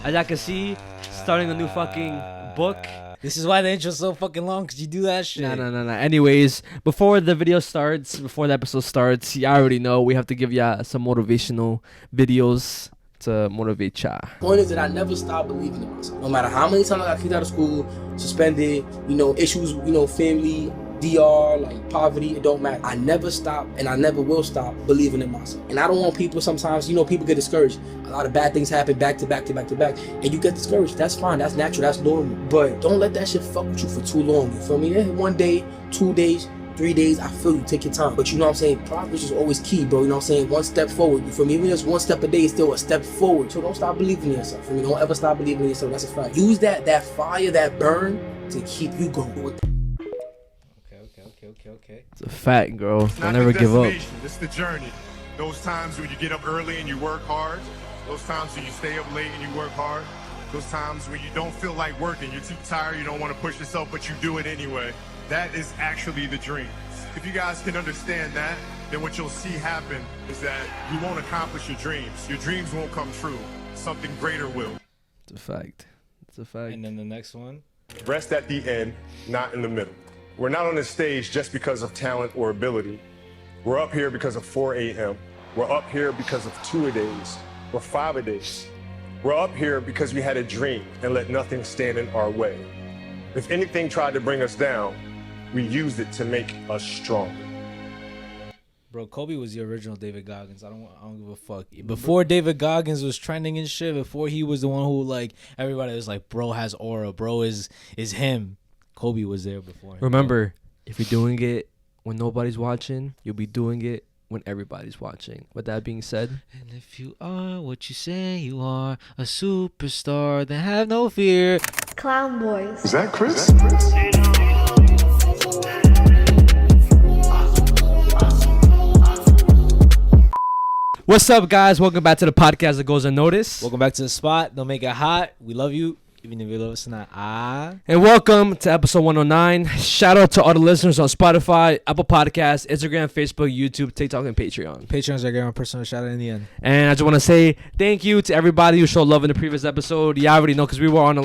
As y'all can see, starting a new fucking book. This is why the intro's so fucking long, because you do that shit. No. Anyways, before the video starts, before the episode starts, y'all already know we have to give y'all some motivational videos to motivate y'all. Point is that I never stopped believing in myself. No matter how many times I got kicked out of school, suspended, issues, family, DR, like poverty, it don't matter. I never stopped and I never will stop believing in myself. And I don't want people sometimes, people get discouraged. A lot of bad things happen back to back, and you get discouraged. That's fine, that's natural, that's normal. But don't let that shit fuck with you for too long, you feel me? Yeah, 1 day, 2 days, 3 days, I feel you, take your time. But you know what I'm saying? Progress is always key, bro. You know what I'm saying? One step forward, you feel me? Even just 1 step a day is still a step forward. So don't stop believing in yourself. Don't ever stop believing in yourself. That's a fact. Use that fire, that burn to keep you going. Okay. It's a fact, girl. It's Don't not ever the give up. destination, it's the journey. Those times when you get up early and you work hard. Those times when you stay up late and you work hard. Those times when you don't feel like working. You're too tired, you don't want to push yourself, but you do it anyway. That is actually the dream. If you guys can understand that, then what you'll see happen is that you won't accomplish your dreams. Your dreams won't come true. Something greater will. It's a fact. And then the next one. Rest at the end, not in the middle. We're not on this stage just because of talent or ability. We're up here because of 4 a.m. We're up here because of 2-a-days or 5-a-days. We're up here because we had a dream and let nothing stand in our way. If anything tried to bring us down, we used it to make us stronger. Bro, Kobe was the original David Goggins. I don't give a fuck. Before David Goggins was trending and shit, before he was the one who everybody was like, bro has aura, bro is him. Kobe was there before him. Remember, if you're doing it when nobody's watching, you'll be doing it when everybody's watching. With that being said, and if you are what you say you are, a superstar, then have no fear. Clown Boys. Is that Chris? what's up, guys? Welcome back to the podcast that goes unnoticed. Welcome back to the spot. Don't make it hot. We love you, even if you love us not. And welcome to episode 109. Shout out to all the listeners on Spotify, Apple Podcasts, Instagram, Facebook, YouTube, TikTok, and Patreon. Patreons are getting a personal shout out in the end. And I just want to say thank you to everybody who showed love in the previous episode. You already know because we were on a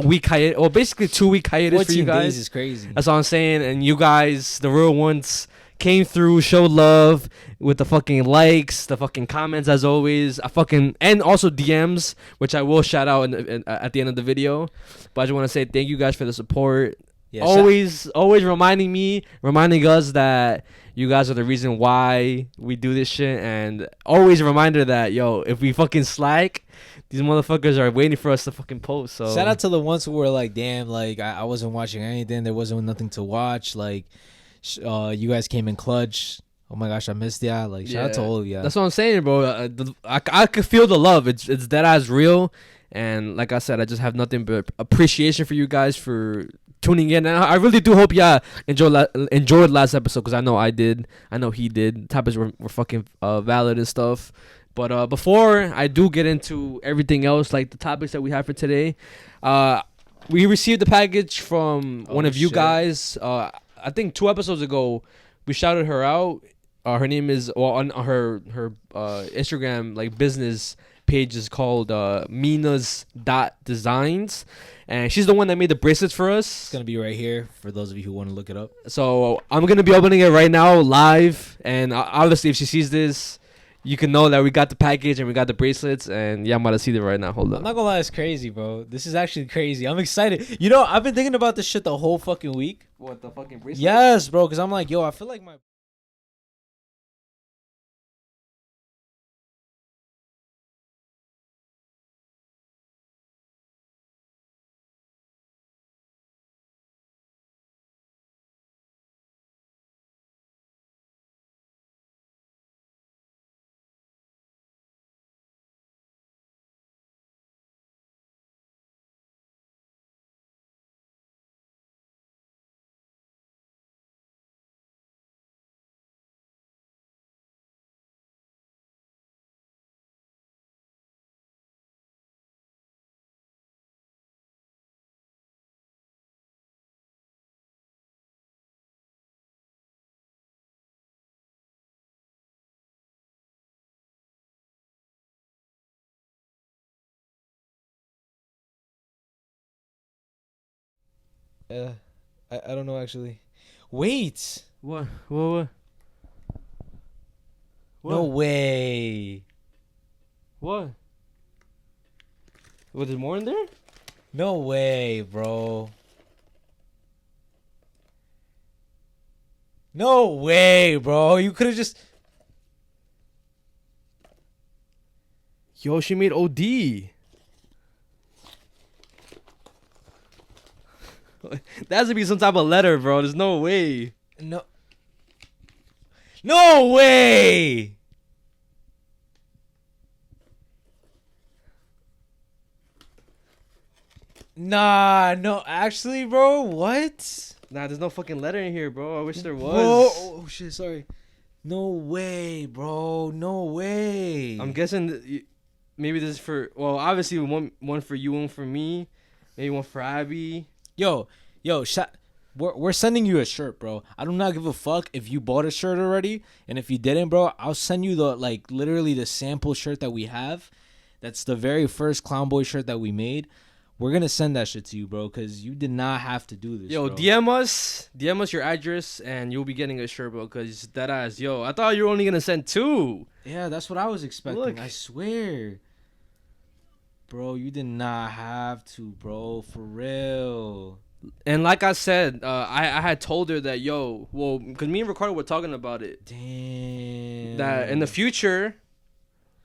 week hiatus, or basically 2 week hiatus for you 14 guys. days is crazy. That's all I'm saying. And you guys, the real ones, came through, showed love with the fucking likes, the fucking comments as always, and also DMs, which I will shout out at the end of the video. But I just want to say thank you guys for the support. Yeah, always reminding us that you guys are the reason why we do this shit, and always a reminder that if we fucking slack, these motherfuckers are waiting for us to fucking post. So shout out to the ones who were like, damn, I wasn't watching anything, there wasn't nothing to watch, you guys came in clutch. Oh my gosh, I missed ya. Shout out to all of y'all. That's what I'm saying, bro. I could feel the love. It's dead ass real. And like I said, I just have nothing but appreciation for you guys for tuning in. And I really do hope y'all enjoyed last episode, because I know I did. I know he did. Topics were fucking valid and stuff. But before I do get into everything else, like the topics that we have for today, we received the package from one of you guys. I think 2 episodes ago, we shouted her out. Her name is, on her Instagram business page is called Minas.designs, and she's the one that made the bracelets for us. It's gonna be right here for those of you who want to look it up. So I'm gonna be opening it right now live, and obviously if she sees this, you can know that we got the package and we got the bracelets, and I'm about to see it right now. Hold I'm up. not gonna lie, it's crazy, bro. This is actually crazy. I'm excited. I've been thinking about this shit the whole fucking week. What, the fucking bracelet? Yes, bro, because I'm like, I feel like my I don't know actually. Wait. What? No way. What? Was there more in there? No way, bro. No way, bro. You could have just. Yo, she made OD. That has to be some type of letter, bro. There's no way. No. No way. Nah, no. Actually, bro, what? Nah, there's no fucking letter in here, bro. I wish there was. Oh shit, sorry. No way, bro. No way. I'm guessing maybe this is for. Well, obviously one for you, one for me, maybe one for Abby. Yo, we're sending you a shirt, bro. I do not give a fuck if you bought a shirt already, and if you didn't, bro, I'll send you literally the sample shirt that we have. That's the very first Clown Boy shirt that we made. We're gonna send that shit to you, bro, because you did not have to do this. Yo, bro. DM us your address, and you'll be getting a shirt, bro. Cause that ass, yo, I thought you were only gonna send 2. Yeah, that's what I was expecting. Look. I swear, bro, you did not have to, bro, for real. And like I said, I had told her that, yo, well, because me and Ricardo were talking about it. Damn. That in the future,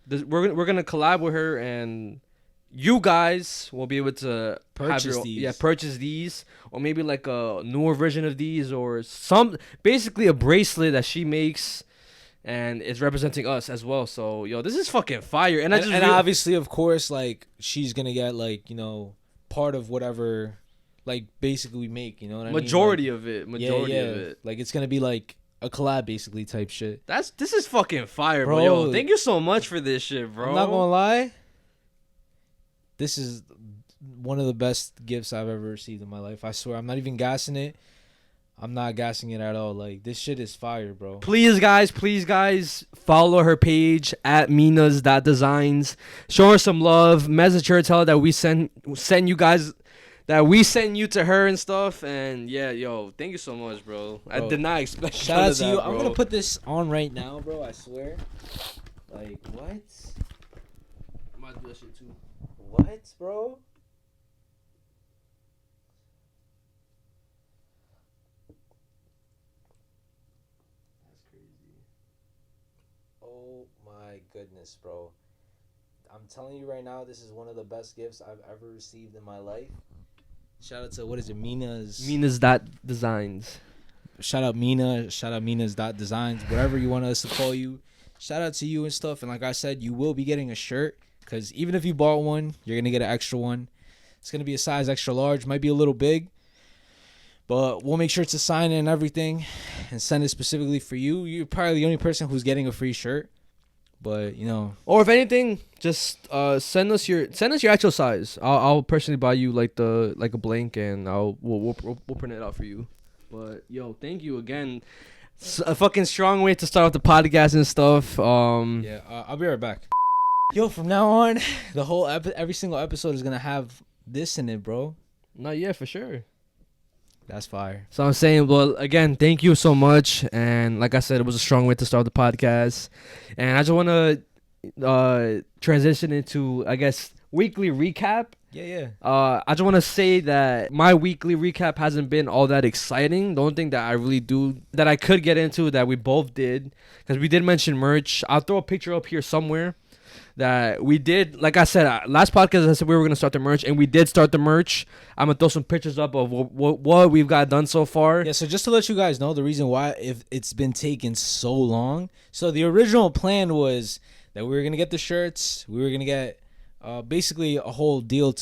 we're gonna collab with her, and you guys will be able to Purchase these. Yeah, purchase these, or maybe like a newer version of these, or basically a bracelet that she makes, and it's representing us as well. So, yo, this is fucking fire. And obviously, of course, like she's gonna get part of whatever. Like basically we make, you know what I mean? Majority of it. Of it. Like it's gonna be like a collab basically type shit. This is fucking fire, bro. Bro. Yo, thank you so much for this shit, bro. I'm not gonna lie. This is one of the best gifts I've ever received in my life. I swear, I'm not even gassing it. I'm not gassing it at all. Like this shit is fire, bro. Please guys, follow her page at minas.designs. Show her some love. Message her, tell her that we send you guys. That we send you to her and stuff, and yeah, yo, thank you so much, bro. I did not expect. Shout out to that, you. bro. I'm gonna put this on right now, bro. I swear. Like what? I might do that shit too. What, bro? That's crazy. Oh my goodness, bro. I'm telling you right now, this is one of the best gifts I've ever received in my life. Shout out to, what is it, Minas.designs. Shout out Mina. Shout out Minas.designs. Whatever you want us to call you. Shout out to you and stuff. And like I said, you will be getting a shirt. Because even if you bought one, you're going to get an extra one. It's going to be a size extra large. Might be a little big. But we'll make sure to sign it and everything. And send it specifically for you. You're probably the only person who's getting a free shirt. But or if anything, just send us your actual size. I'll personally buy you like a blank, and we'll print it out for you. But yo, thank you again. It's a fucking strong way to start off the podcast and stuff. Yeah, I'll be right back. Yo, from now on, the whole every single episode is gonna have this in it, bro. Not yet, for sure. That's fire. So I'm saying, well, again, thank you so much. And like I said, it was a strong way to start the podcast. And I just want to transition into, I guess, weekly recap. Yeah. I just want to say that my weekly recap hasn't been all that exciting. The only thing that I really do, that I could get into, that we both did, because we did mention merch. I'll throw a picture up here somewhere. That we did, like I said, last podcast I said we were gonna start the merch, and we did start the merch. I'm gonna throw some pictures up of what we've got done so far. Yeah, so just to let you guys know the reason why if it's been taking so long. So the original plan was that we were gonna get the shirts, we were gonna get basically a whole deal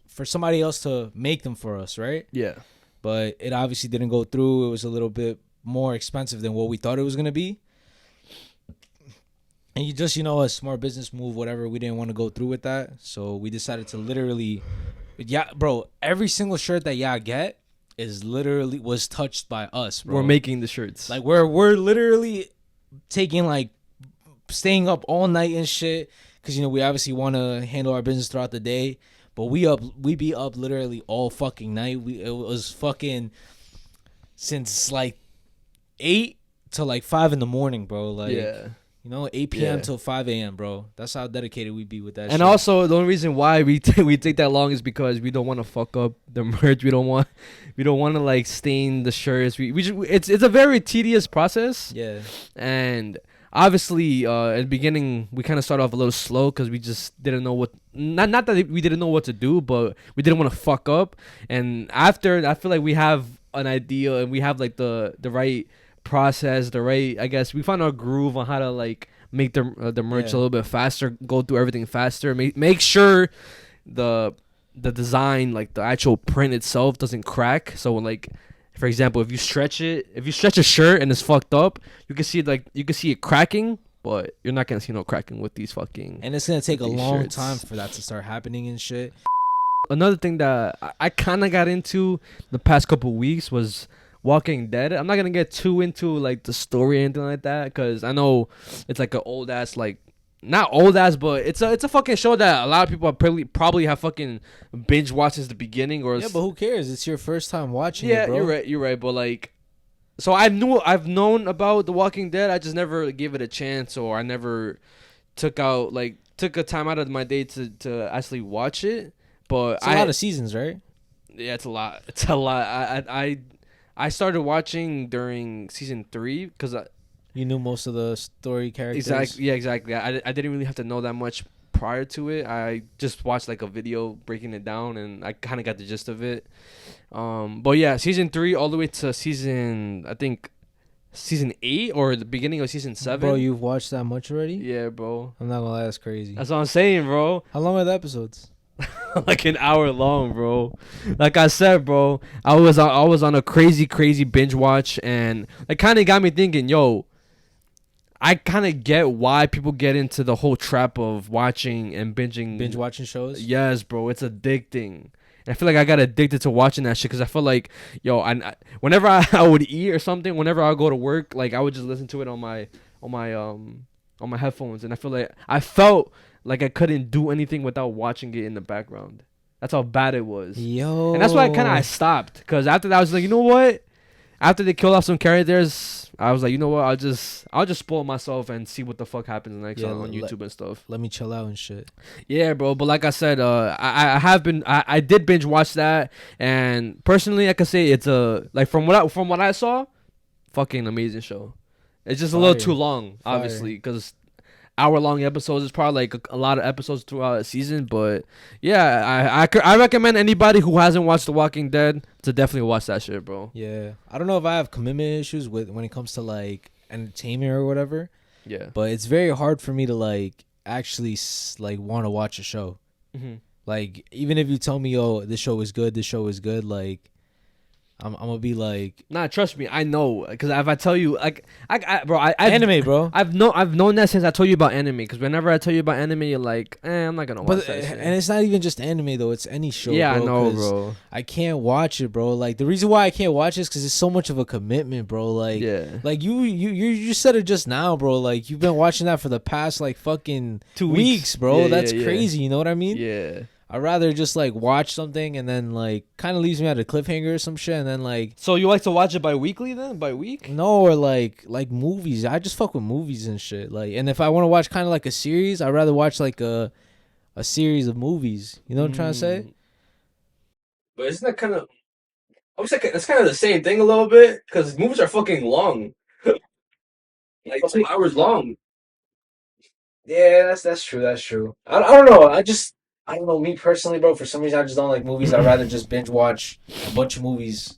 for somebody else to make them for us, right? Yeah. But it obviously didn't go through. It was a little bit more expensive than what we thought it was gonna be. And a smart business move, whatever. We didn't want to go through with that. So we decided to literally, bro, every single shirt that y'all get was touched by us, bro. We're making the shirts. Like we're literally staying up all night and shit. Because, we obviously want to handle our business throughout the day. But we be up literally all fucking night. It was fucking since like 8 to like 5 in the morning, bro. Like, Yeah. you know, 8 p.m. Yeah. till 5 a.m., bro. That's how dedicated we be with that. And shit. also, the only reason why we take that long is because we don't want to fuck up the merch. We don't want to like stain the shirts. It's a very tedious process. Yeah. And obviously, at the beginning, we kind of started off a little slow because we just didn't know what. Not that we didn't know what to do, but we didn't want to fuck up. And after, I feel like we have an idea and we have like the right process, the right. I guess we found our groove on how to like make the merch a little bit faster, go through everything faster, make sure the design, like the actual print itself, doesn't crack. So like, for example, if you stretch a shirt and it's fucked up, you can see it cracking, but you're not gonna see no cracking with these fucking. And it's gonna take a long shirts. time for that to start happening and shit. Another thing that I kind of got into the past couple weeks was Walking Dead. I'm not gonna get too into like the story or anything like that, because I know it's like an old ass, like not old ass, but it's a fucking show that a lot of people probably have fucking binge watched since the beginning. Or Yeah, but who cares? It's your first time watching it, bro. You're right, but like, so I've known about The Walking Dead. I just never gave it a chance, or I never took a time out of my day to actually watch it. But It's a lot of seasons, right? Yeah, it's a lot. It's a lot. I started watching during season 3 because You knew most of the story characters. exactly. Yeah, exactly. I didn't really have to know that much prior to it. I just watched like a video breaking it down, and I kind of got the gist of it. But yeah, season 3 all the way to season 8 or the beginning of season 7. Bro, you've watched that much already? Yeah, bro. I'm not gonna lie, that's crazy. That's what I'm saying, bro. How long are the episodes? Like an hour long, bro. Like I said, bro, I was on a crazy binge watch, and it kind of got me thinking, yo, I kind of get why people get into the whole trap of watching and binge watching shows? Yes, bro, it's addicting. And I feel like I got addicted to watching that shit because I feel like, yo, whenever I would eat or something, whenever I go to work, like I would just listen to it on my headphones, and I felt like I couldn't do anything without watching it in the background. That's how bad it was. Yo. And that's why I stopped. Because after that, I was like, you know what? After they killed off some characters, I was like, you know what? I'll just spoil myself and see what the fuck happens next on YouTube and stuff. Let me chill out and shit. Yeah, bro. But like I said, I did binge watch that, and personally, I could say it's from what I saw, fucking amazing show. It's just a little too long, obviously, because hour-long episodes is probably like a lot of episodes throughout a season. But yeah, I recommend anybody who hasn't watched The Walking Dead to definitely watch that shit, bro. Yeah, I don't know if I have commitment issues when it comes to like entertainment or whatever. Yeah, but it's very hard for me to like actually like want to watch a show. Mm-hmm. Like even if you tell me, oh, this show is good, like I'm gonna be like, nah, trust me, I know, because if I tell you, like, anime, bro. I've known that since I told you about anime. Because whenever I tell you about anime, you're like, I'm not gonna watch that shit. And it's not even just anime though; it's any show. Yeah, bro, I know, bro. I can't watch it, bro. Like the reason why I can't watch it is because it's so much of a commitment, bro. Like, like you said it just now, bro. Like you've been watching that for the past like fucking 2 weeks, bro. Yeah, That's crazy. You know what I mean? Yeah. I'd rather just like watch something and then like kind of leaves me at a cliffhanger or some shit, and then like. So you like to watch it by week? No, or like movies. I just fuck with movies and shit. Like, and if I want to watch kind of like a series, I'd rather watch like a series of movies. You know what I'm trying to say? But isn't that kind of? I was like, it's kind of the same thing a little bit, because movies are fucking long, like 2 hours long. Yeah, that's true. That's true. I don't know. I don't know. Me personally, bro. For some reason, I just don't like movies. I'd rather just binge watch a bunch of movies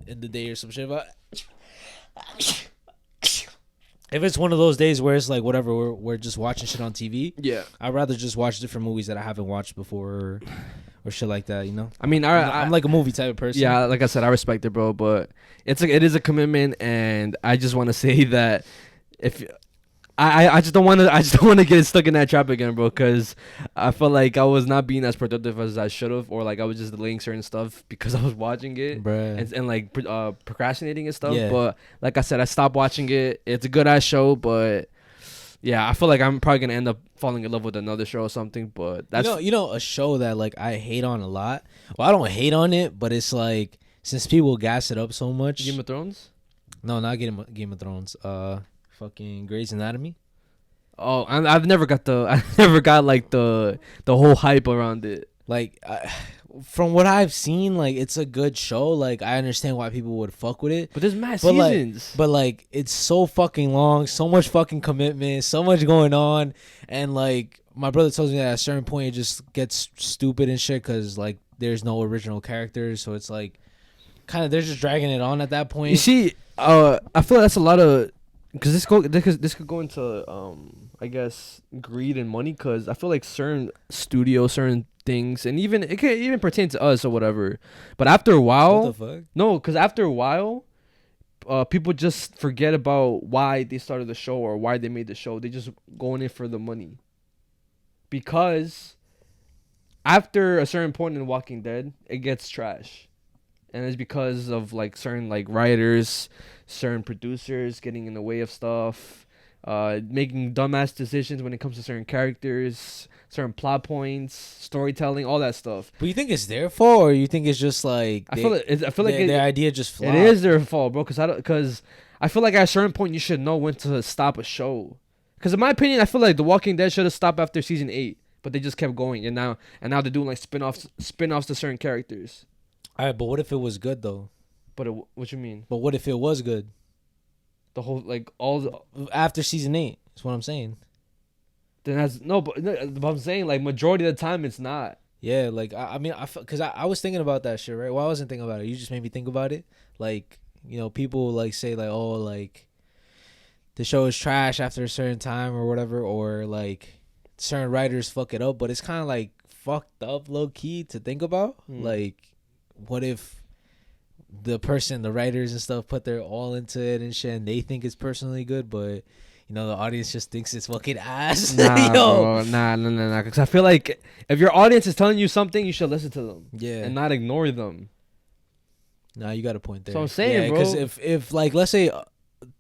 in the day or some shit. But if it's one of those days where it's like whatever, we're just watching shit on TV. Yeah, I'd rather just watch different movies that I haven't watched before, or shit like that. You know. I mean, I'm like a movie type of person. Yeah, like I said, I respect it, bro. But it is a commitment, and I just want to say that if. I just don't want to get stuck in that trap again, bro, because I felt like I was not being as productive as I should have, or like I was just delaying certain stuff because I was watching it and like procrastinating and stuff. Yeah. But like I said, I stopped watching it. It's a good ass show, but Yeah, I feel like I'm probably gonna end up falling in love with another show or something. But that's you know a show that like I hate on a lot. Well, I don't hate on it, but it's like since people gas it up so much. Game of Thrones. No, not Game of Thrones. Fucking Grey's Anatomy. Oh, I've never got like the whole hype around it. Like, from what I've seen, like it's a good show. Like I understand why people would fuck with it. But there's mad But seasons. like it's so fucking long, so much fucking commitment, so much going on, and like my brother tells me that at a certain point it just gets stupid and shit because like there's no original characters, so it's like kind of they're just dragging it on at that point. You see, I feel like that's a lot of because this could go into I guess greed and money because I feel like certain studios, certain things, and even it can even pertain to us or whatever. But after a while, What the fuck? no, because after a while, people just forget about why they started the show or why they made the show. They just go in it for the money. Because after a certain point in Walking Dead, it gets trash. And it's because of like certain like writers, certain producers getting in the way of stuff, making dumbass decisions when it comes to certain characters, certain plot points, storytelling, all that stuff. But you think it's their fault, or you think it's just like I feel like their idea just flopped? it is their fault, bro. Because I feel like at a certain point you should know when to stop a show. Because in my opinion, I feel like The Walking Dead should have stopped after season 8, but they just kept going, and now they're doing like spin-offs to certain characters. All right, but what if it was good though? But what you mean? But what if it was good The whole like all the after season 8? That's what I'm saying. then that's no, but I'm saying like majority of the time it's not. Yeah, like I mean, because I was thinking about that shit, right? Well, I wasn't thinking about it. You just made me think about it. Like, you know, people like say like, oh, like the show is trash after a certain time or whatever, or like certain writers fuck it up. But it's kind of like fucked up, low key, to think about. Like, what if the writers and stuff put their all into it and shit, and they think it's personally good, but you know the audience just thinks it's fucking ass. Nah, bro, nah. Because I feel like if your audience is telling you something, you should listen to them. Yeah, and not ignore them. Nah, you got a point there. So I'm saying, bro. Because if like let's say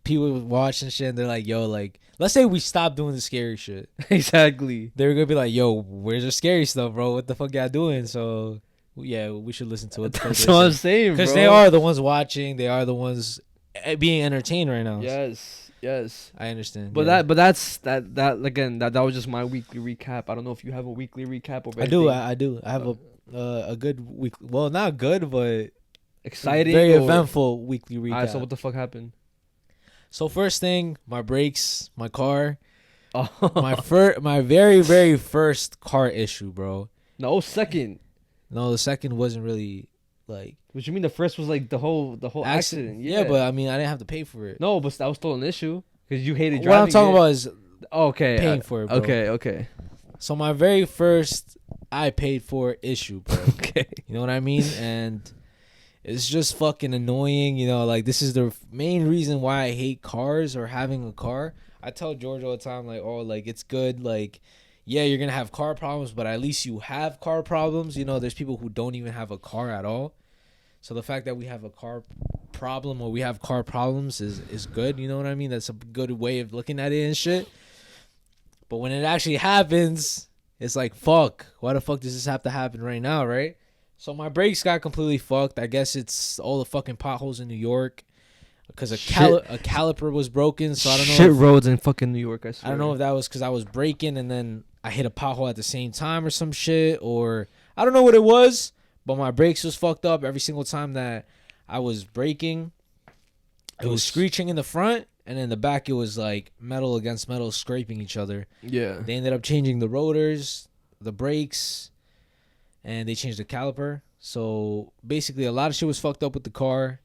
people watch and shit, and they're like, yo, like let's say we stop doing the scary shit. Exactly. They're gonna be like, yo, where's the scary stuff, bro? What the fuck y'all doing? So yeah, we should listen to it. That's what I'm saying, bro. Because they are the ones watching. They are the ones being entertained right now. Yes. I understand. But yeah. that's again that was just my weekly recap. I don't know if you have a weekly recap of anything. I do. I have a good week. Well, not good, but exciting, very eventful weekly recap. Alright, so what the fuck happened? So first thing, my brakes, my car, Oh. my very very first car issue, bro. No, second. No, the second wasn't really like. What you mean? The first was like the whole accident. Yeah, but I mean, I didn't have to pay for it. No, but that was still an issue because you hated driving. What I'm talking about is okay, paying for it, bro. Okay. So my very first I paid for issue, bro. Okay. You know what I mean? And it's just fucking annoying. You know, like this is the main reason why I hate cars or having a car. I tell George all the time, like, oh, like it's good, like. Yeah, you're going to have car problems, but at least you have car problems. You know, there's people who don't even have a car at all. So the fact that we have a car problem or we have car problems is good. You know what I mean? That's a good way of looking at it and shit. But when it actually happens, it's like, fuck. Why the fuck does this have to happen right now, right? So my brakes got completely fucked. I guess it's all the fucking potholes in New York. Because a caliper was broken. So I don't know. Shit roads in fucking New York, I swear. I don't know if that was because I was braking and then I hit a pothole at the same time or some shit, or I don't know what it was, but my brakes was fucked up every single time that I was braking. It was screeching in the front, and in the back it was like metal against metal scraping each other. Yeah. They ended up changing the rotors, the brakes, and they changed the caliper. So basically a lot of shit was fucked up with the car.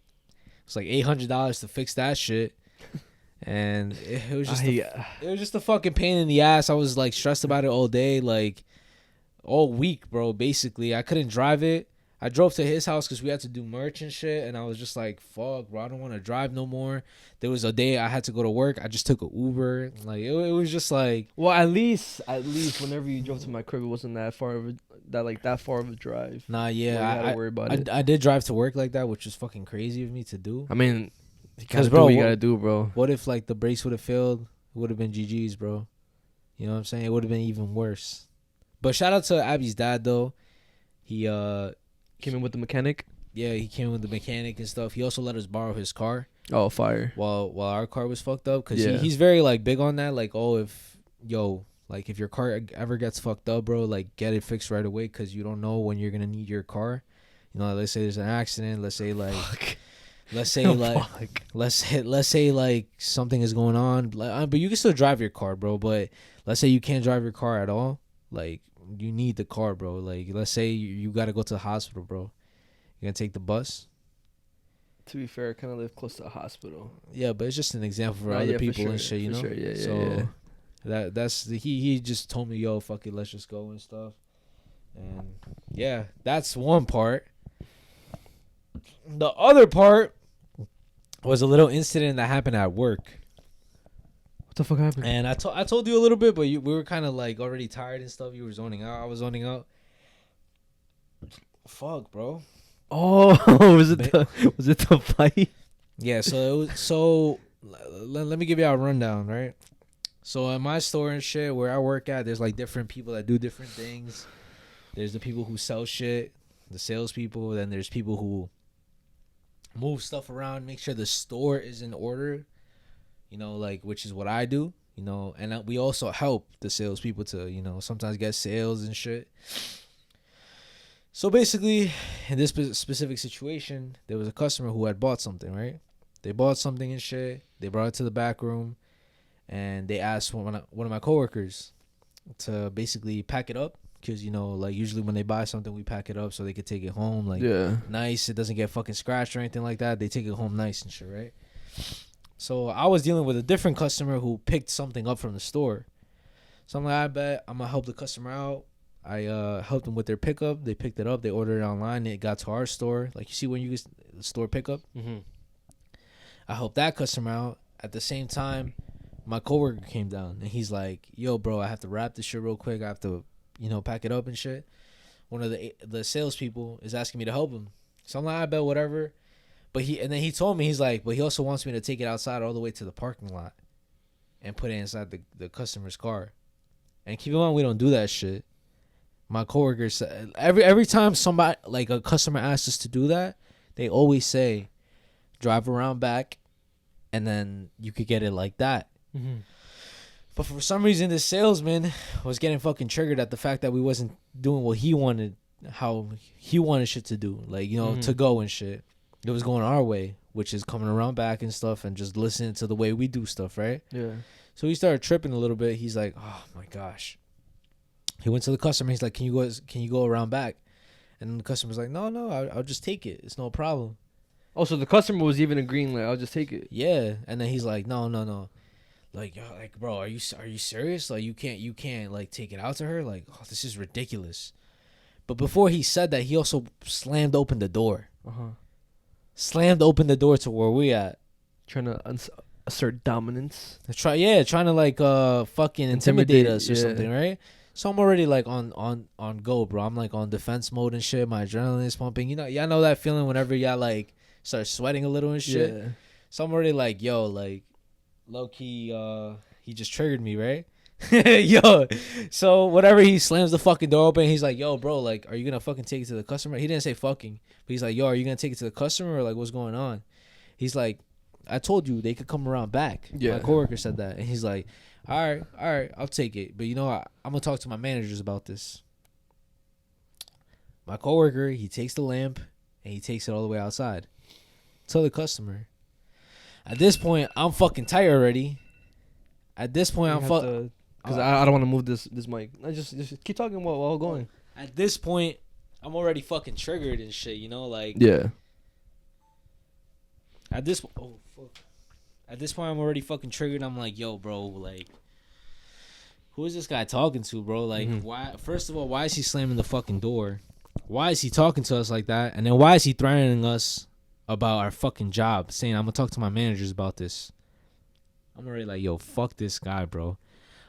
It's like $800 to fix that shit. And it was just a fucking pain in the ass. I was like stressed about it all day, like all week, bro. Basically, I couldn't drive it. I drove to his house because we had to do merch and shit, and I was just like, fuck, bro, I don't want to drive no more. There was a day I had to go to work. I just took an Uber. Like it was just like, well, at least whenever you drove to my crib, it wasn't that far of a drive. Nah, yeah, I had to worry about it. I did drive to work like that, which was fucking crazy of me to do. I mean, because bro, what you gotta do, bro. What if like the brakes would have failed? it would have been GG's, bro. You know what I'm saying? It would have been even worse. But shout out to Abby's dad though. He Came in with the mechanic. yeah, he came with the mechanic and stuff. He also let us borrow his car Oh, fire. while our car was fucked up, cause Yeah. he's very like big on that. Like, oh, if your car ever gets fucked up, bro, like get it fixed right away, cause you don't know when you're gonna need your car. You know, let's say there's an accident. Let's say like. Fuck. Let's say like let's say like something is going on, but you can still drive your car, bro. But let's say you can't drive your car at all. Like you need the car, bro. Like let's say you got to go to the hospital, bro. You gonna take the bus? To be fair, I kind of live close to a hospital. Yeah, but it's just an example for Nah, other yeah, for people sure, and shit, you for know. sure, yeah, so yeah. that's he just told me, yo, fuck it, let's just go and stuff. And yeah, that's one part. The other part was a little incident that happened at work. What the fuck happened? And I told you a little bit, but we were kind of like already tired and stuff. You were zoning out. I was zoning out. Fuck, bro. Oh, was it the fight? Yeah. Let me give you a rundown, right? So at my store and shit, where I work at, there's like different people that do different things. There's the people who sell shit, the salespeople. Then there's people who move stuff around, make sure the store is in order, you know, like, which is what I do, you know, and we also help the salespeople to, you know, sometimes get sales and shit. So basically, in this specific situation, there was a customer who had bought something, right? They bought something and shit. They brought it to the back room, and they asked one of my coworkers to basically pack it up. Because, you know, like, usually when they buy something, we pack it up so they could take it home, like, nice. It doesn't get fucking scratched or anything like that. They take it home nice and shit, right? So I was dealing with a different customer who picked something up from the store. So I'm like, I bet I'm going to help the customer out. I helped them with their pickup. They picked it up. They ordered it online. It got to our store. Like, you see when you get the store pickup? Mm-hmm. I helped that customer out. At the same time, my coworker came down, and he's like, yo, bro, I have to wrap this shit real quick. I have to, you know, pack it up and shit. One of the salespeople is asking me to help him. So I'm like, I bet, whatever. But then he told me, he's like, but he also wants me to take it outside all the way to the parking lot and put it inside the customer's car. And keep in mind, we don't do that shit. My coworker said, every time somebody, like a customer asks us to do that, they always say, drive around back, and then you could get it like that. Mm-hmm. But for some reason, this salesman was getting fucking triggered at the fact that we wasn't doing what he wanted, how he wanted shit to do. Like, you know, to go and shit. It was going our way, which is coming around back and stuff and just listening to the way we do stuff, right? Yeah. So he started tripping a little bit. He's like, oh, my gosh. He went to the customer. He's like, can you go around back? And the customer's like, no, I'll just take it. It's no problem. Oh, so the customer was even agreeing, like, I'll just take it. Yeah. And then he's like, no. Like, bro, are you serious? Like, you can't like take it out to her. Like, oh, this is ridiculous. But before he said that, he also slammed open the door. Slammed open the door to where we at. Trying to assert dominance. Trying to like fucking intimidate us or something, right? So I'm already like on go, bro. I'm like on defense mode and shit. My adrenaline is pumping. You know, y'all know that feeling whenever y'all like start sweating a little and shit. Yeah. So I'm already like, yo, like, low key, he just triggered me, right? Yo, so whatever, he slams the fucking door open. He's like, yo, bro, like, are you gonna fucking take it to the customer? He didn't say fucking, but he's like, yo, are you gonna take it to the customer or like what's going on? He's like, I told you they could come around back. Yeah. My coworker said that, and he's like, all right, I'll take it, but you know, I'm gonna talk to my managers about this. My coworker, he takes the lamp and he takes it all the way outside to the customer. At this point, I'm fucking tired already. At this point, I'm fucking. Because I don't want to move this mic. I just keep talking while going. At this point, I'm already fucking triggered and shit, you know? Like. Yeah. At this. Oh, fuck. At this point, I'm already fucking triggered. I'm like, yo, bro, like. Who is this guy talking to, bro? Like, why? First of all, why is he slamming the fucking door? Why is he talking to us like that? And then why is he threatening us about our fucking job, saying I'm gonna talk to my managers about this? I'm already like, yo, fuck this guy, bro.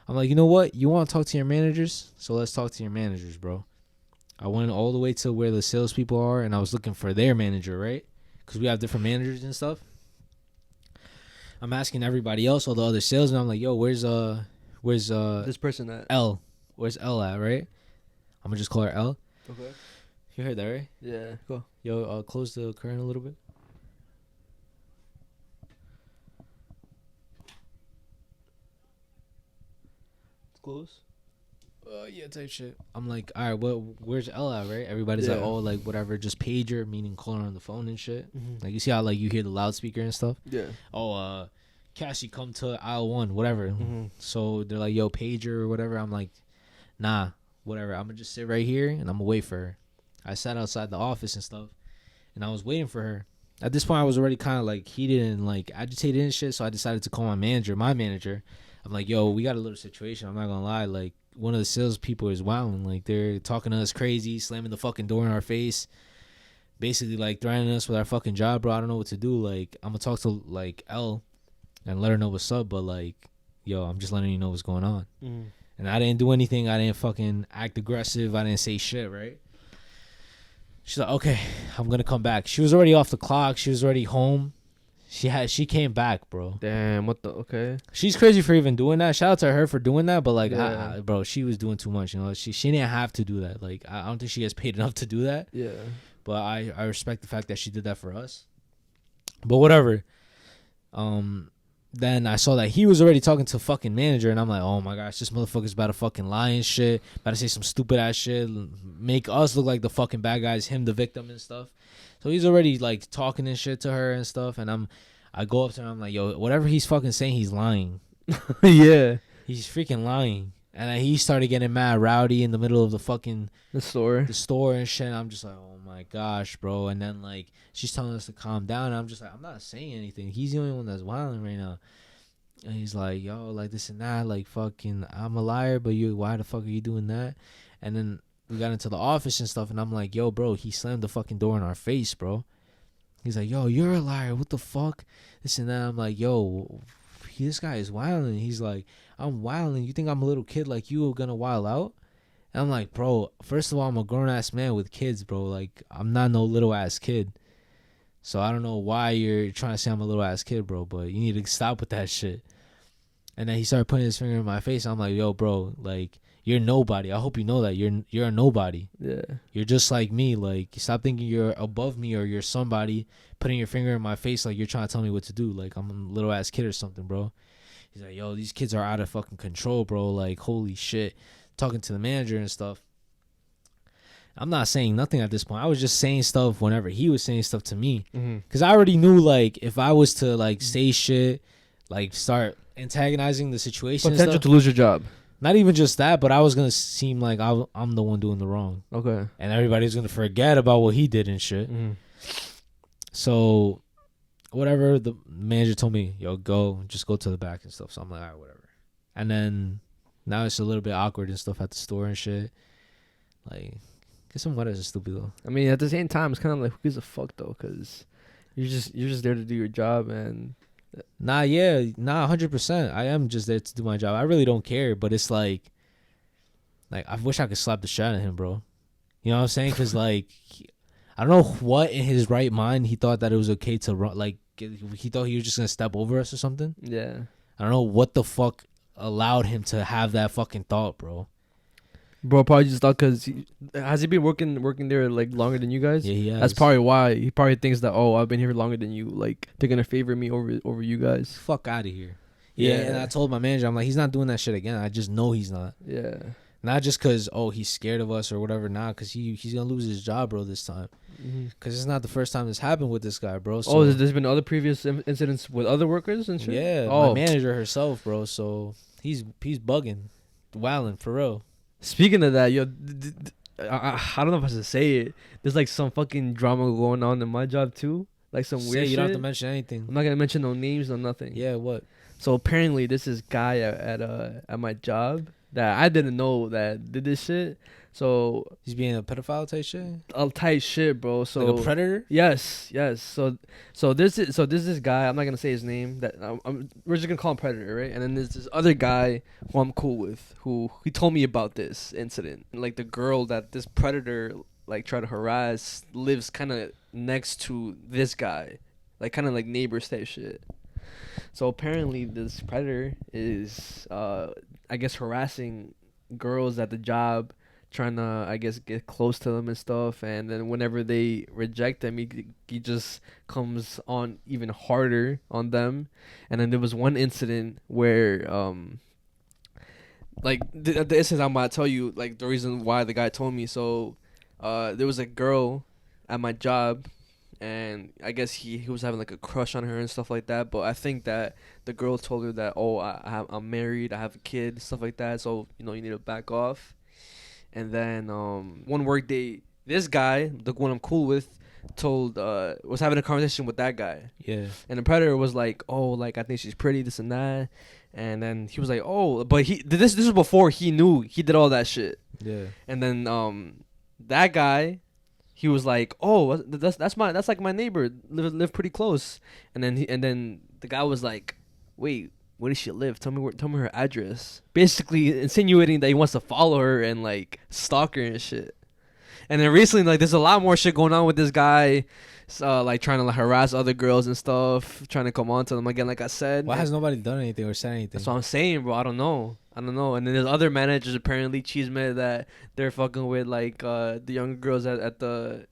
I'm like, you know what? You want to talk to your managers? So let's talk to your managers, bro. I went all the way to where the salespeople are, and I was looking for their manager, right? Because we have different managers and stuff. I'm asking everybody else, all the other salesmen. I'm like, yo, where's this person at L? Where's L at? Right? I'm gonna just call her L. Okay. You heard that, right? Yeah. Go. Yo, close the curtain a little bit. It's close. Yeah, type shit. I'm like, all right, where's L at, right? Everybody's Yeah. like, oh, like whatever, just pager, meaning calling her on the phone and shit. Mm-hmm. Like you see how like you hear the loudspeaker and stuff. Yeah. Oh, Cassie, come to aisle 1, whatever. Mm-hmm. So they're like, yo, pager or whatever. I'm like, nah, whatever. I'm gonna just sit right here and I'm gonna wait for her. I sat outside the office and stuff, and I was waiting for her. At this point, I was already kind of like heated and like agitated and shit. So I decided to call my manager. I'm like, yo, we got a little situation. I'm not gonna lie, like. One of the salespeople is wilding. Like, they're talking to us crazy, slamming the fucking door in our face, basically, like, threatening us with our fucking job, bro. I don't know what to do. Like, I'm going to talk to, like, L and let her know what's up, but, like, yo, I'm just letting you know what's going on. Mm-hmm. And I didn't do anything. I didn't fucking act aggressive. I didn't say shit, right? She's like, okay, I'm going to come back. She was already off the clock. She was already home. She came back, bro. Damn, what the okay. She's crazy for even doing that. Shout out to her for doing that, but like, Yeah. bro, she was doing too much. You know, she didn't have to do that. Like, I don't think she gets paid enough to do that. Yeah. But I respect the fact that she did that for us. But whatever. Then I saw that he was already talking to fucking manager, and I'm like, oh my gosh, this motherfucker's about to fucking lie and shit, about to say some stupid ass shit, make us look like the fucking bad guys, him the victim and stuff. So he's already like talking and shit to her and stuff, and I go up to him, I'm like, yo, whatever he's fucking saying, he's lying. Yeah. He's freaking lying. And then he started getting mad rowdy in the middle of the store and shit. And I'm just like, oh my gosh, bro. And then like she's telling us to calm down. And I'm just like, I'm not saying anything. He's the only one that's wilding right now. And he's like, yo, like this and that, like fucking, I'm a liar, but why the fuck are you doing that? And then we got into the office and stuff, and I'm like, yo, bro, he slammed the fucking door in our face, bro. He's like, yo, you're a liar. What the fuck? This and that. I'm like, yo, this guy is wilding. He's like, I'm wilding. You think I'm a little kid like you are gonna wild out? And I'm like, bro, first of all, I'm a grown-ass man with kids, bro. Like, I'm not no little-ass kid. So I don't know why you're trying to say I'm a little-ass kid, bro, but you need to stop with that shit. And then he started putting his finger in my face. I'm like, yo, bro, like, you're nobody. I hope you know that. You're a nobody. Yeah. You're just like me. Like, stop thinking you're above me or you're somebody putting your finger in my face like you're trying to tell me what to do. Like, I'm a little-ass kid or something, bro. He's like, yo, these kids are out of fucking control, bro. Like, holy shit. Talking to the manager and stuff. I'm not saying nothing at this point. I was just saying stuff whenever he was saying stuff to me. Because I already knew, like, if I was to, like, say shit, like, start antagonizing the situation. Potential to lose your job. Not even just that, but I was going to seem like I'm the one doing the wrong. Okay. And everybody's going to forget about what he did and shit. Mm-hmm. So, whatever, the manager told me, yo, just go to the back and stuff. So I'm like, all right, whatever. And then now it's a little bit awkward and stuff at the store and shit. Like, get some letters are stupid though. I mean, at the same time, it's kind of like, who gives a fuck though? Because you're just there to do your job and. Nah, 100%. I am just there to do my job. I really don't care, but it's like I wish I could slap the shit out of him, bro. You know what I'm saying? Because like, I don't know what in his right mind he thought that it was okay to run. Like, he thought he was just gonna step over us or something. Yeah. I don't know what the fuck allowed him to have that fucking thought, bro. Bro, probably just thought because has he been working there like longer than you guys? Yeah, he has. That's probably why he probably thinks that, oh, I've been here longer than you. Like they're gonna favor me over you guys. Fuck out of here. Yeah, and I told my manager, I'm like, he's not doing that shit again. I just know he's not. Yeah. Not just because, he's scared of us or whatever. Nah, because he's going to lose his job, bro, this time. Because it's not the first time this happened with this guy, bro. So, there's been other previous incidents with other workers and shit? Yeah, my manager herself, bro. So he's bugging. Wilding, for real. Speaking of that, yo, I don't know if I should say it. There's like some fucking drama going on in my job too. Like some weird shit. You don't have to mention anything. I'm not going to mention no names, no nothing. Yeah, what? So apparently this is guy at my job that I didn't know that did this shit. So he's being a pedophile type shit. A type shit, bro. So like a predator. Yes. So this is this guy. I'm not gonna say his name. That we're just gonna call him Predator, right? And then there's this other guy who I'm cool with, who he told me about this incident. Like the girl that this Predator like tried to harass lives kind of next to this guy, like kind of like neighbors type shit. So apparently this predator is I guess harassing girls at the job, trying to I guess get close to them and stuff, and then whenever they reject him, he just comes on even harder on them. And then there was one incident where like the instance I'm about to tell you, like the reason why the guy told me. So there was a girl at my job, and I guess he was having like a crush on her and stuff like that. But I think that the girl told her that, oh, I'm married, I have a kid, stuff like that, so you know you need to back off. And then one work day, this guy, the one I'm cool with, was having a conversation with that guy. Yeah. And the predator was like, oh, like I think she's pretty, this and that. And then he was like, oh, but this was before he knew he did all that shit. Yeah. And then that guy, he was like, oh, that's like my neighbor, live pretty close. And then the guy was like, wait, where does she live? Tell me her address. Basically insinuating that he wants to follow her and like stalk her and shit. And then recently, like, there's a lot more shit going on with this guy, like trying to like harass other girls and stuff, trying to come on to them again. Like I said, why has nobody done anything or said anything? That's what I'm saying, bro. I don't know. And then there's other managers apparently chisme that they're fucking with like the younger girls at the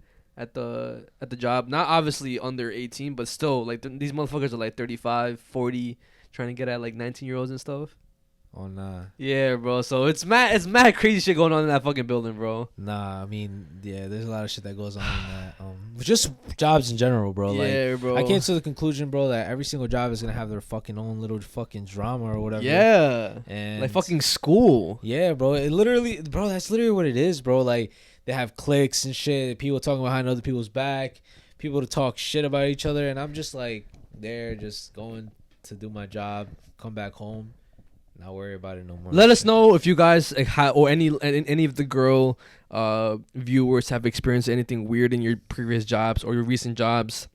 job. Not obviously under 18, but still like these motherfuckers are like 35, 40. Trying to get at like 19-year-olds and stuff. Oh nah. Yeah, bro. So it's mad crazy shit going on in that fucking building, bro. Nah, I mean, yeah, there's a lot of shit that goes on in that. Just jobs in general, bro. Yeah, like, bro. I came to the conclusion, bro, that every single job is gonna have their fucking own little fucking drama or whatever. Yeah. And like fucking school. Yeah, bro. It literally, bro. That's literally what it is, bro. Like they have cliques and shit. People talking behind other people's back. People to talk shit about each other, and I'm just like, they're just going to do my job, come back home, not worry about it no more. Let us know if you guys or any of the girl viewers have experienced anything weird in your previous jobs or your recent jobs.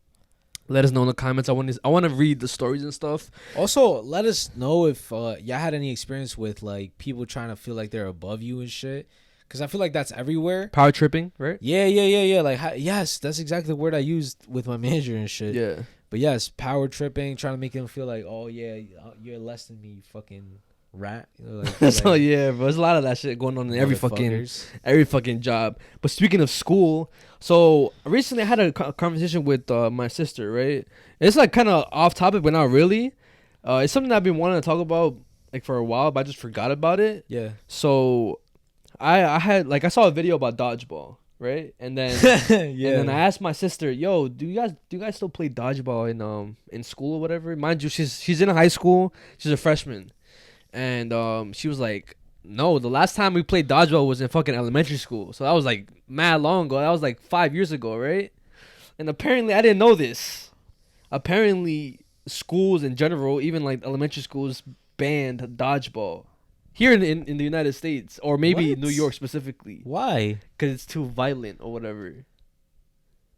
Let us know in the comments. I want to read the stories and stuff. Also, let us know if y'all had any experience with like people trying to feel like they're above you and shit. Cause I feel like that's everywhere. Power tripping, right? Yeah. Like, yes, that's exactly the word I used with my manager and shit. Yeah. But yes, power tripping, trying to make them feel like, oh yeah, you're less than me, you fucking rat. You know, like, so yeah, bro, there's a lot of that shit going on in every fucking job. But speaking of school, so recently I had a conversation with my sister, right? It's like kind of off topic, but not really. It's something that I've been wanting to talk about like for a while, but I just forgot about it. Yeah. So I saw a video about dodgeball, right? And then and then I asked my sister, "Yo, do you guys still play dodgeball in school or whatever?" Mind you, she's in high school. She's a freshman, and she was like, "No, the last time we played dodgeball was in fucking elementary school." So that was like mad long ago. That was like 5 years ago, right? And apparently, I didn't know this. Apparently, schools in general, even like elementary schools, banned dodgeball. Here in the United States, or maybe What? New York specifically. Why? Because it's too violent or whatever.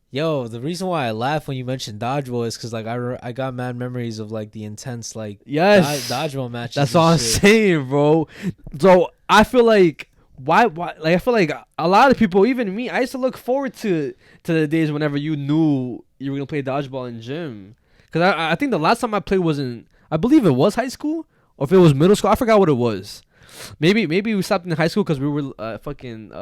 Yo, the reason why I laugh when you mentioned dodgeball is because like I got mad memories of like the intense like dodgeball matches. That's all I'm saying, bro. So I feel like why like I feel like a lot of people, even me, I used to look forward to the days whenever you knew you were gonna play dodgeball in gym. Because I think the last time I played was I believe it was high school, or if it was middle school, I forgot what it was. Maybe we stopped in high school because we were fucking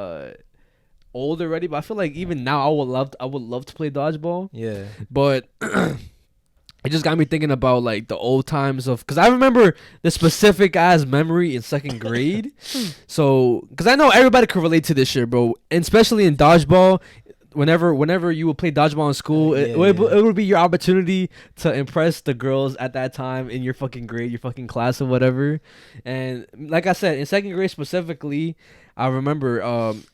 old already. But I feel like even now I would love to play dodgeball. Yeah. But it just got me thinking about like the old times of, because I remember the specific ass memory in second grade. So because I know everybody can relate to this shit, bro, and especially in dodgeball. Whenever you would play dodgeball in school, it would be your opportunity to impress the girls at that time in your fucking grade, your fucking class or whatever. And like I said, in second grade specifically, I remember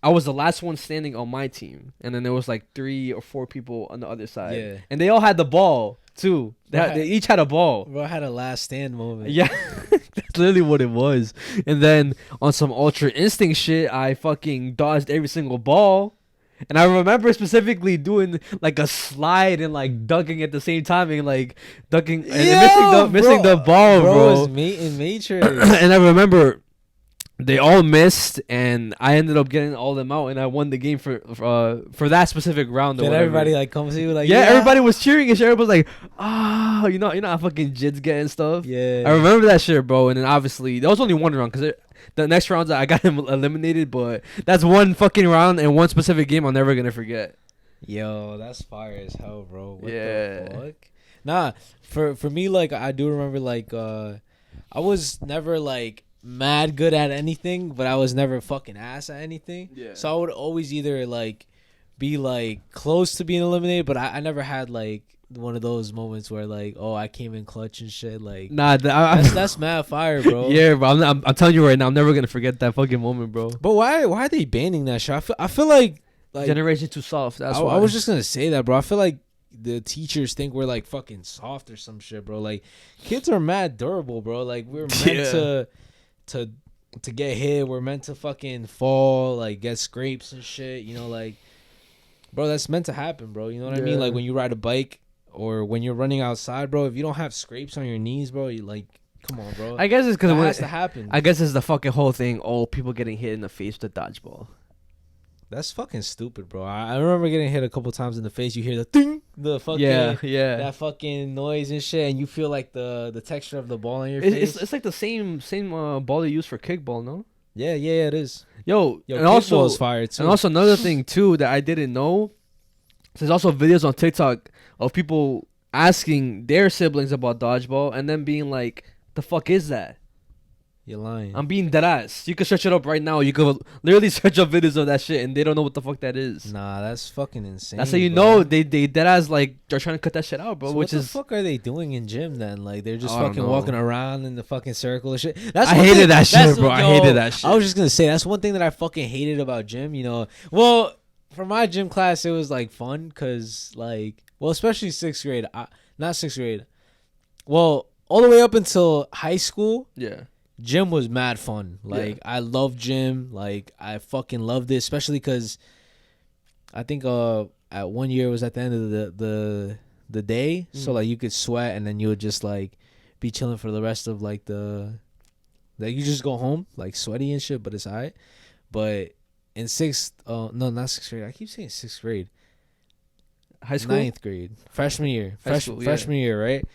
I was the last one standing on my team, and then there was like 3 or 4 people on the other side. Yeah. And they all had the ball too. They each had a ball. Bro, I had a last stand moment. Yeah. That's literally what it was. And then on some Ultra Instinct shit, I fucking dodged every single ball. And I remember specifically doing like a slide and like dunking at the same time, and like dunking and missing the ball, bro. In Matrix. And I remember they all missed, and I ended up getting all of them out, and I won the game for that specific round. Then everybody like comes to you like, yeah, everybody was cheering and shit. Everybody was like, ah, you know how fucking Jid's getting stuff. Yeah, I remember that shit, bro. And then obviously there was only one round because the next rounds I got him eliminated, but that's one fucking round and one specific game I'm never gonna forget. Yo, that's fire as hell, bro. What Yeah. the fuck? Nah, for me, like, I do remember, like, I was never, like, mad good at anything, but I was never fucking ass at anything. Yeah. So I would always either, like, be, like, close to being eliminated, but I never had, like, one of those moments where, like, oh, I came in clutch and shit. Like, Nah, that's mad fire, bro. Yeah, bro. I'm telling you right now, I'm never gonna forget that fucking moment, bro. But why are they banning that shit? I feel like Generation too soft. That's I why. was just gonna say that, bro. I feel like the teachers think we're like fucking soft or some shit, bro. Like, kids are mad durable, bro. Like, we're meant to get hit. We're meant to fucking fall, like, get scrapes and shit. You know, like, bro, that's meant to happen, bro. You know what I mean? Like, when you ride a bike or when you're running outside, bro, if you don't have scrapes on your knees, bro, you like, come on, bro. I guess it's because it has to happen. I guess it's the fucking whole thing. Oh, people getting hit in the face with a dodgeball. That's fucking stupid, bro. I remember getting hit a couple times in the face. You hear the ding, the fucking that fucking noise and shit, and you feel like the texture of the ball on your face. It's like the same ball they use for kickball, no? Yeah, it is. Yo, and also is fire too. And also another thing too that I didn't know. There's also videos on TikTok of people asking their siblings about dodgeball and then being like, "The fuck is that?" You're lying. I'm being dead ass. You can search it up right now. You could literally search up videos of that shit, and they don't know what the fuck that is. Nah, that's fucking insane. That's how you bro. know they dead ass, like, they're trying to cut that shit out, bro. So which what is the fuck are they doing in gym then? Like, they're just I don't fucking know. walking around in the fucking circle and shit. That's I one hated thing- that shit, that's bro. what- I hated that shit. I was just gonna say that's one thing that I fucking hated about gym. You know, well, for my gym class it was like fun because like, well, especially sixth grade. Not sixth grade. Well, all the way up until high school. Yeah. Gym was mad fun. Like, I love gym. Like, I fucking loved it, especially because I think at one year it was at the end of the day, so like you could sweat and then you would just like be chilling for the rest of like you just go home like sweaty and shit, but it's alright. But in not sixth grade. I keep saying sixth grade. High school? Ninth grade, freshman year, freshman year, right?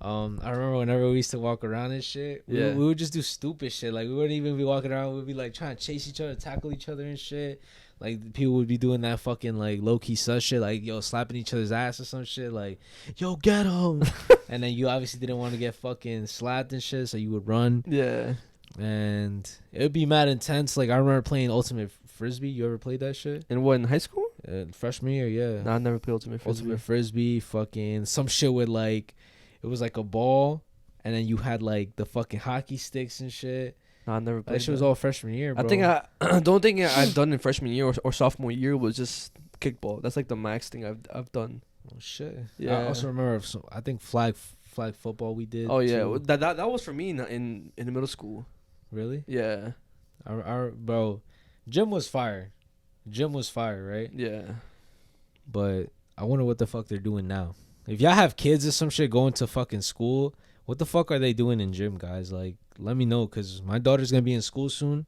I remember whenever we used to walk around and shit, we would just do stupid shit. Like, we wouldn't even be walking around. We'd be like trying to chase each other, tackle each other and shit. Like, people would be doing that fucking like low key sus shit, like, yo, slapping each other's ass or some shit. Like, yo, get him. And then you obviously didn't want to get fucking slapped and shit, so you would run. Yeah. And it would be mad intense. Like, I remember playing Ultimate Frisbee. You ever played that shit? And what, in high school? Freshman year, yeah. Nah, I never played Ultimate Frisbee. Ultimate Frisbee, fucking some shit with like, it was like a ball, and then you had like the fucking hockey sticks and shit. Nah, I never played That shit was all freshman year, bro. I think the only thing I've done in freshman year or sophomore year was just kickball. That's like the max thing I've done. Oh shit. Yeah. I also remember. I think flag football we did. Oh yeah, too. that was for me in the middle school. Really? Yeah. Our bro, gym was fire. Gym was fire, right? Yeah. But I wonder what the fuck they're doing now. If y'all have kids or some shit going to fucking school, what the fuck are they doing in gym, guys? Like, let me know, because my daughter's going to be in school soon.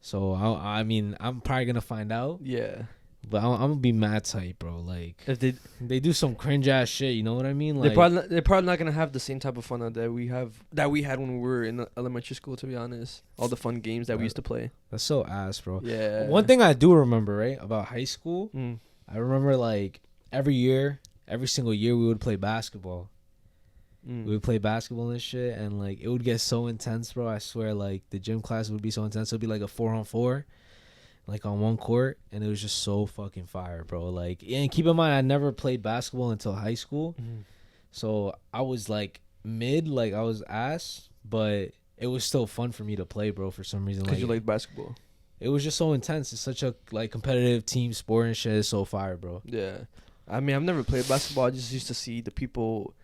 So, I mean, I'm probably going to find out. Yeah. But I'm going to be mad tight, bro. Like, If they do some cringe-ass shit, you know what I mean? Like, they're probably not going to have the same type of fun that we had when we were in elementary school, to be honest. All the fun games that we used to play. That's so ass, bro. Yeah. One thing I do remember, right, about high school, Mm. I remember, like, every single year we would play basketball. Mm. We would play basketball and shit, and like it would get so intense, bro. I swear, like the gym class would be so intense. It would be like a 4-on-4, like on one court, and it was just so fucking fire, bro. Like, and keep in mind, I never played basketball until high school, so I was like mid, like I was ass, but it was still fun for me to play, bro. For some reason, Because like, you like basketball. it was just so intense. It's such a like competitive team sport and shit. It's so fire, bro. Yeah. I mean, I've never played basketball. I just used to see the people.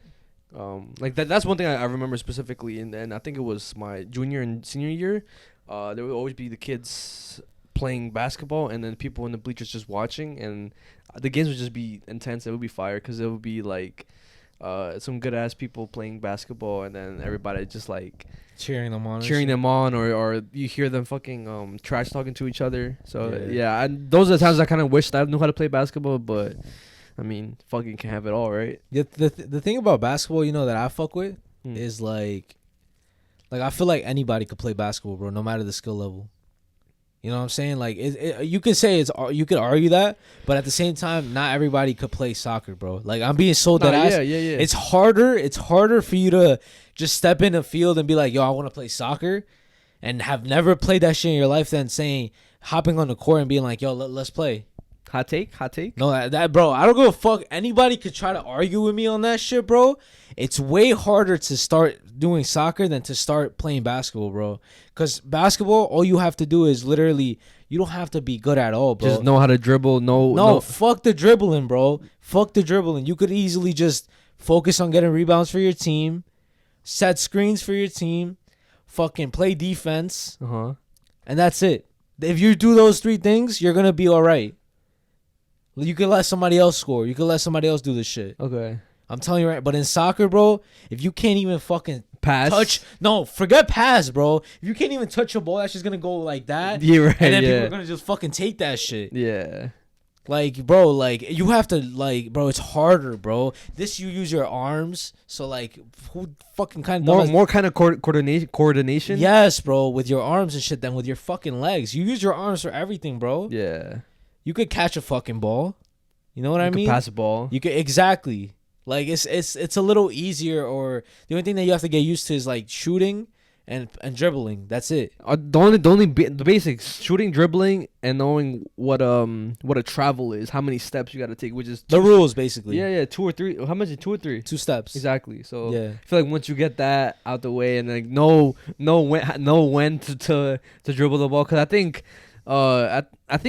Like that's one thing I remember specifically, and I think it was my junior and senior year. There would always be the kids playing basketball, and then people in the bleachers just watching, and the games would just be intense. It would be fire because it would be like some good ass people playing basketball, and then everybody just like cheering them on, or you hear them fucking trash talking to each other. So yeah, and those are the times I kind of wished I knew how to play basketball, but I mean, fucking can have it all, right? Yeah, the thing about basketball, you know, that I fuck with is like I feel like anybody could play basketball, bro, no matter the skill level. You know what I'm saying? Like, you could say you could argue that, but at the same time, not everybody could play soccer, bro. Like, I'm being so dead ass. Yeah. It's harder for you to just step in a field and be like, yo, I want to play soccer, and have never played that shit in your life, than hopping on the court and being like, yo, let's play. Hot take. No, that bro, I don't give a fuck. Anybody could try to argue with me on that shit, bro. It's way harder to start doing soccer than to start playing basketball, bro. Because basketball, all you have to do is literally, you don't have to be good at all, bro. Just know how to dribble. No, fuck the dribbling, bro. Fuck the dribbling. You could easily just focus on getting rebounds for your team, set screens for your team, fucking play defense, and that's it. If you do those 3 things, you're gonna be all right. You can let somebody else score. You can let somebody else do this shit. Okay. I'm telling you right. But in soccer, bro, if you can't even fucking pass, forget pass, bro. If you can't even touch a ball, that's just gonna go like that. Yeah, right. And then people are gonna just fucking take that shit. Yeah. Like, bro, like, you have to, like, bro, it's harder, bro. This, you use your arms. So, like, who fucking kind of more kind of coordination? Yes, bro, with your arms and shit than with your fucking legs. You use your arms for everything, bro. Yeah. You could catch a fucking ball. You know what I mean? You could pass a ball. You could, exactly. Like, it's a little easier, or the only thing that you have to get used to is like shooting and dribbling. That's it. The basics: shooting, dribbling, and knowing what a travel is. How many steps you got to take, which is the rules, basically. Yeah, 2 or 3. How much is 2 or 3? 2 steps. Exactly. So yeah, I feel like once you get that out the way, and like know when to dribble the ball, because I think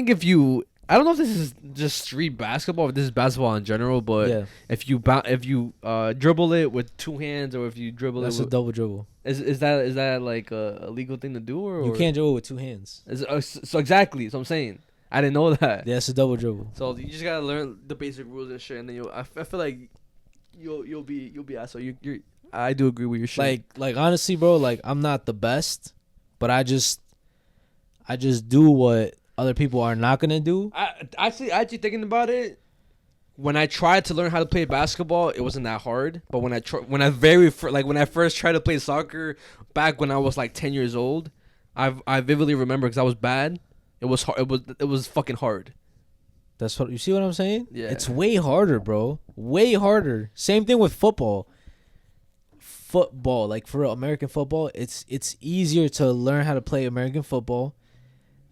if you, I don't know if this is just street basketball, if this is basketball in general, but if you dribble it with 2 hands, or if you dribble that's it with a double dribble. Is that like a legal thing to do, or you can't dribble with 2 hands? So exactly, so I'm saying I didn't know that. Yeah, it's a double dribble. So you just gotta learn the basic rules and shit, and then I feel like you'll be ass. So you're I do agree with your shit. Like honestly, bro, like, I'm not the best, but I just do what other people are not gonna do. Actually thinking about it, when I tried to learn how to play basketball, it wasn't that hard. But when I first tried to play soccer back when I was like 10 years old, I vividly remember, because I was bad. It was hard. It was fucking hard. That's what you see. What I'm saying? Yeah. It's way harder, bro. Way harder. Same thing with football. Like, for real, American football, it's easier to learn how to play American football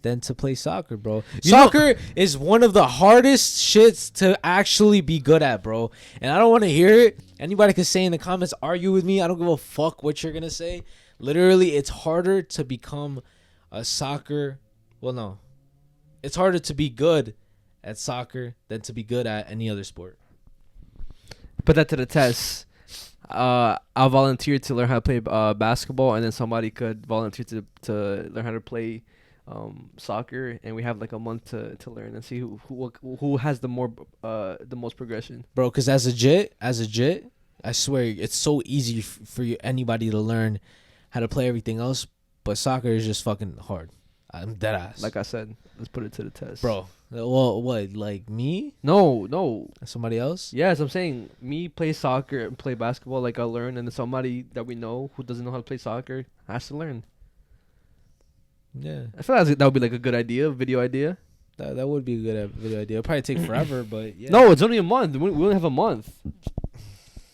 than to play soccer, bro. Soccer is one of the hardest shits to actually be good at, bro. And I don't want to hear it. Anybody can say in the comments, argue with me. I don't give a fuck what you're gonna say. Literally, it's harder to become a soccer. Well, no, it's harder to be good at soccer than to be good at any other sport. Put that to the test. I'll volunteer to learn how to play basketball, and then somebody could volunteer to learn how to play soccer, and we have like a month to learn and see who has the most progression, bro. Because as a jit, I swear it's so easy for anybody to learn how to play everything else, but soccer is just fucking hard. I'm dead ass. Like I said, let's put it to the test, bro. Well, what, like me? No. Somebody else? Yes, I'm saying me play soccer and play basketball. Like, I'll learn, and then somebody that we know who doesn't know how to play soccer has to learn. Yeah, I feel like that would be like a good idea, video idea. That would be a good video idea. It'll probably take forever, but yeah. No, it's only a month. We only have a month.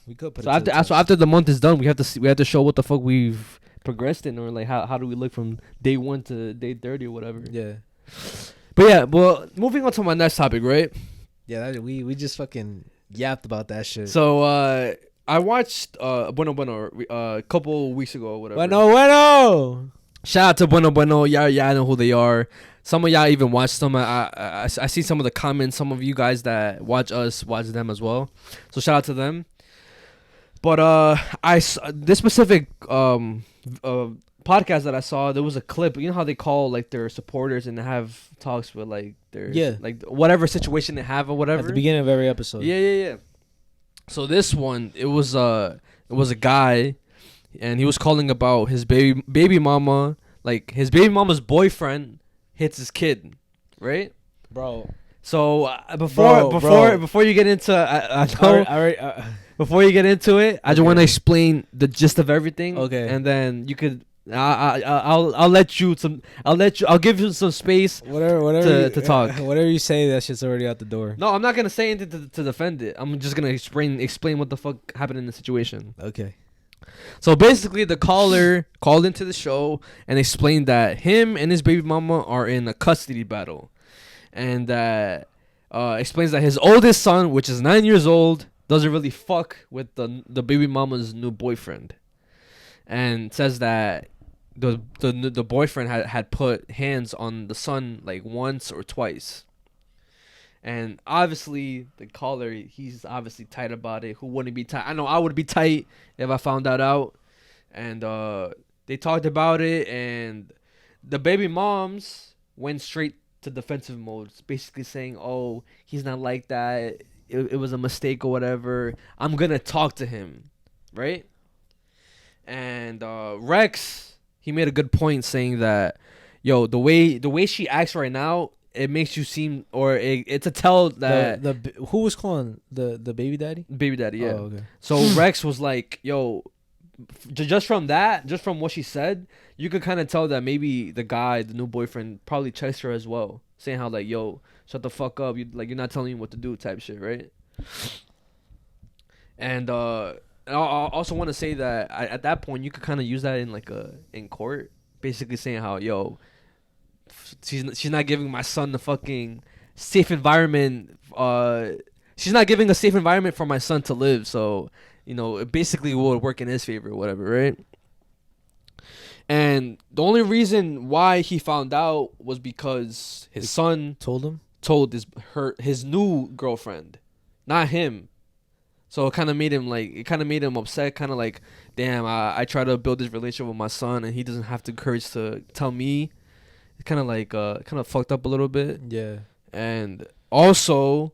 We could put so after the month is done, we have to show what the fuck we've progressed in, or like how do we look from day 1 to day 30 or whatever. Yeah. But yeah, well, moving on to my next topic, right? Yeah, we just fucking yapped about that shit. So I watched Bueno a couple weeks ago or whatever. Bueno. Shout out to Bueno. Y'all know who they are. Some of y'all even watched them. I see some of the comments. Some of you guys that watch us watch them as well. So shout out to them. But this specific podcast that I saw, there was a clip. You know how they call like their supporters and have talks with like their like whatever situation they have or whatever at the beginning of every episode. Yeah. So this one, it was a guy, and he was calling about his baby mama. Like his baby mama's boyfriend hits his kid, right? Bro. So before you get into before you get into it, I just want to explain the gist of everything. Okay. And then you could I'll give you some space whatever to talk. Whatever you say, that shit's already out the door. No, I'm not gonna say anything to defend it. I'm just gonna explain what the fuck happened in the situation. Okay. So basically, the caller called into the show and explained that him and his baby mama are in a custody battle, and that explains that his oldest son, which is 9 years old, doesn't really fuck with the baby mama's new boyfriend, and says that the boyfriend had put hands on the son like once or twice. And obviously, the caller, he's obviously tight about it. Who wouldn't be tight? I know I would be tight if I found that out. And they talked about it, and the baby moms went straight to defensive mode, basically saying, "Oh, he's not like that. It was a mistake or whatever. I'm gonna talk to him," right? And Rex, he made a good point saying that, yo, the way she acts right now, it makes you seem, or it's a tell that who was calling the baby daddy? Baby daddy, yeah. Oh, okay. So Rex was like, yo, just from what she said, you could kind of tell that maybe the new boyfriend, probably chased her as well, saying how like, yo, shut the fuck up, you're not telling me what to do type shit, right? And I also want to say that at that point you could kind of use that in court, basically saying how, yo, she's not giving my son the fucking safe environment. She's not giving a safe environment for my son to live. So, it basically would work in his favor or whatever, right? And the only reason why he found out was because his son told his new girlfriend, not him. So it kind of made him upset, kind of like, damn, I try to build this relationship with my son and he doesn't have the courage to tell me. It's kind of fucked up a little bit. Yeah. And also,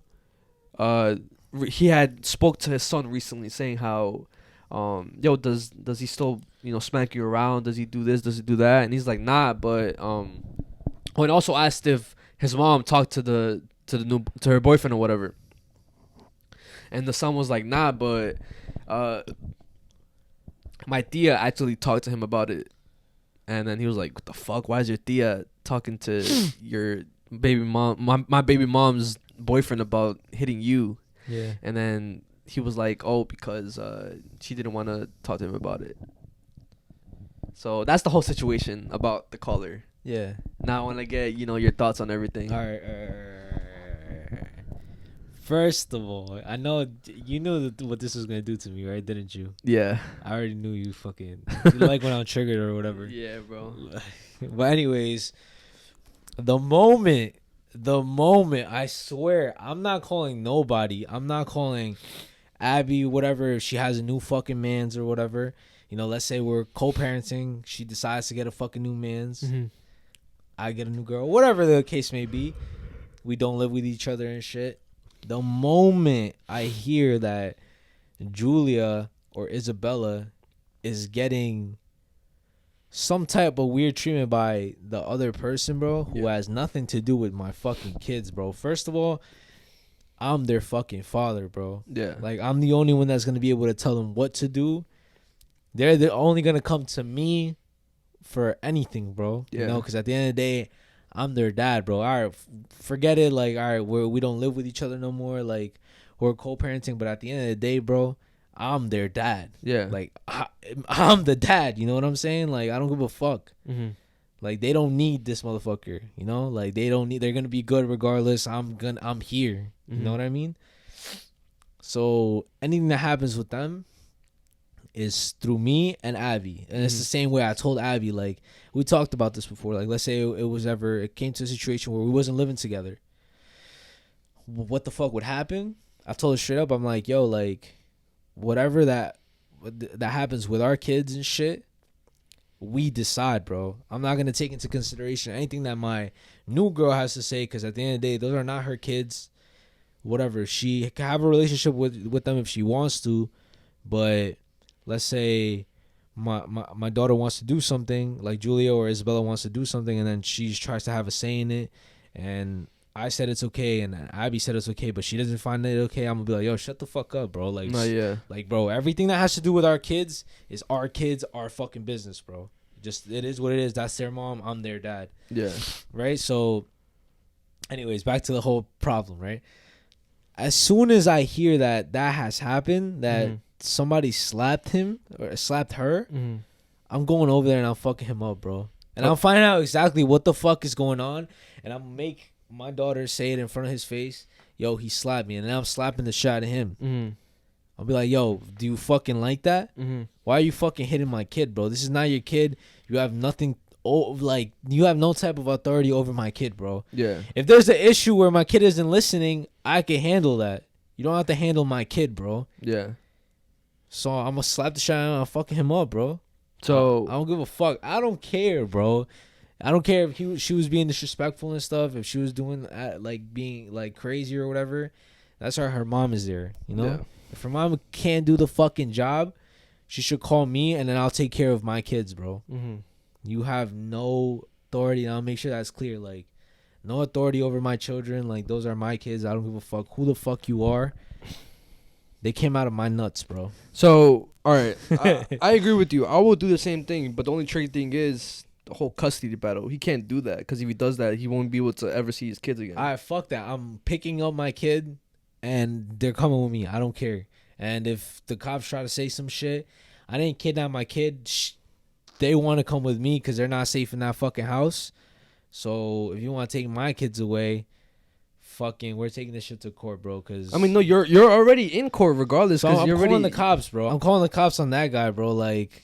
he had spoke to his son recently, saying how, yo, does he still smack you around? Does he do this? Does he do that? And he's like, nah. But and also asked if his mom talked to her boyfriend or whatever. And the son was like, nah. But my tia actually talked to him about it. And then he was like, what the fuck? Why is your tia talking to your baby mom, my baby mom's boyfriend, about hitting you? Yeah. And then he was like, oh, because she didn't want to talk to him about it. So that's the whole situation about the caller. Yeah. Now I want to get, your thoughts on everything. All right. First of all, I know you knew what this was gonna do to me, right? Didn't you? Yeah. I already knew you fucking you like when I'm triggered or whatever. Yeah, bro. But anyways, the moment, I swear, I'm not calling nobody. I'm not calling Abby, whatever, if she has a new fucking mans or whatever. Let's say we're co-parenting. She decides to get a fucking new mans. Mm-hmm. I get a new girl. Whatever the case may be. We don't live with each other and shit. The moment I hear that Julia or Isabella is getting some type of weird treatment by the other person, bro, who has nothing to do with my fucking kids, bro. First of all, I'm their fucking father, bro. Yeah. Like, I'm the only one that's going to be able to tell them what to do. They're only going to come to me for anything, bro. Yeah. Because at the end of the day, I'm their dad, bro. All right, forget it. Like, all right, we don't live with each other no more. Like, we're co-parenting. But at the end of the day, bro, I'm their dad. Yeah. Like, I'm the dad. You know what I'm saying? Like, I don't give a fuck. Mm-hmm. Like, they don't need this motherfucker. Like, they don't need. They're gonna be good regardless. I'm here. You know what I mean? So anything that happens with them is through me and Abby. And it's the same way I told Abby, like, we talked about this before. Like, let's say it came to a situation where we wasn't living together. What the fuck would happen? I told her straight up, I'm like, yo, like, whatever that happens with our kids and shit, we decide, bro. I'm not going to take into consideration anything that my new girl has to say, because at the end of the day, those are not her kids. whatever. She can have a relationship with them if she wants to, but let's say my daughter wants to do something, like Julia or Isabella wants to do something, and then she tries to have a say in it, and I said it's okay, and Abby said it's okay, but she doesn't find it okay. I'm gonna be like, yo, shut the fuck up, bro. Like, like, bro, everything that has to do with our kids, our fucking business, bro. Just, it is what it is. That's their mom. I'm their dad. Yeah. Right. So, anyways, back to the whole problem. Right. As soon as I hear that has happened, that somebody slapped him or slapped her, I'm going over there and I'm fucking him up, bro. And I'm finding out exactly what the fuck is going on, and I'm make my daughter say it in front of his face. Yo, he slapped me, and then I'm slapping the shit out of him. I'll be like, yo, do you fucking like that? Why are you fucking hitting my kid, bro? This is not your kid. You have nothing. Like, you have no type of authority over my kid, bro. Yeah. If there's an issue where my kid isn't listening, I can handle that. You don't have to handle my kid, bro. Yeah. So I'm gonna slap the shit out of him. I'm fucking him up, bro. So I don't give a fuck. I don't care, bro. I don't care if she was being disrespectful and stuff. If she was doing like being like crazy or whatever, that's why her mom is there. You know, if her mom can't do the fucking job, she should call me, and then I'll take care of my kids, bro. You have no authority, and I'll make sure that's clear. Like, no authority over my children. Like, those are my kids. I don't give a fuck who the fuck you are. They came out of my nuts, bro. So, all right, I agree with you. I will do the same thing, but the only tricky thing is the whole custody battle. He can't do that, because if he does that, he won't be able to ever see his kids again. All right, fuck that. I'm picking up my kid, and they're coming with me. I don't care. And if the cops try to say some shit, I didn't kidnap my kid. They want to come with me because they're not safe in that fucking house. So if you want to take my kids away, fucking, we're taking this shit to court, bro. Cause I mean, no, you're already in court regardless. So Cause I'm you're calling already the cops, bro. I'm calling the cops on that guy, bro. Like,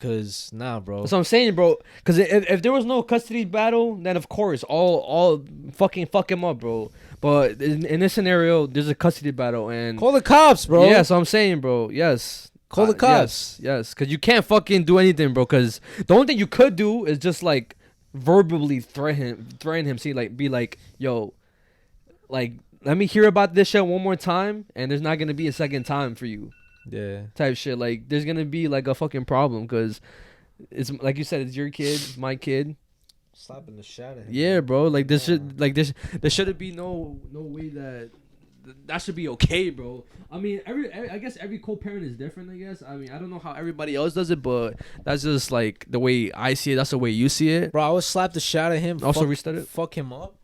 cause nah, bro. That's what I'm saying, bro. Cause if there was no custody battle, then of course all fucking fuck him up, bro. But in this scenario, there's a custody battle, and call the cops, bro. Yeah, so I'm saying, bro. Yes. Call the cops. Yes, because you can't fucking do anything, bro. Because the only thing you could do is just like verbally threaten him. See, like, be like, yo, like, let me hear about this shit one more time, and there's not gonna be a second time for you. Yeah. Type shit. Like, there's gonna be like a fucking problem, because it's like you said, it's your kid, it's my kid. Slapping the shit out of him. Yeah, bro. Like, this should, like, there shouldn't be no way that should be okay, bro. I mean, I guess every co-parent is different, I guess. I mean, I don't know how everybody else does it, but that's just like the way I see it. That's the way you see it. Bro, I would slap the shit out of him. Also restart it. Fuck him up.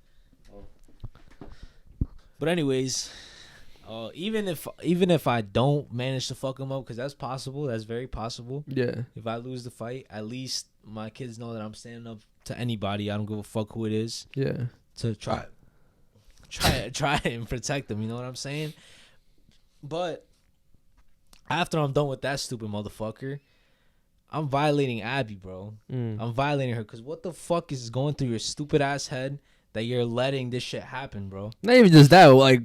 But anyways, even if I don't manage to fuck him up, because that's possible. That's very possible. Yeah. If I lose the fight, at least my kids know that I'm standing up to anybody. I don't give a fuck who it is. Yeah. To try and protect them, you know what I'm saying? But after I'm done with that stupid motherfucker, I'm violating Abby, bro. I'm violating her, because what the fuck is going through your stupid ass head that you're letting this shit happen, bro? Not even just that, like,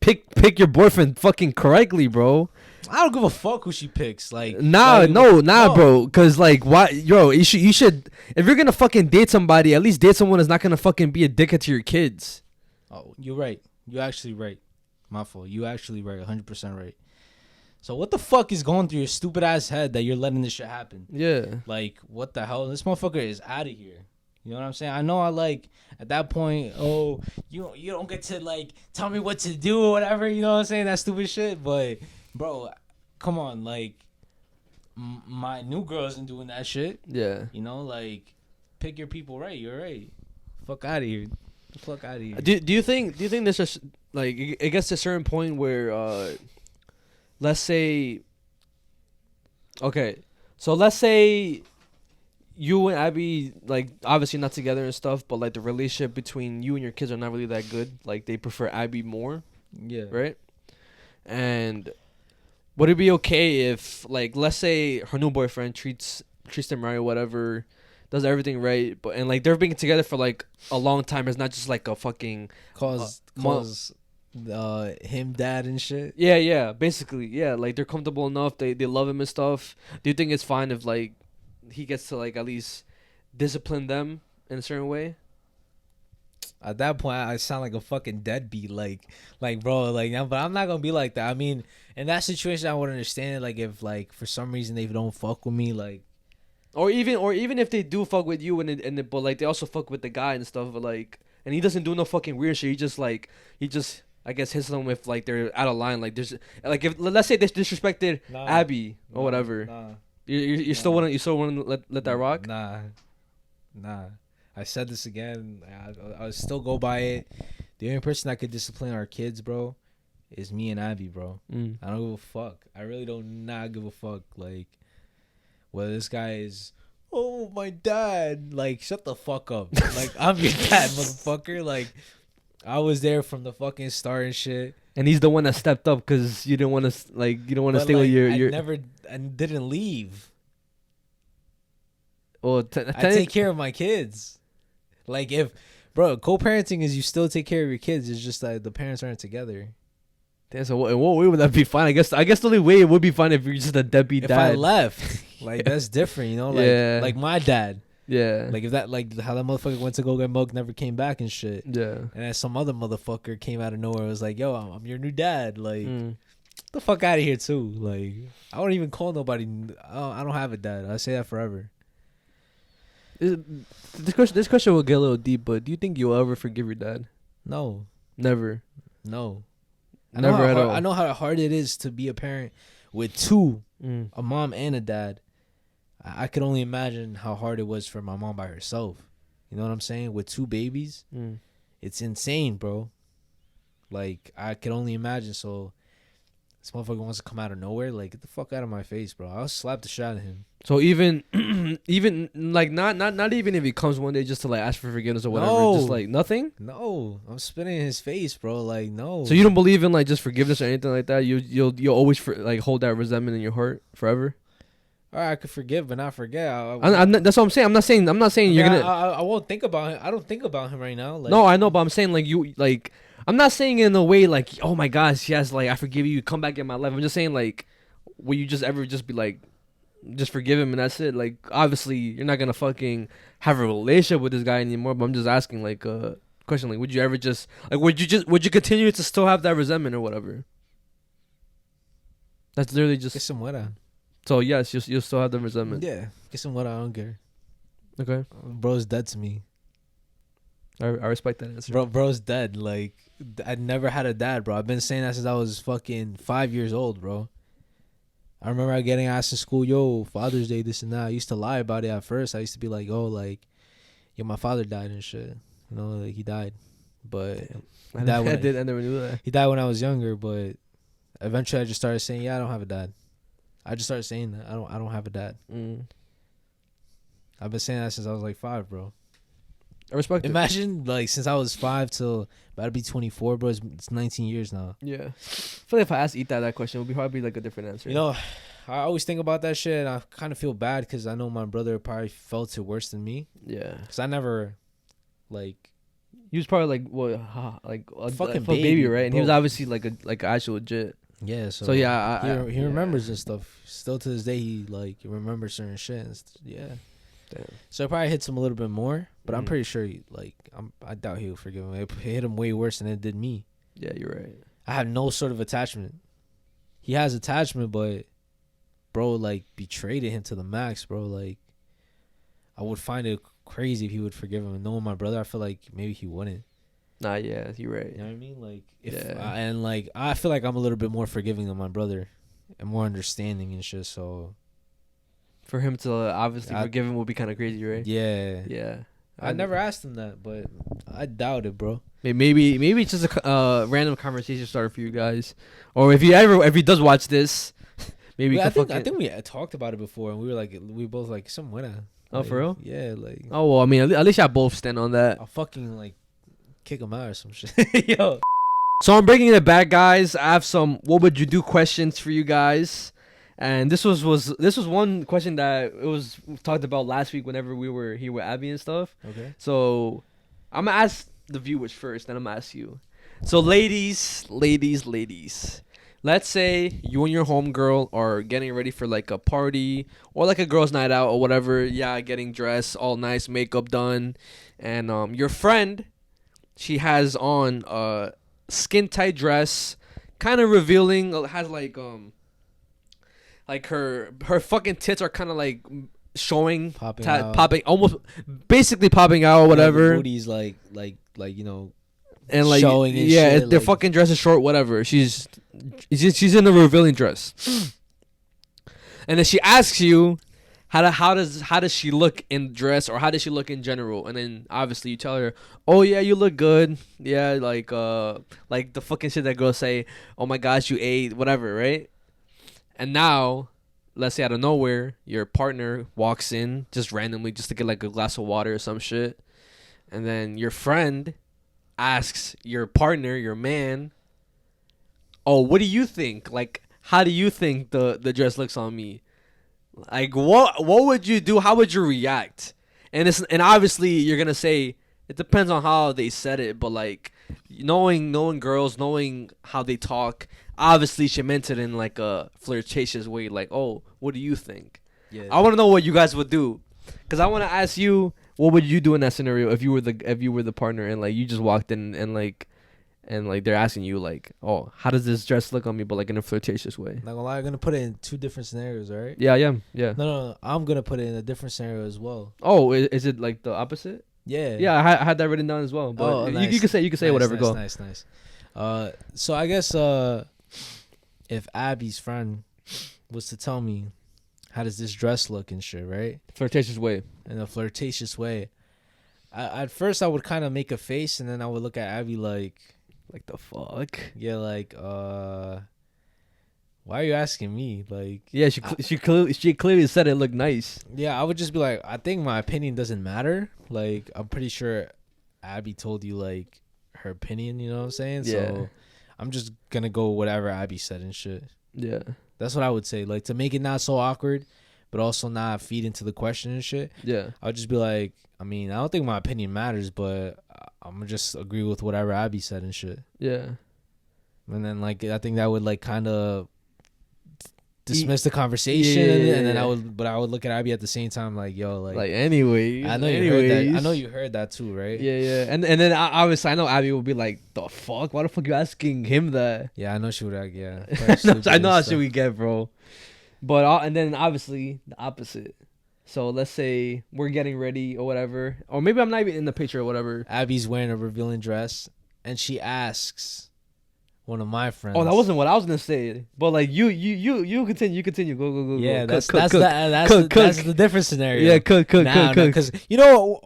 pick your boyfriend fucking correctly, bro. I don't give a fuck who she picks. Like, no, bro. Cause like, why, yo, you should, if you're gonna fucking date somebody, at least date someone that's not gonna fucking be a dickhead to your kids. Oh, you're right. You're actually right. My fault. You actually right. 100% right. So what the fuck is going through your stupid ass head that you're letting this shit happen? Yeah. Like, what the hell? This motherfucker is out of here. You know what I'm saying? I know I like, at that point, oh, you don't get to like tell me what to do or whatever. You know what I'm saying? That stupid shit. But bro, come on, like, my new girl isn't doing that shit. Yeah. You know, like, pick your people right. You're right. Fuck out of here. Fuck out of here. Do you think there's just like, it gets to a certain point where let's say, okay, so let's say you and Abby, like, obviously not together and stuff, but like the relationship between you and your kids are not really that good. Like, they prefer Abby more. Yeah. Right? And would it be okay if, like, let's say her new boyfriend treats them right or whatever, does everything right, but and like they're being together for like a long time. It's not just like a fucking calls him dad and shit. Yeah, basically, yeah. Like, they're comfortable enough. They love him and stuff. Do you think it's fine if like he gets to like at least discipline them in a certain way? At that point, I sound like a fucking deadbeat. Like, bro, like, but I'm not gonna be like that. I mean, in that situation, I would understand. Like, if like for some reason they don't fuck with me, like, or even if they do fuck with you but like they also fuck with the guy and stuff, but like, and he doesn't do no fucking weird shit. He just I guess hits them if like they're out of line. Like there's like if let's say they disrespected Abby or whatever. You still want to let that rock? Nah. I said this again. I still go by it. The only person that could discipline our kids, bro, is me and Abby, bro. I don't give a fuck. I really don't not give a fuck. Like, whether this guy is, oh, my dad. Like, shut the fuck up. Like, I'm your dad, motherfucker. Like, I was there from the fucking start and shit. And he's the one that stepped up because you didn't want to stay with your. I didn't leave. Well, I take care of my kids. Like, if, bro, co-parenting is you still take care of your kids. It's just that the parents aren't together. Damn, so in what way would that be fine? I guess the only way it would be fine if you're just a deadbeat dad. If I left, like, that's different, you know? Like, like my dad. Yeah. Like, if that, like, how that motherfucker went to go get milk, never came back and shit. Yeah. And then some other motherfucker came out of nowhere and was like, yo, I'm your new dad. Like, get the fuck out of here, too. Like, I don't even call nobody. I don't have a dad. I say that forever. This question will get a little deep, but do you think you'll ever forgive your dad? No. Never. No. Never at all. I know how hard it is to be a parent with two, a mom and a dad. I could only imagine how hard it was for my mom by herself. You know what I'm saying? With two babies, it's insane, bro. Like, I could only imagine. So, this motherfucker wants to come out of nowhere. Like, get the fuck out of my face, bro. I'll slap the shit out of him. So even like not even if he comes one day just to like ask for forgiveness or whatever, just like nothing. No, I'm spitting in his face, bro. Like, no. So you don't believe in like just forgiveness or anything like that? You'll always like hold that resentment in your heart forever. All right, I could forgive, but not forget. That's what I'm saying. I'm not saying you're gonna. I won't think about him. I don't think about him right now. Like, no, I know, but I'm saying like you like. I'm not saying in a way like, oh my gosh, yes, like I forgive you. Come back in my life. I'm just saying like, will you just ever just be like, just forgive him and that's it? Like, obviously you're not gonna fucking have a relationship with this guy anymore. But I'm just asking like question like, would you ever just like would you continue to still have that resentment or whatever? That's literally just. Get some wetter. So yes, you'll still have the resentment. Yeah, get some wetter. I don't care. Okay. Bro's dead to me. I respect that answer. Bro's dead. Like, I never had a dad, bro. I've been saying that since I was fucking 5 years old, bro. I remember getting asked in school, yo, Father's Day, this and that. I used to lie about it at first. I used to be like, oh, like, yo, my father died and shit. You know, like, he died. But I never knew that. He died when I was younger, but eventually I just started saying, yeah, I don't have a dad. I just started saying that. I don't have a dad. I've been saying that since I was like 5, bro. I respect Imagine, like, since I was 5 till about to be 24, bro. It's 19 years now. Yeah. I feel like if I asked Ita that question, it would probably be like a different answer. You know, I always think about that shit, and I kind of feel bad because I know my brother probably felt it worse than me. Yeah. Because I never, like... He was probably like, what, like a fucking baby, right? And bro. he was obviously like actual legit. Yeah, so yeah, he remembers this stuff. Still to this day, he like remembers certain shit. Yeah. Damn. So it probably hits him a little bit more, but I'm pretty sure I doubt he'll forgive him. It hit him way worse than it did me. Yeah, you're right. I have no sort of attachment. He has attachment, but bro, like, betrayed him to the max, bro. Like, I would find it crazy if he would forgive him. And knowing my brother, I feel like maybe he wouldn't. Nah, yeah, you're right. You know what I mean? Like, yeah. I feel like I'm a little bit more forgiving than my brother and more understanding and shit. So for him to obviously forgive him would be kind of crazy, right? Yeah. Yeah. I never asked him that, but I doubt it, bro. Maybe it's just a random conversation starter for you guys, or if he does watch this, maybe I think we talked about it before, and we both like somewhat. Oh, for real? Yeah, like. Oh well, I mean, at least y'all both stand on that. I'll fucking like kick him out or some shit. Yo. So I'm bringing it back, guys. I have some what would you do questions for you guys, and this was one question that it was talked about last week whenever we were here with Abby and stuff. Okay. So I'm gonna ask the viewers first, then I'm gonna ask you. So ladies. Let's say you and your homegirl are getting ready for like a party or like a girls' night out or whatever. Yeah, getting dressed, all nice, makeup done, and your friend she has on a skin tight dress, kind of revealing. Has like her fucking tits are kind of like showing, popping, almost basically popping out or whatever. The booty's like you know, and like showing and yeah, shit, their like, fucking dress is short, whatever. She's in a revealing dress, and then she asks you, how does she look in dress, or how does she look in general? And then obviously you tell her, oh yeah, you look good, yeah, like the fucking shit that girls say, oh my gosh, you ate, whatever, right? And now, let's say out of nowhere, your partner walks in just randomly just to get like a glass of water or some shit. And then your friend asks your partner, your man, oh, what do you think? Like, how do you think the dress looks on me? Like, what would you do? How would you react? And obviously you're going to say, it depends on how they said it, but like knowing girls, knowing how they talk, obviously she meant it in like a flirtatious way, like, oh, what do you think? Yeah. I want to know what you guys would do, because I want to ask you, what would you do in that scenario if you were the partner and like you just walked in and like they're asking you like, oh, how does this dress look on me, but like in a flirtatious way? Not gonna lie, I'm gonna put it in two different scenarios, right? Yeah. No, I'm gonna put it in a different scenario as well. Oh, is it like the opposite? Yeah. I had that written down as well. But nice. you can say nice, whatever. Go. Nice. So I guess if Abby's friend was to tell me, how does this dress look and shit, right? Flirtatious way. In a flirtatious way. At first I would kind of make a face, and then I would look at Abby like the fuck? Yeah, like why are you asking me? Like, yeah, she clearly said it looked nice. Yeah, I would just be like, I think my opinion doesn't matter. Like, I'm pretty sure Abby told you like her opinion, you know what I'm saying? Yeah. So I'm just gonna go whatever Abby said and shit. Yeah. That's what I would say. Like, to make it not so awkward, but also not feed into the question and shit. Yeah. I would just be like, I mean, I don't think my opinion matters, but I'm gonna just agree with whatever Abby said and shit. Yeah. And then like I think that would like kind of dismiss the conversation, and then I would look at Abby at the same time like, yo, like anyways. I know you heard that. I know you heard that too, right? Yeah. And then obviously I know Abby will be like, the fuck? Why the fuck you asking him that? Yeah, I know she would. Yeah, I know how shit we get, bro. But and then obviously the opposite. So let's say we're getting ready or whatever, or maybe I'm not even in the picture or whatever. Abby's wearing a revealing dress, and she asks one of my friends. Oh, that wasn't what I was gonna say. But like you continue. You continue. Go. Yeah, go. that's the different scenario. Yeah, cook. Because you know,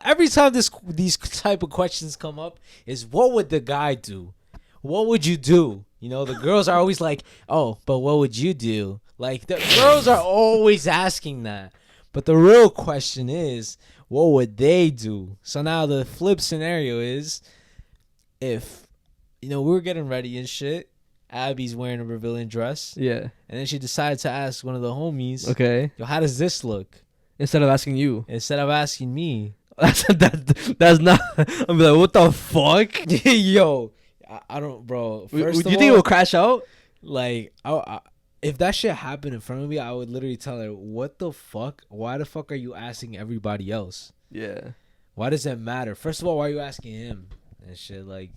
every time these type of questions come up, is what would the guy do? What would you do? You know, the girls are always like, oh, but what would you do? Like, the girls are always asking that. But the real question is, what would they do? So now the flip scenario is, if, you know, we were getting ready and shit, Abby's wearing a revealing dress. Yeah. And then she decided to ask one of the homies, okay, yo, how does this look? Instead of asking you. Instead of asking me. That's not, I'm like, what the fuck? Yo, I don't, bro. First do you think it will crash out? Like, if that shit happened in front of me, I would literally tell her, what the fuck? Why the fuck are you asking everybody else? Yeah. Why does that matter? First of all, why are you asking him and shit? Like,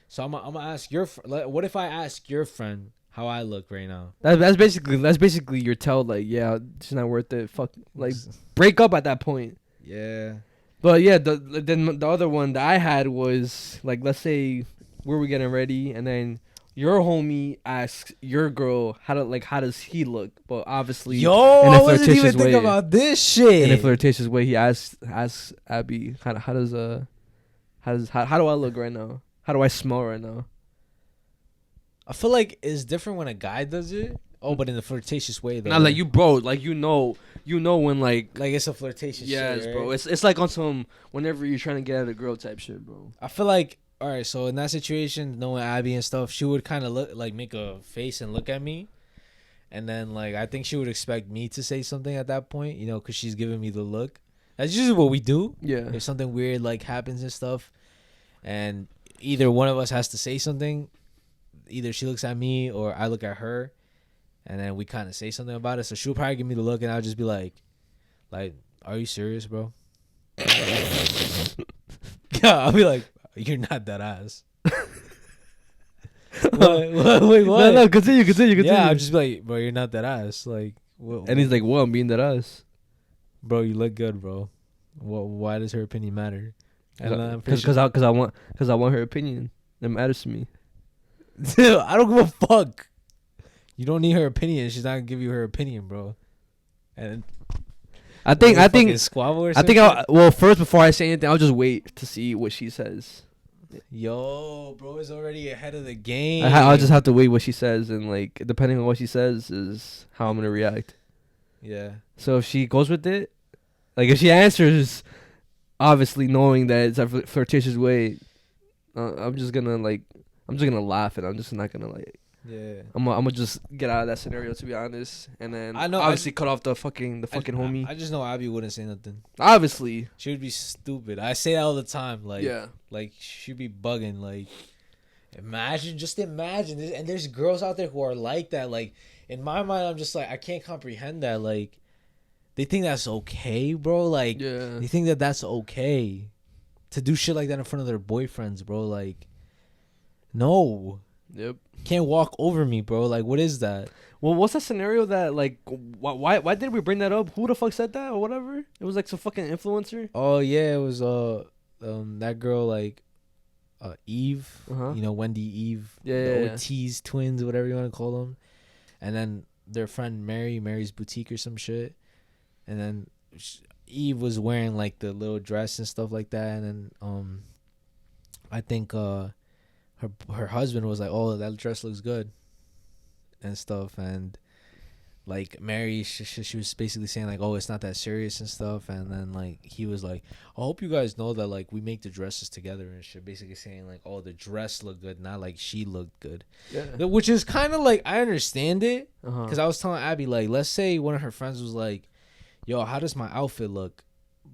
so I'm gonna ask what if I ask your friend how I look right now? That's basically your tell, like, yeah, it's not worth it. Fuck, like, break up at that point. Yeah. But yeah, then the other one that I had was like, let's say we were getting ready, and then your homie asks your girl how does he look? But obviously, yo, I wasn't even thinking about this shit. In a flirtatious way, he asks Abby, how do I look right now? How do I smell right now? I feel like it's different when a guy does it. Oh, but in a flirtatious way though. Not like you, bro. Like you know when like it's a flirtatious. Yes, shit, right? bro. It's like on some whenever you're trying to get at a girl type shit, bro. I feel like, all right, so in that situation, knowing Abby and stuff, she would kind of look like make a face and look at me, and then like I think she would expect me to say something at that point, you know, because she's giving me the look. That's usually what we do. Yeah. If something weird like happens and stuff, and either one of us has to say something, either she looks at me or I look at her, and then we kind of say something about it. So she'll probably give me the look, and I'll just be like, are you serious, bro? Yeah, I'll be like, You're not that ass. Wait, what? No, continue. Yeah, I'm just like, bro, you're not that ass. Like, what, And he's like, well, I'm being that ass. bro, you look good, bro. Why does her opinion matter? Because I want her opinion. It matters to me. I don't give a fuck. You don't need her opinion. She's not gonna give you her opinion, bro. And I think squabble or I something. think well, first before I say anything, I'll just wait to see what she says. Yo, bro is already ahead of the game. I'll just have to wait what she says, and like depending on what she says is how I'm gonna react. Yeah. So if she goes with it, like if she answers, obviously knowing that it's a flirtatious way, I'm just gonna laugh, and I'm just not gonna like. Yeah. I'm gonna just get out of that scenario, to be honest, and then I know, obviously cut off the fucking homie. I just know Abby wouldn't say nothing. Obviously. She would be stupid. I say that all the time. Like, Yeah. Like, she'd be bugging. Like, just imagine. And there's girls out there who are like that. Like, in my mind, I'm just like, I can't comprehend that. Like, they think that's okay, bro. Like, Yeah. they think that that's okay to do shit like that in front of their boyfriends, bro. Like, no. Yep. Can't walk over me, bro. Like, what is that? Well, what's that scenario that like why did we bring that up? Who the fuck said that or whatever? It was like some fucking influencer. Oh yeah, it was that girl like Eve, Uh-huh. you know, Wendy Eve, Yeah, the yeah, yeah. Ortiz twins, whatever you want to call them, and then their friend Mary's boutique or some shit, and then Eve was wearing like the little dress and stuff like that, and then I think her husband was like, oh, that dress looks good and stuff, and like Mary she was basically saying like, oh, it's not that serious and stuff, and then like he was like, I hope you guys know that like we make the dresses together and shit, basically saying like, oh, the dress looked good, not like she looked good. Yeah. Which is kind of like, I understand it, Uh-huh. because I was telling Abby, like, let's say one of her friends was like, yo, how does my outfit look?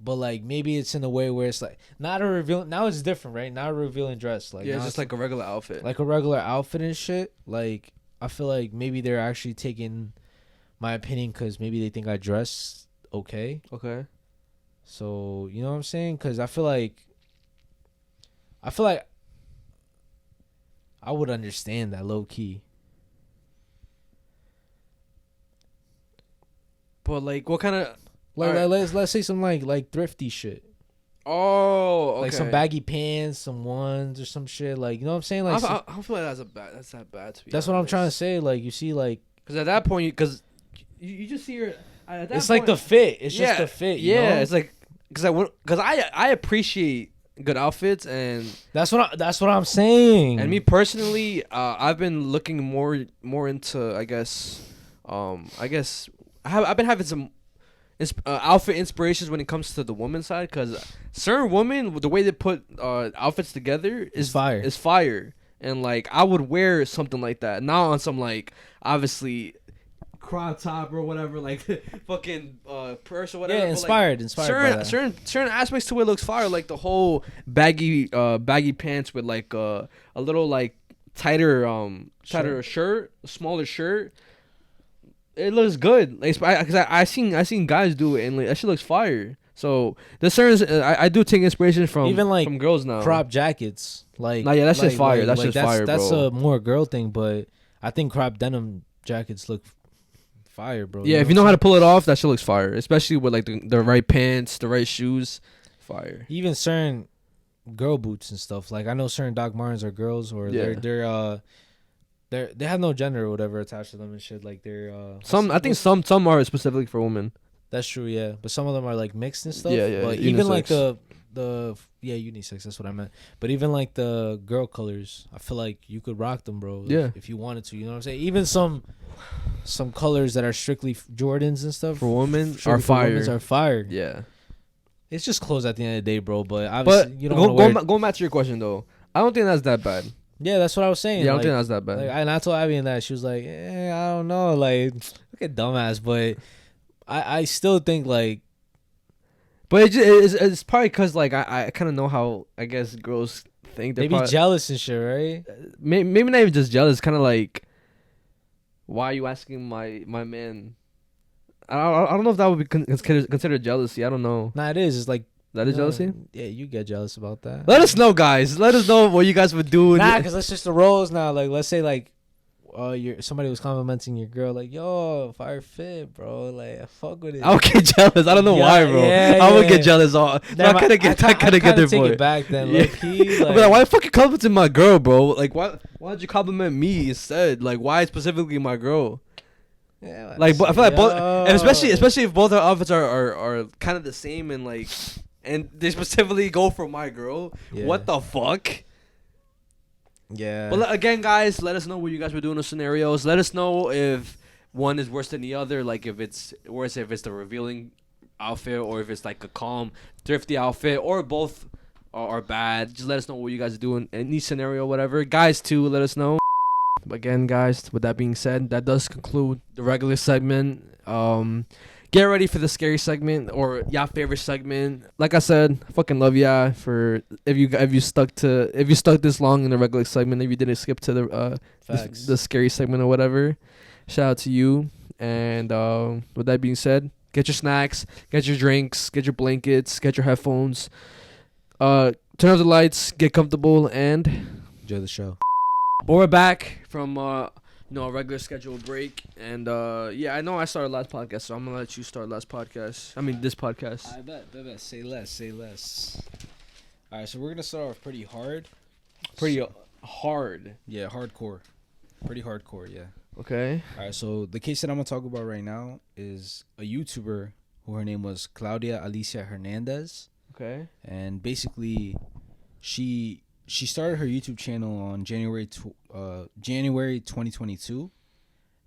But like maybe it's in a way where it's like not a reveal. Now it's different, right? Not a revealing dress. Like, yeah, now it's just like a regular outfit. like a regular outfit and shit. Like, I feel like maybe they're actually taking my opinion because maybe they think I dress okay. Okay. So you know what I'm saying? Because I feel like I would understand that low key. But like, what kind of Like, Alright. let's say some like thrifty shit. Oh, okay. Like some baggy pants, some ones or some shit. Like, you know what I'm saying? Like, I don't feel like that's that bad to be that's what I'm honest. trying to say. Like, you see, like, Because at that point, you just see her. At that it's like point, the fit. It's yeah, just the fit. You Yeah, know? it's like because I appreciate good outfits, and that's what I'm saying. me personally, I've been looking more into I've been having some outfit inspirations when it comes to the woman side, because certain women, the way they put outfits together is fire, and like I would wear something like that, not on some like obviously crop top or whatever, like fucking purse or whatever. Yeah, inspired by that. certain aspects to it looks fire, like the whole baggy pants with like a little like tighter shirt, a smaller shirt. It looks good, like because I seen guys do it, and like that shit looks fire. So there's certain I do take inspiration from even like from girls now. Crop jackets, like, nah, yeah, that's just fire. That's fire, that's bro. a more girl thing, but I think crop denim jackets look fire, bro. Yeah, if you know how to pull it off, that shit looks fire. Especially with like the right pants, the right shoes, fire. Even certain girl boots and stuff. Like, I know certain Doc Martens are girls, or they have no gender or whatever attached to them and shit. Like, they're I think some are specifically for women. That's true, yeah. But some of them are like mixed and stuff. Yeah, But unisex. even like the unisex. That's what I meant. But even like the girl colors, I feel like you could rock them, bro. Like, Yeah. if you wanted to, you know what I'm saying. Even some colors that are strictly Jordans and stuff For women strictly are for fire. women's are fire. Yeah. It's just clothes at the end of the day, bro. But obviously, But you don't want to wear. going back to your question though, I don't think that's that bad. Yeah, that's what I was saying. Yeah, I don't like, think that's that bad. like, and I told Abby and that she was like, I don't know, like, look at dumbass, but I still think like. But it's probably because like I kind of know how I guess girls think. They're Maybe probably jealous and shit, right? maybe not even just jealous. Kind of like, why are you asking my man? I don't know if that would be considered jealousy. I don't know. Nah, it is. It's like That is jealousy? Yeah, you get jealous about that. Let us know, guys. Let us know what you guys would do. Nah, because that's just the roles now. Like, let's say, like, somebody was complimenting your girl, like, yo, fire fit, bro. Like, I fuck with it. I would get jealous. I don't know why, bro. I would get jealous. I couldn't get there, take boy. it back then, low key. Like, why fucking complimenting my girl, bro? Like, why did you compliment me instead? Like, why specifically my girl? Yeah, like, I feel like both, and especially if both our outfits are kind of the same and like, and they specifically go for my girl. Yeah. What the fuck? Yeah. But again, guys, let us know what you guys were doing in scenarios. Let us know if one is worse than the other. Like, if it's worse, if it's the revealing outfit, or if it's like a calm, thrifty outfit, or both are bad. Just let us know what you guys are doing in each scenario, whatever. Guys, too, let us know. Again, guys, with that being said, that does conclude the regular segment. Get ready for the scary segment, or y'all favorite segment. Like I said, I fucking love y'all for if you stuck this long in the regular segment. If you didn't skip to the scary segment or whatever, shout out to you. And with that being said, get your snacks, get your drinks, get your blankets, get your headphones. Turn off the lights, get comfortable, and enjoy the show. But we're back from a regular scheduled break, and yeah, I know I started last podcast, so I'm gonna let you start this podcast. I bet. Say less. All right, so we're gonna start off pretty hard. Hard. Yeah, hardcore. Pretty hardcore. Yeah. Okay. All right, so the case that I'm gonna talk about right now is a YouTuber who her name was Claudia Alicia Hernandez. Okay. And basically, she started her YouTube channel on January 2022,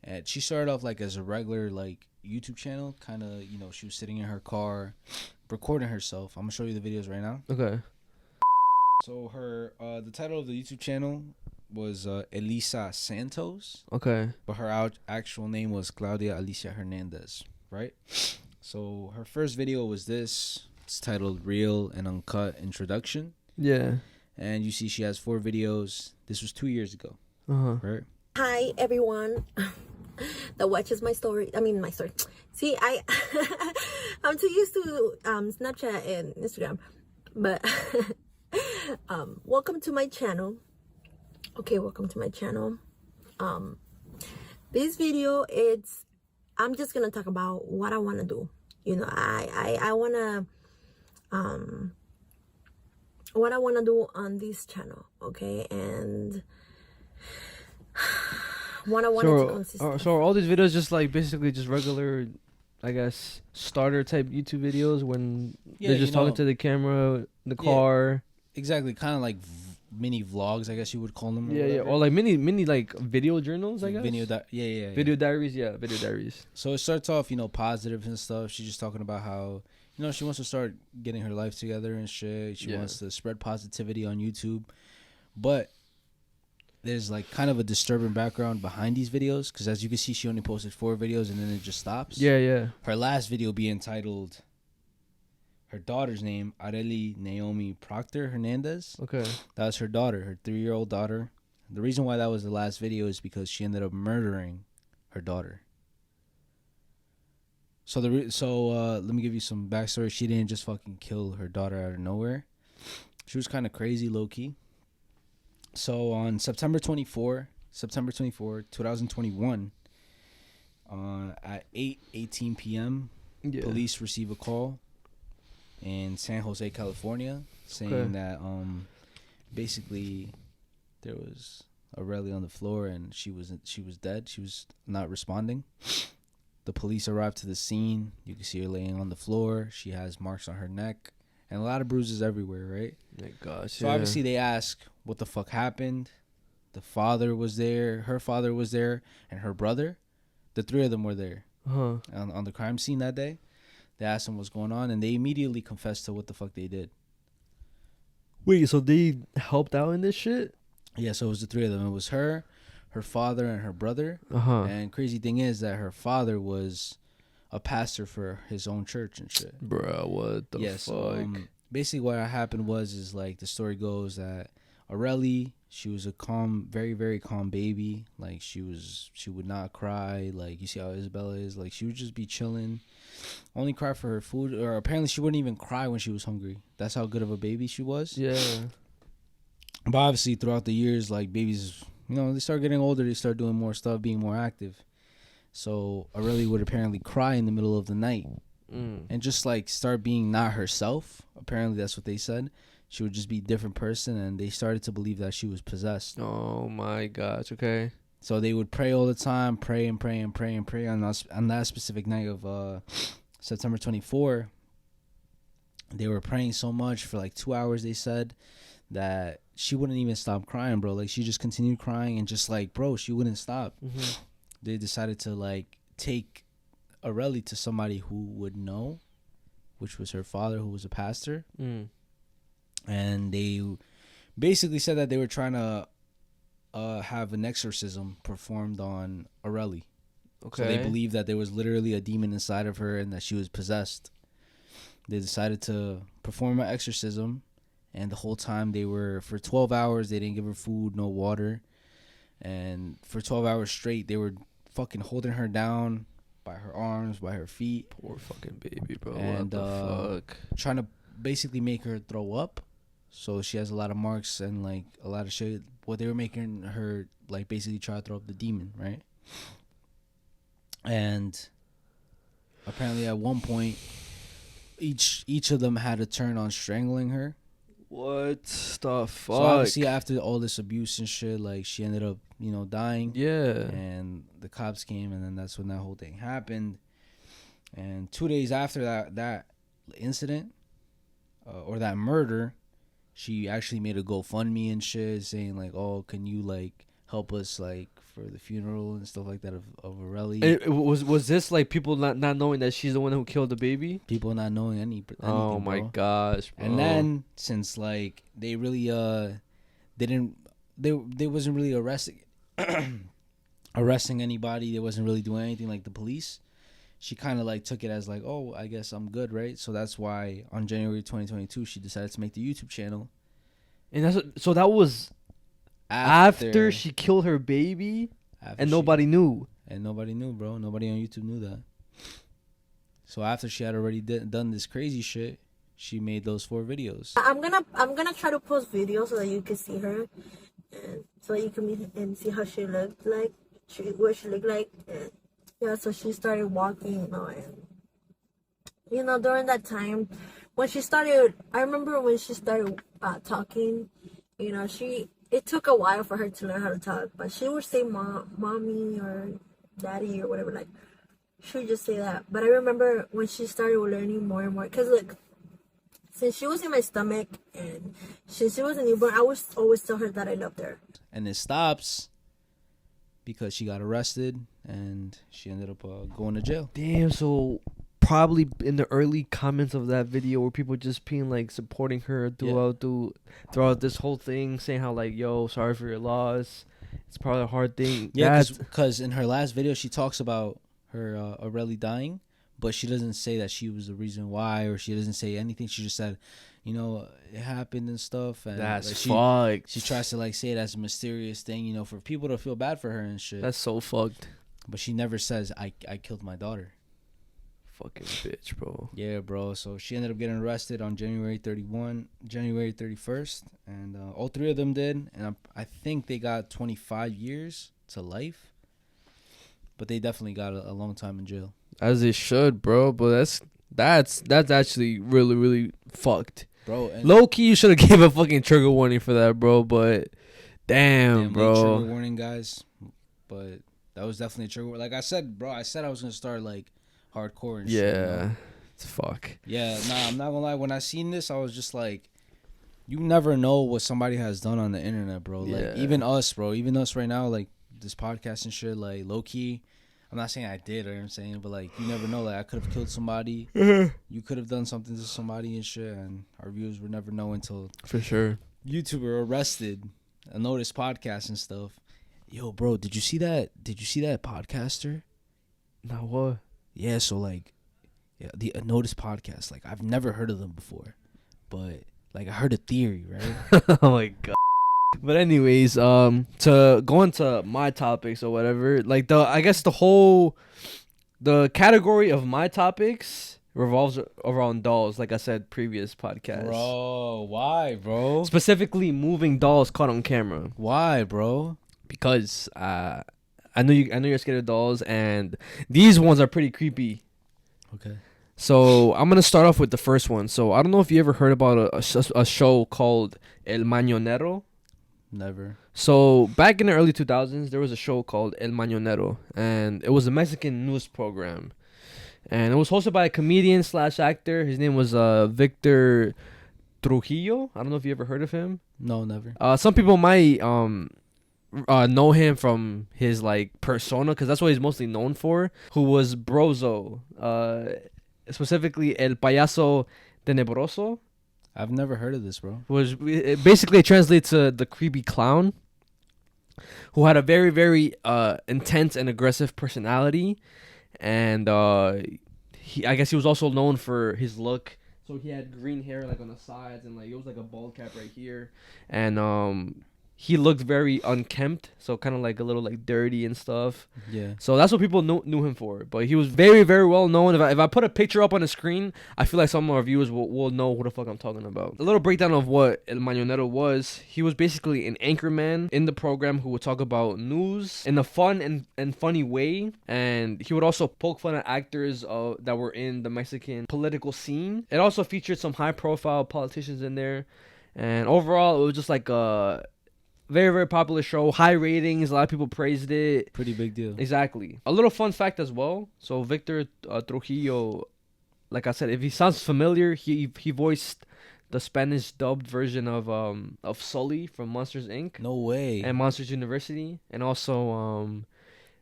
and she started off like as a regular like YouTube channel, kind of, she was sitting in her car recording herself. I'm gonna show you the videos right now. Okay. So her the title of the YouTube channel was Elisa Santos. Okay. But her actual name was Claudia Alicia Hernandez, right? So her first video was this. It's titled Real and Uncut Introduction. Yeah. And you see she has 4 videos. This was 2 years ago. Right? Hi, everyone that watches my story. See, I'm too used to Snapchat and Instagram. But welcome to my channel. Okay, welcome to my channel. This video, I'm just going to talk about what I want to do. I want to... what I want to do on this channel, okay, and what I want to consist. So are all these videos just like basically just regular, I guess, starter type YouTube videos when they're just talking to the camera, the car? Exactly, kind of like mini vlogs, I guess you would call them. Or like mini like video journals, I guess. Video diaries, video diaries. So it starts off, positive and stuff. She's just talking about how, she wants to start getting her life together and shit. She wants to spread positivity on YouTube. But there's like kind of a disturbing background behind these videos, because as you can see, she only posted 4 videos and then it just stops. Yeah. Her last video being titled, her daughter's name, Arely Naomi Proctor Hernandez. Okay. That was her daughter, her 3-year-old daughter. The reason why that was the last video is because she ended up murdering her daughter. So let me give you some backstory. She didn't just fucking kill her daughter out of nowhere. She was kind of crazy, low key. So on September 24, 2021, at 8:18 p.m., police receive a call in San Jose, California, saying that basically there was Arely on the floor and she was dead. She was not responding. The police arrived to the scene. You can see her laying on the floor. She has marks on her neck and a lot of bruises everywhere, right? My gosh. So obviously they ask what the fuck happened. The father was there, her father was there, and her brother. The 3 of them were there on the crime scene that day. They asked them what's going on, and they immediately confessed to what the fuck they did. Wait, so they helped out in this shit? Yeah, so it was the 3 of them. It was her father, and her brother. And crazy thing is that her father was a pastor for his own church and shit. Bro, what the fuck? Basically what happened is like the story goes that Arely, She was a calm, very, very calm baby. Like, she would not cry. Like, you see how Isabella is. Like, she would just be chilling. Only cry for her food. Or apparently she wouldn't even cry when she was hungry. That's how good of a baby she was. Yeah. But obviously, throughout the years, like, babies, you know, they start getting older. They start doing more stuff, being more active. So Aurelie would apparently cry in the middle of the night. And just, like, start being not herself. Apparently, that's what they said. She would just be a different person, and they started to believe that she was possessed. Oh, my gosh. Okay. So they would pray all the time, pray and pray and pray and pray on that specific night of September 24. They were praying so much for, like, 2 hours, they said, that she wouldn't even stop crying, bro. Like, she just continued crying and just, like, bro, she wouldn't stop. They decided to, like, take Aurelie to somebody who would know, which was her father, who was a pastor. And they basically said that they were trying to have an exorcism performed on Aurelie. Okay. So they believed that there was literally a demon inside of her and that she was possessed. They decided to perform an exorcism, and the whole time for 12 hours, they didn't give her food, no water. And for 12 hours straight, they were fucking holding her down by her arms, by her feet. Poor fucking baby, bro. And what the fuck? Trying to basically make her throw up. So she has a lot of marks and, like, a lot of shit. What they were making her, like, basically try to throw up the demon, right? And apparently at one point, each of them had to turn on strangling her. What the fuck? So obviously after all this abuse and shit, like, she ended up, you know, dying. Yeah. And the cops came, and then that's when that whole thing happened. And 2 days after that incident, or that murder, she actually made a GoFundMe and shit, saying, like, oh, can you, like, help us, like, for the funeral and stuff like that of Aurelie. Was this, like, people not knowing that she's the one who killed the baby? People not knowing anything. Oh, my gosh, bro. And then, since, like, they really, they wasn't really arresting anybody. They wasn't really doing anything like the police. She kind of, like, took it as, like, oh, I guess I'm good, right? So that's why on January 2022, she decided to make the YouTube channel. And so that was after she killed her baby, and nobody knew. And nobody knew, bro. Nobody on YouTube knew that. So after she had already done this crazy shit, she made those 4 videos. I'm gonna try to post videos so that you can see her, and so you can meet and see how she looked like, what she looked like. And yeah, so she started walking, and during that time, when she started, I remember when she started talking, it took a while for her to learn how to talk, but she would say mommy or daddy or whatever, like, she would just say that. But I remember when she started learning more and more, because, look, since she was in my stomach and since she was a newborn, I would always tell her that I loved her. And it stops because she got arrested and she ended up going to jail. Damn, so probably in the early comments of that video were people just being, like, supporting her throughout this whole thing, saying how, like, yo, sorry for your loss. It's probably a hard thing. Yeah, because in her last video, she talks about her Aurelie dying, but she doesn't say that she was the reason why, or she doesn't say anything. She just said, it happened and stuff. And that's like, fucked. She tries to, like, say it as a mysterious thing, for people to feel bad for her and shit. That's so fucked. But she never says, I killed my daughter. Fucking bitch, bro. Yeah, bro. So she ended up getting arrested on January 31st, and all 3 of them did. And I think they got 25 years to life. But they definitely got a long time in jail. As they should, bro. But that's actually really, really fucked. Bro, low key, you should have gave a fucking trigger warning for that, bro. But damn, bro. Trigger warning, guys. But that was definitely a trigger warning. Like I said, bro, I said I was gonna start, like, hardcore and shit. Yeah, it's fuck. Yeah, nah, I'm not gonna lie. When I seen this, I was just like, you never know what somebody has done on the internet, bro. Like, even us, bro. Even us right now, like, this podcast and shit, like, low key. I'm not saying I did, or you know what I'm saying, but, like, you never know. Like, I could have killed somebody. You could have done something to somebody and shit, and our viewers would never know until for sure YouTuber arrested a Notice podcast and stuff. Yo, bro, did you see that? Did you see that podcaster? Now what? Yeah, so, like, the Notice podcast. Like, I've never heard of them before, but, like, I heard a theory, right? Oh my god. But anyways, to go into my topics or whatever, like I guess the category of my topics revolves around dolls, like I said previous podcast. Bro, why, bro? Specifically, moving dolls caught on camera. Why, bro? Because I know you're scared of dolls, and these ones are pretty creepy. Okay. So I'm gonna start off with the first one. So I don't know if you ever heard about a show called El Mañonero. Never. So back in the early 2000s, there was a show called El Mañonero, and it was a Mexican news program, and it was hosted by a comedian / actor. His name was Victor Trujillo. I don't know if you ever heard of him. No, never. Some people might know him from his like persona, because that's what he's mostly known for. Who was Brozo, specifically El Payaso Tenebroso. I've never heard of this, bro. Basically it translates to the creepy clown, who had a very, very intense and aggressive personality, and I guess he was also known for his look. So he had green hair like on the sides, and like it was like a bald cap right here, and he looked very unkempt, so kind of like a little like dirty and stuff. Yeah. So that's what people knew him for. But he was very, very well known. If I put a picture up on the screen, I feel like some of our viewers will know who the fuck I'm talking about. A little breakdown of what El Mañonero was. He was basically an anchorman in the program who would talk about news in a fun and funny way. And he would also poke fun at actors that were in the Mexican political scene. It also featured some high-profile politicians in there. And overall, it was just like a very, very popular show. High ratings. A lot of people praised it. Pretty big deal. Exactly. A little fun fact as well. So Victor Trujillo, like I said, if he sounds familiar, he voiced the Spanish dubbed version of Sully from Monsters Inc. No way. And Monsters University, and also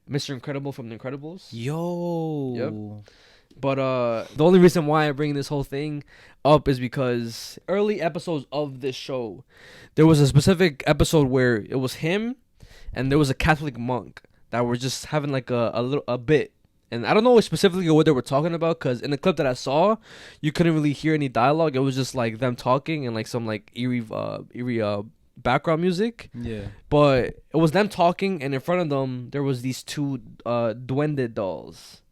Mr. Incredible from The Incredibles. Yo. Yep. But the only reason why I bring this whole thing up is because early episodes of this show, there was a specific episode where it was him and there was a Catholic monk that were just having like a bit. And I don't know specifically what they were talking about, because in the clip that I saw, you couldn't really hear any dialogue. It was just like them talking and like some like eerie background music. Yeah. But it was them talking, and in front of them there was these two duende dolls.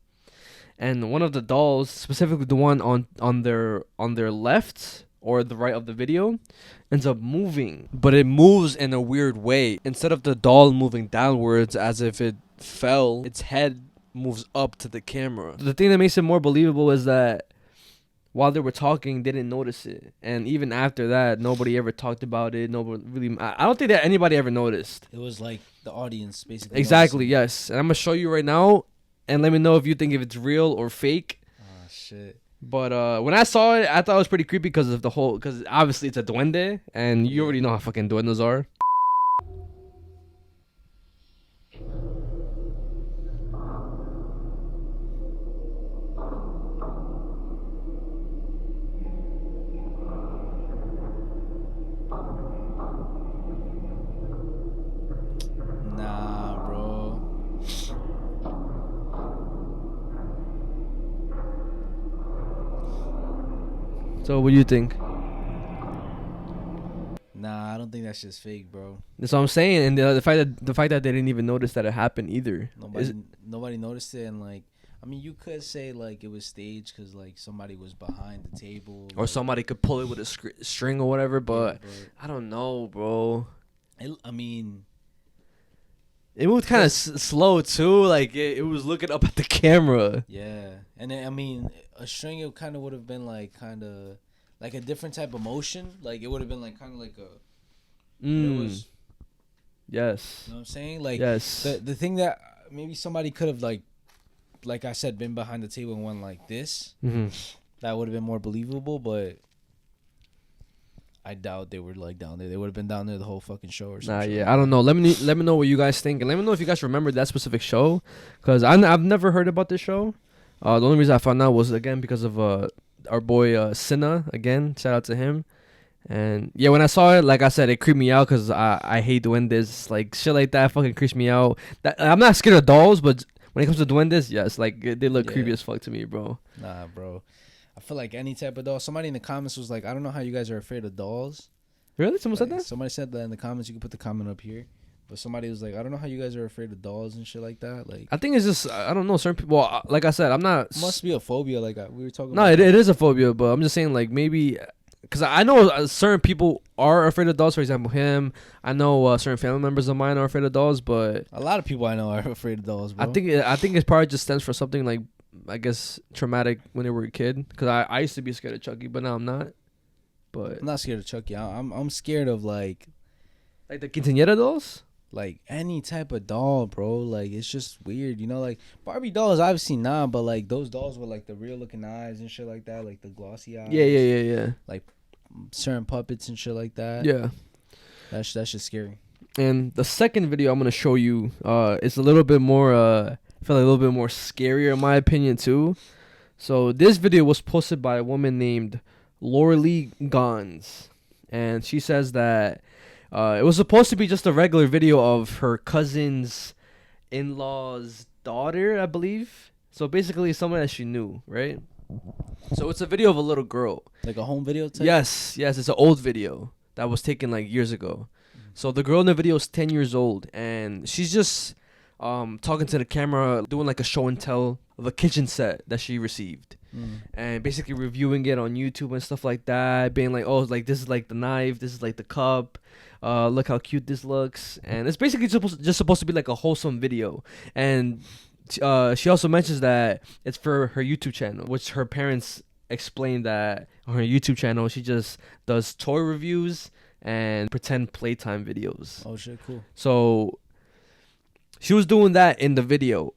And one of the dolls, specifically the one on their left or the right of the video, ends up moving. But it moves in a weird way. Instead of the doll moving downwards as if it fell, its head moves up to the camera. The thing that makes it more believable is that while they were talking, they didn't notice it. And even after that, nobody ever talked about it. Nobody really... I don't think that anybody ever noticed. It was like the audience basically. Exactly, noticing. yes. And I'm going to show you right now. And let me know if you think if it's real or fake. Oh, shit. But when I saw it, I thought it was pretty creepy because of because obviously it's a duende, and you already know how fucking duendes are. Nah, bro. So what do you think? Nah, I don't think that's just fake, bro. That's what I'm saying, and the fact that they didn't even notice that it happened either. Nobody noticed it, and like, I mean, you could say like it was staged because like somebody was behind the table, Or somebody could pull it with a string or whatever, but I don't know, bro. I mean, it moved kind of slow too. Like it was looking up at the camera. yeah, and then, I mean, a string it kind of would have been like kind of like a different type of motion. Like it would have been like kind of like a. It was. Yes. You know what I'm saying? Like yes. The thing that maybe somebody could have like I said, been behind the table and went like this. Mm-hmm. That would have been more believable, but I doubt they were like down there. They would have been down there the whole fucking show or something. Yeah, I don't know. Let me know what you guys think, and let me know if you guys remember that specific show, because I've never heard about this show. The only reason I found out was again because of our boy CINNA. Again, shout out to him. And yeah, when I saw it, like I said, it creeped me out because I hate duendes. Like shit like that fucking creeps me out. I'm not scared of dolls, but when it comes to duendes, yes, like they look creepy as fuck to me, bro. Nah, bro. I feel like any type of doll. Somebody in the comments was like, I don't know how you guys are afraid of dolls. Really? Someone said Like, that? somebody said that in the comments. You can put the comment up here. But somebody was like, I don't know how you guys are afraid of dolls and shit like that. Like, I think it's just I don't know. Certain people. Well, like I said, I'm not. must be a phobia. Like we were talking. No, about it is a phobia, but I'm just saying like maybe because I know certain people are afraid of dolls. For example, him. I know certain family members of mine are afraid of dolls, but a lot of people I know are afraid of dolls, bro. I think it probably just stems from something like I guess traumatic when they were a kid. Because I used to be scared of Chucky, but now I'm not. But I'm not scared of Chucky. I'm scared of like the quinceañera dolls. Like any type of doll, bro. Like it's just weird, you know. Like Barbie dolls, obviously not, but like those dolls with like the real looking eyes and shit like that, like the glossy eyes. Yeah. Like certain puppets and shit like that. Yeah. That's just scary. And the second video I'm gonna show you, is a little bit more, I feel like a little bit more scarier in my opinion too. So this video was posted by a woman named Lauralee Gons, and she says that it was supposed to be just a regular video of her cousin's in-law's daughter, I believe. So basically someone that she knew, right? So it's a video of a little girl. Like a home video type? Yes, it's an old video that was taken like years ago. So the girl in the video is 10 years old, and she's just talking to the camera, doing like a show and tell of a kitchen set that she received. And basically reviewing it on YouTube and stuff like that, being like, oh, like this is like the knife, this is like the cup, look how cute this looks. And it's basically just supposed to be like a wholesome video. And she also mentions that it's for her YouTube channel, which her parents explained that on her YouTube channel she just does toy reviews and pretend playtime videos. Oh shit, cool. So she was doing that in the video,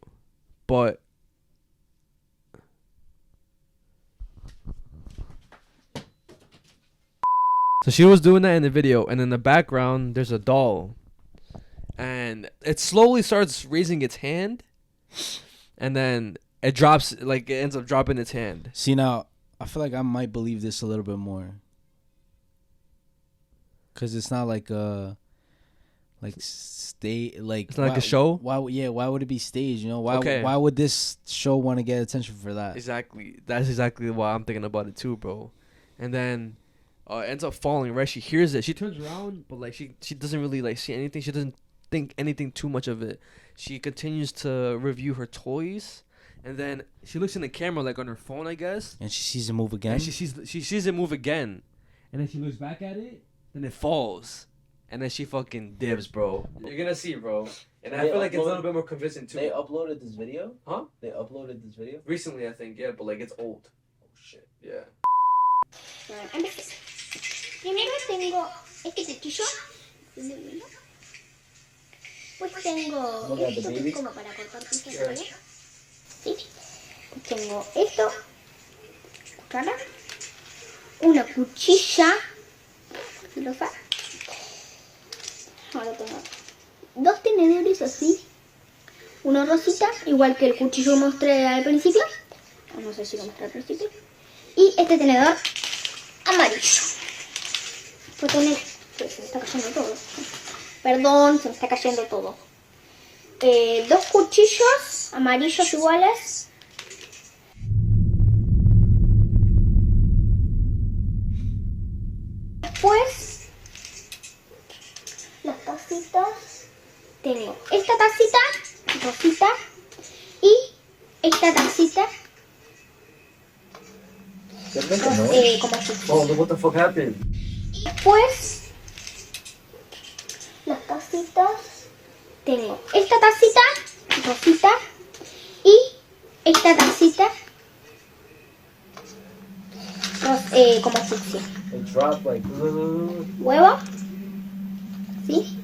but so she was doing that in the video, and in the background there's a doll, and it slowly starts raising its hand, and then it drops, like it ends up dropping its hand. See, now I feel like I might believe this a little bit more, cause it's not like It's not like a show. Why would it be staged? You know, why would this show want to get attention for that? Exactly. That's exactly why I'm thinking about it too, bro. And then it ends up falling, right? She hears it. She turns around, but like she doesn't really like see anything. She doesn't think anything too much of it. She continues to review her toys, and then she looks in the camera like on her phone, I guess. And she sees it move again. And she sees it move again, and then she looks back at it, then it falls, and then she fucking dibs, bro. You're gonna see, bro. And I feel like it's a little bit more convincing too. They uploaded this video? Huh? They uploaded this video? Recently, I think, yeah, but like it's old. Oh shit. Yeah. Bueno, empecé. Primero tengo este cuchillo. Pues tengo esto que es como para cortar pizzas, ¿vale? Sí. Tengo esto. Cuchara. Una cuchilla. Filosa. Ahora tengo dos tenedores así. Uno rosita, igual que el cuchillo que mostré al principio. O no sé si lo mostré al principio. Y este tenedor amarillo. Pues tener... Pues se me está cayendo todo. Perdón, se me está cayendo todo. Dos cuchillos amarillos iguales. Después, las tacitas. Tengo esta tacita, rosita, y esta tacita. Como así. Oh, what the fuck happened? Y después, las tacitas. Tengo esta tacita, rosita, y esta tacita, como fucsia. It dropped like. Huevo. ¿Sí?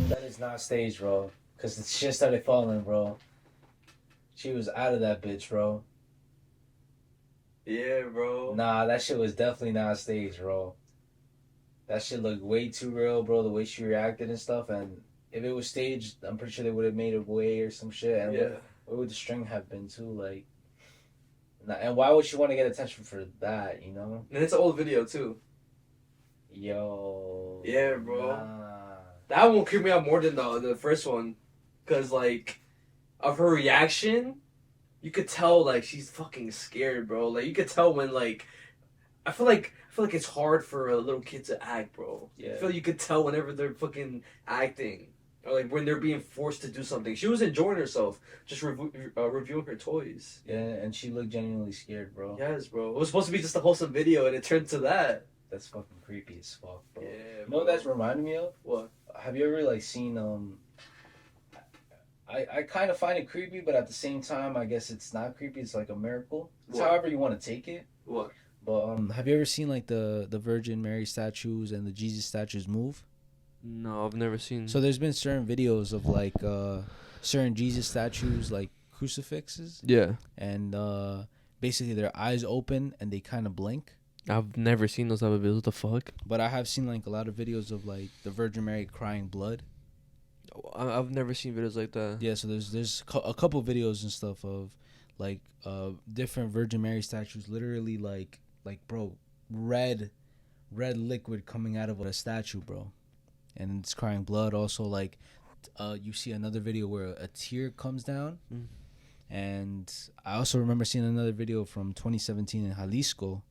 That is not staged, bro. Cause the shit started falling, bro. She was out of that bitch, bro. Yeah, bro. Nah, that shit was definitely not staged, bro. That shit looked way too real, bro. The way she reacted and stuff, and if it was staged, I'm pretty sure they would have made it way or some shit. And Yeah. what would the string have been too? Like, nah, and why would she want to get attention for that? You know? And it's an old video too. Yo. Yeah, bro. Nah. That one creeped me out more than the first one, cause like, of her reaction, you could tell like she's fucking scared, bro. Like you could tell when like I feel like it's hard for a little kid to act, bro. Yeah. I feel like you could tell whenever they're fucking acting. Or like when they're being forced to do something. She was enjoying herself, just reviewing her toys. Yeah, and she looked genuinely scared, bro. Yes, bro. It was supposed to be just a wholesome video, and it turned to that. That's fucking creepy as fuck, bro. Yeah, You know what that's reminding me of? What? Have you ever like seen I kind of find it creepy, but at the same time, I guess it's not creepy. It's like a miracle. It's What? however you want to take it. What? But have you ever seen like the Virgin Mary statues and the Jesus statues move? No, I've never seen. So there's been certain videos of like certain Jesus statues, like crucifixes, Yeah. and basically their eyes open and they kind of blink. I've never seen those type of videos. What the fuck? But I have seen like a lot of videos of like the Virgin Mary crying blood. I've never seen videos like that. Yeah, so there's a couple videos and stuff of like different Virgin Mary statues, literally like bro, red liquid coming out of a statue, bro, and it's crying blood. Also, like you see another video where a tear comes down, and I also remember seeing another video from 2017 in Jalisco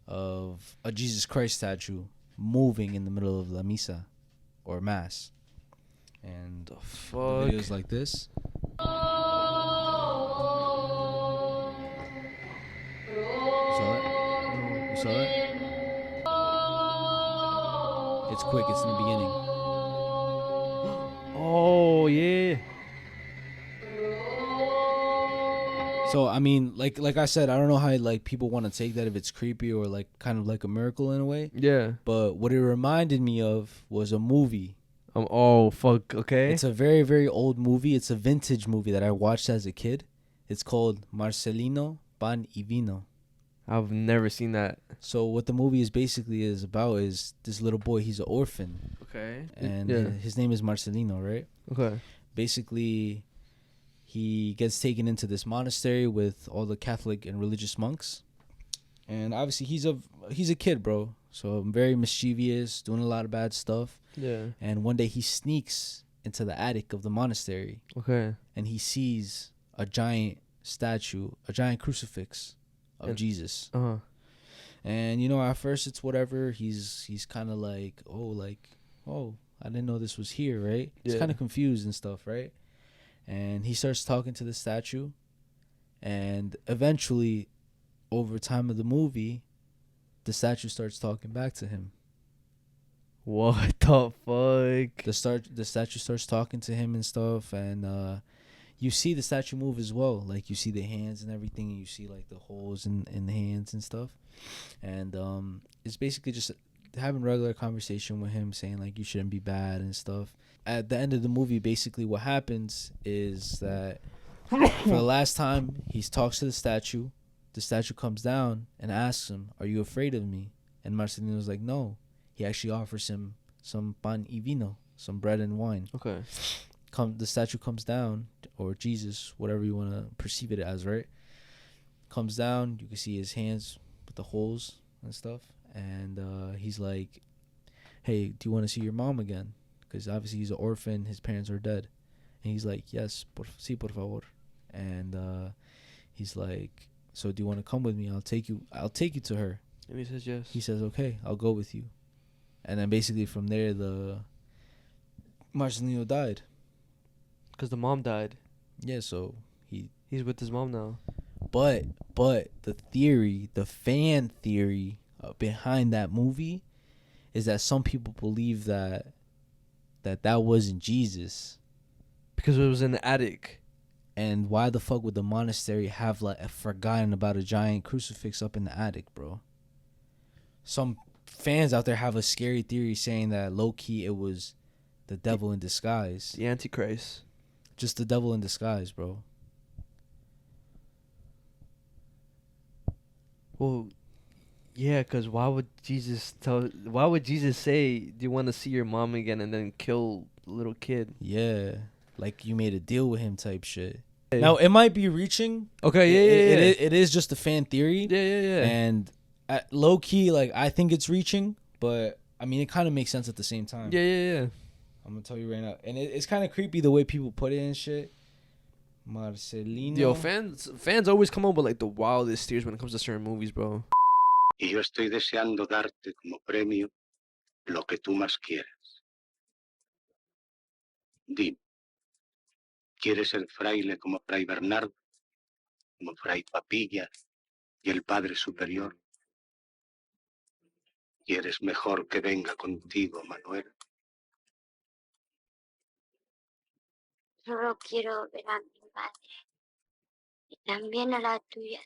of a Jesus Christ statue moving in the middle of La Misa or Mass. And The fuck? videos like this. You saw it? It's quick. It's in the beginning. Oh yeah. So I mean, like I said, I don't know how like people want to take that, if it's creepy or like kind of like a miracle in a way. Yeah. But what it reminded me of was a movie. Oh fuck. Okay. It's a very, very old movie. It's a vintage movie that I watched as a kid. It's called Marcelino Pan y Vino. I've never seen that. So what the movie is basically is about is this little boy. He's an orphan, Okay. and Yeah. his name is Marcelino, right? Okay. Basically, he gets taken into this monastery with all the Catholic and religious monks, and obviously he's a kid, bro. So very mischievous, doing a lot of bad stuff. Yeah. And one day he sneaks into the attic of the monastery, Okay. and he sees a giant statue, a giant crucifix of And- Jesus. Uh-huh. And you know, at first it's whatever. He's kind of like, oh, I didn't know this was here, right? He's Yeah. kind of confused and stuff, right? And he starts talking to the statue, and eventually, over time of the movie, the statue starts talking back to him. What the fuck? The statue starts talking to him and stuff, and you see the statue move as well. Like you see the hands and everything, and you see like the holes in the hands and stuff. And it's basically just having regular conversation with him, saying like you shouldn't be bad and stuff. At the end of the movie, basically what happens is that for the last time he talks to the statue comes down and asks him, "Are you afraid of me?" And Marcelino's like, "No." He actually offers him some pan y vino, some bread and wine. Okay. The statue comes down, or Jesus, whatever you want to perceive it as, right? Comes down, you can see his hands with the holes and stuff, and he's like, "Hey, do you want to see your mom again?" Because obviously he's an orphan, his parents are dead, and he's like, "Yes, sí, por favor." And he's like, "So do you want to come with me? I'll take you to her." And he says yes. He says, "Okay, I'll go with you." And then basically from there, the Marcelino died. Because the mom died. Yeah, so He's with his mom now. but the fan theory behind that movie is that some people believe that wasn't Jesus. Because it was in the attic. And why the fuck would the monastery have like forgotten about a giant crucifix up in the attic, bro? Some fans out there have a scary theory saying that low key it was the devil in disguise. The Antichrist. Just the devil in disguise, bro. Well, yeah, because why would Jesus say, "Do you want to see your mom again?" and then kill the little kid? Yeah. Like you made a deal with him type shit. Now, it might be reaching. Okay, yeah. It is just a fan theory. Yeah. And low key, like, I think it's reaching, but I mean, it kind of makes sense at the same time. Yeah. I'm gonna tell you right now, and it's kind of creepy the way people put it and shit. Marcelino. Yo, fans always come up with like the wildest theories when it comes to certain movies, bro. Y yo estoy deseando darte como premio lo que tú más quieras. Dime, ¿quieres ser fraile como Fray Bernardo, como Fray Papilla y el Padre Superior? ¿Quieres mejor que venga contigo, Manuel? Solo quiero ver a mi madre y también a la tuya.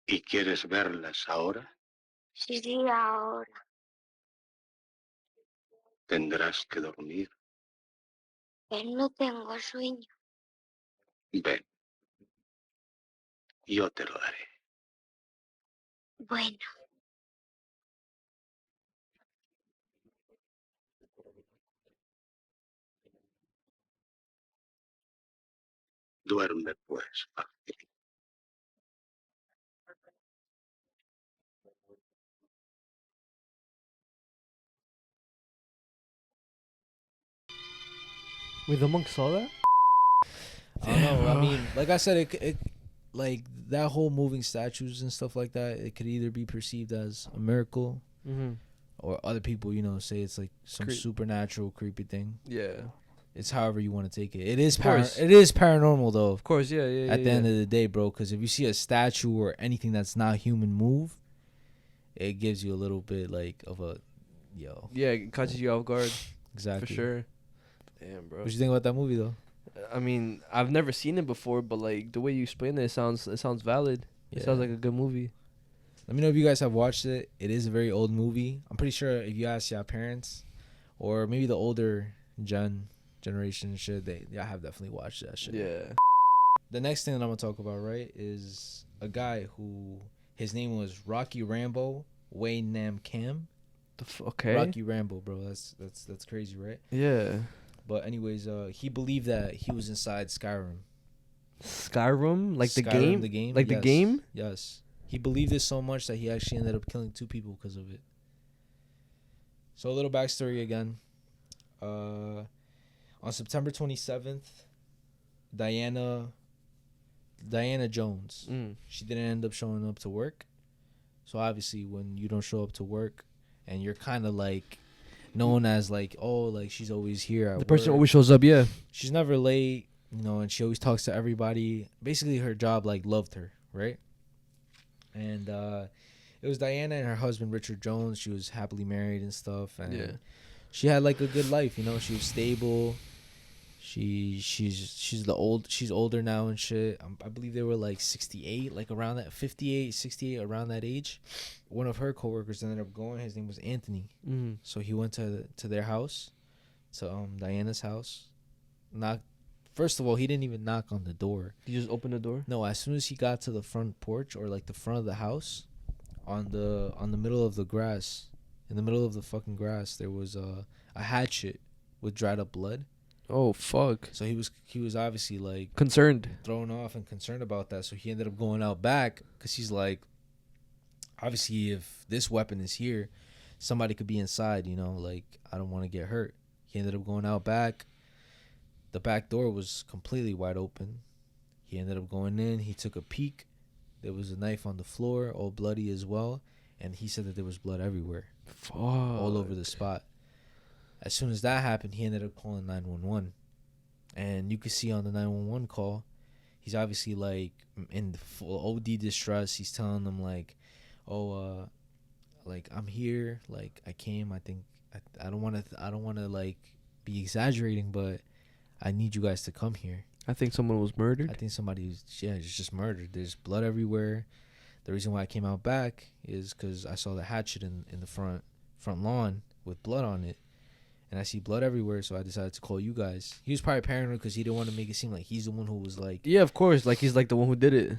¿Y quieres verlas ahora? Sí, ahora. Tendrás que dormir. Pero no tengo sueño. Ven, yo te lo daré. Bueno, Duerme pues, Martín. Wait, the monk saw that? I don't know. I mean, like I said, it like that whole moving statues and stuff like that. It could either be perceived as a miracle, Mm-hmm. or other people, say it's like some supernatural, creepy thing. Yeah. It's however you want to take it. It is course. it is paranormal though. Of course, yeah. At the end of the day, bro, because if you see a statue or anything that's not human move, it gives you a little bit like of a Yeah, it catches you off guard. Exactly. For sure. Damn, bro. What you think about that movie though? I mean, I've never seen it before, but like the way you explain it, it sounds valid. It sounds like a good movie. Let me know if you guys have watched it. It is a very old movie. I'm pretty sure if you ask your parents, or maybe the older generation and shit, y'all have definitely watched that shit. Yeah. The next thing that I'm gonna talk about, right, is a guy who his name was Rocky Rambo Wayne Nam Cam. Okay. Rocky Rambo, bro. That's crazy, right? Yeah. But anyways, he believed that he was inside Skyrim. Skyrim, like the Skyrim, game, the game, like yes. the game. Yes, he believed it so much that he actually ended up killing 2 people because of it. So a little backstory again. On September 27th, Diana Jones, she didn't end up showing up to work. So obviously, when you don't show up to work, and you're kind of like known as like, oh, like she's always here at The person work. always shows up. Yeah. She's never late, and she always talks to everybody. Basically, her job like loved her, right? And it was Diana and her husband Richard Jones. She was happily married and stuff, and she had like a good life. She was stable. She's older now and shit. I believe they were like 68, like around that 58, 68, around that age. One of her coworkers ended up going. His name was Anthony. So he went to their house, to Diana's house. First of all, he didn't even knock on the door. You just open the door? No, as soon as he got to the front porch, or like the front of the house, on the middle of the grass, in the middle of the fucking grass, there was a hatchet with dried up blood. Oh fuck. So he was obviously like concerned, thrown off and concerned about that. So he ended up going out back, because he's like, obviously if this weapon is here, somebody could be inside, like I don't want to get hurt. He ended up going out back. The back door was completely wide open. He ended up going in. He took a peek. There was a knife on the floor, all bloody as well. And he said that there was blood everywhere. Fuck. All over the spot. As soon as that happened, he ended up calling 911. And you could see on the 911 call, he's obviously like in full OD distress. He's telling them like, oh, like I'm here. Like I came. I think I don't want to like be exaggerating, but I need you guys to come here. I think someone was murdered. I think somebody's just murdered. There's blood everywhere. The reason why I came out back is because I saw the hatchet in the front lawn with blood on it. And I see blood everywhere, so I decided to call you guys. He was probably paranoid because he didn't want to make it seem like he's the one who was like... Yeah, of course. Like, he's like the one who did it.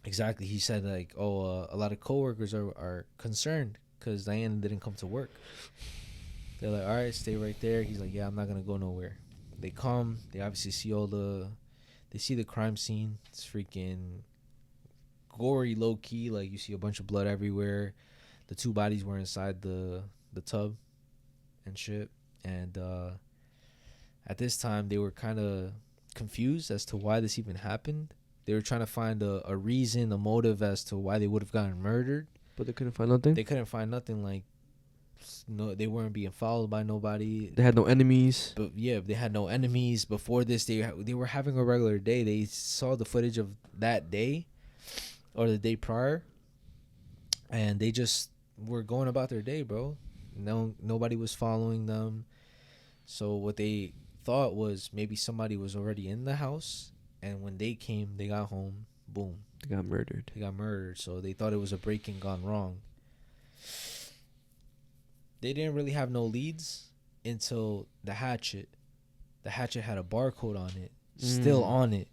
Exactly. He said like, oh, a lot of coworkers are concerned because Diana didn't come to work. They're like, all right, stay right there. He's like, yeah, I'm not going to go nowhere. They come. They obviously see they see the crime scene. It's freaking gory, low-key. Like, you see a bunch of blood everywhere. The 2 bodies were inside the tub and shit. And at this time, they were kind of confused as to why this even happened. They were trying to find a reason, a motive as to why they would have gotten murdered. But they couldn't find nothing. They couldn't find nothing. Like, no, they weren't being followed by nobody. They had no enemies. But yeah, they had no enemies. Before this, they were having a regular day. They saw the footage of that day or the day prior, and they just were going about their day, bro. Nobody was following them. So what they thought was maybe somebody was already in the house, and when they came, they got home, boom, They got murdered. So they thought it was a break-in gone wrong. They didn't really have no leads until the hatchet. The hatchet had a barcode on it, still on it.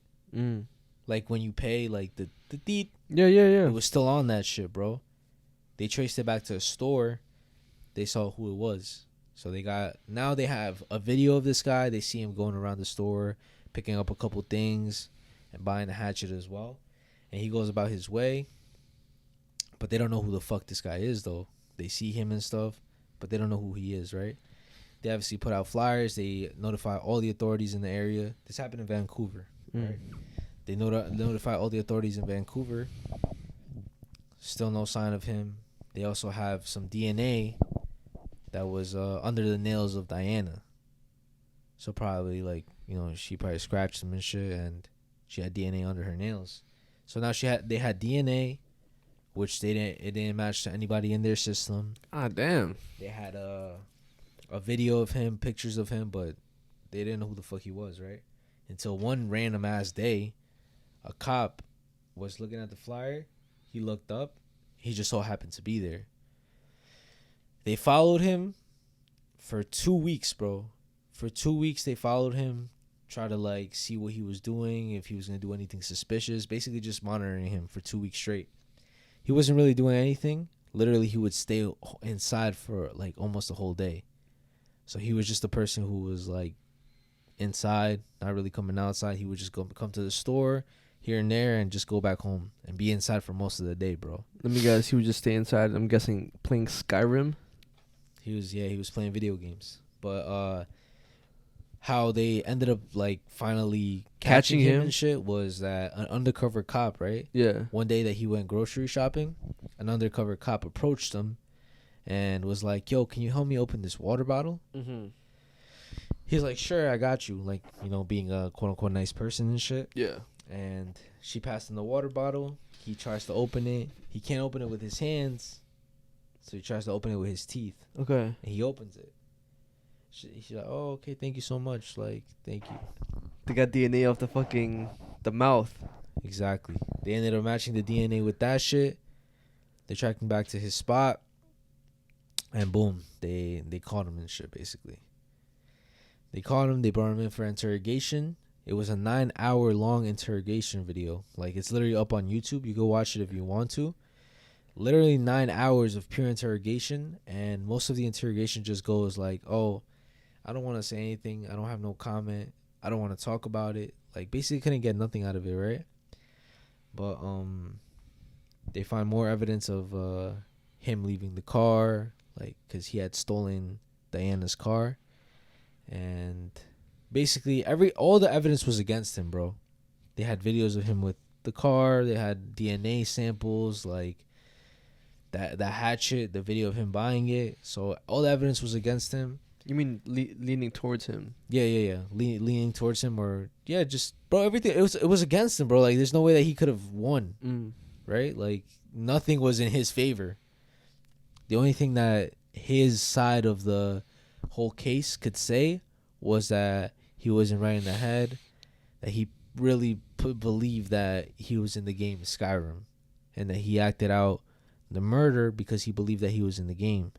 Like when you pay, like the deed. Yeah. It was still on that shit, bro. They traced it back to a store. They saw who it was. So now they have a video of this guy. They see him going around the store, picking up a couple things and buying the hatchet as well. And he goes about his way. But they don't know who the fuck this guy is, though. They see him and stuff, but they don't know who he is, right? They obviously put out flyers. They notify all the authorities in the area. This happened in Vancouver, right? They notify all the authorities in Vancouver. Still no sign of him. They also have some DNA that was under the nails of Diana. So probably, like, you know, she probably scratched him and shit, and she had DNA under her nails. So now they had DNA, which it didn't match to anybody in their system. Ah, damn. They had a video of him, pictures of him, but they didn't know who the fuck he was, right? Until one random ass day, a cop was looking at the flyer. He looked up. He just so happened to be there. They followed him for 2 weeks, bro. For 2 weeks, they followed him, try to, like, see what he was doing, if he was going to do anything suspicious. Basically just monitoring him for 2 weeks straight. He wasn't really doing anything. Literally, he would stay inside for, like, almost a whole day. So he was just a person who was, like, inside, not really coming outside. He would just come to the store here and there and just go back home and be inside for most of the day, bro. Let me guess. He would just stay inside. I'm guessing playing Skyrim. He was playing video games. But how they ended up, like, finally catching him and shit was that an undercover cop, right? Yeah. One day that he went grocery shopping, an undercover cop approached him and was like, yo, can you help me open this water bottle? Mm-hmm. He's like, sure, I got you. Like, you know, being a quote-unquote nice person and shit. Yeah. And she passed him the water bottle. He tries to open it. He can't open it with his hands, so he tries to open it with his teeth. Okay. And he opens it. She's like, oh, okay, thank you so much. Like, thank you. They got DNA off the mouth. Exactly. They ended up matching the DNA with that shit. They tracked him back to his spot. And boom, they caught him and shit, basically. They caught him. They brought him in for interrogation. It was a 9-hour long interrogation video. Like, it's literally up on YouTube. You go watch it if you want to. Literally 9 hours of pure interrogation. And most of the interrogation just goes like, oh, I don't want to say anything. I don't have no comment. I don't want to talk about it. Like, basically couldn't get nothing out of it, right? But they find more evidence of him leaving the car, like, because he had stolen Diana's car. And basically all the evidence was against him, bro. They had videos of him with the car. They had DNA samples, like that hatchet, the video of him buying it. So all the evidence was against him. You mean leaning towards him? Yeah. Leaning towards him, or yeah, just, bro, everything. It was against him, bro. Like, there's no way that he could have won, right? Like, nothing was in his favor. The only thing that his side of the whole case could say was that he wasn't right in the head, that he really believed that he was in the game Skyrim, and that he acted out the murder because he believed that he was in the game.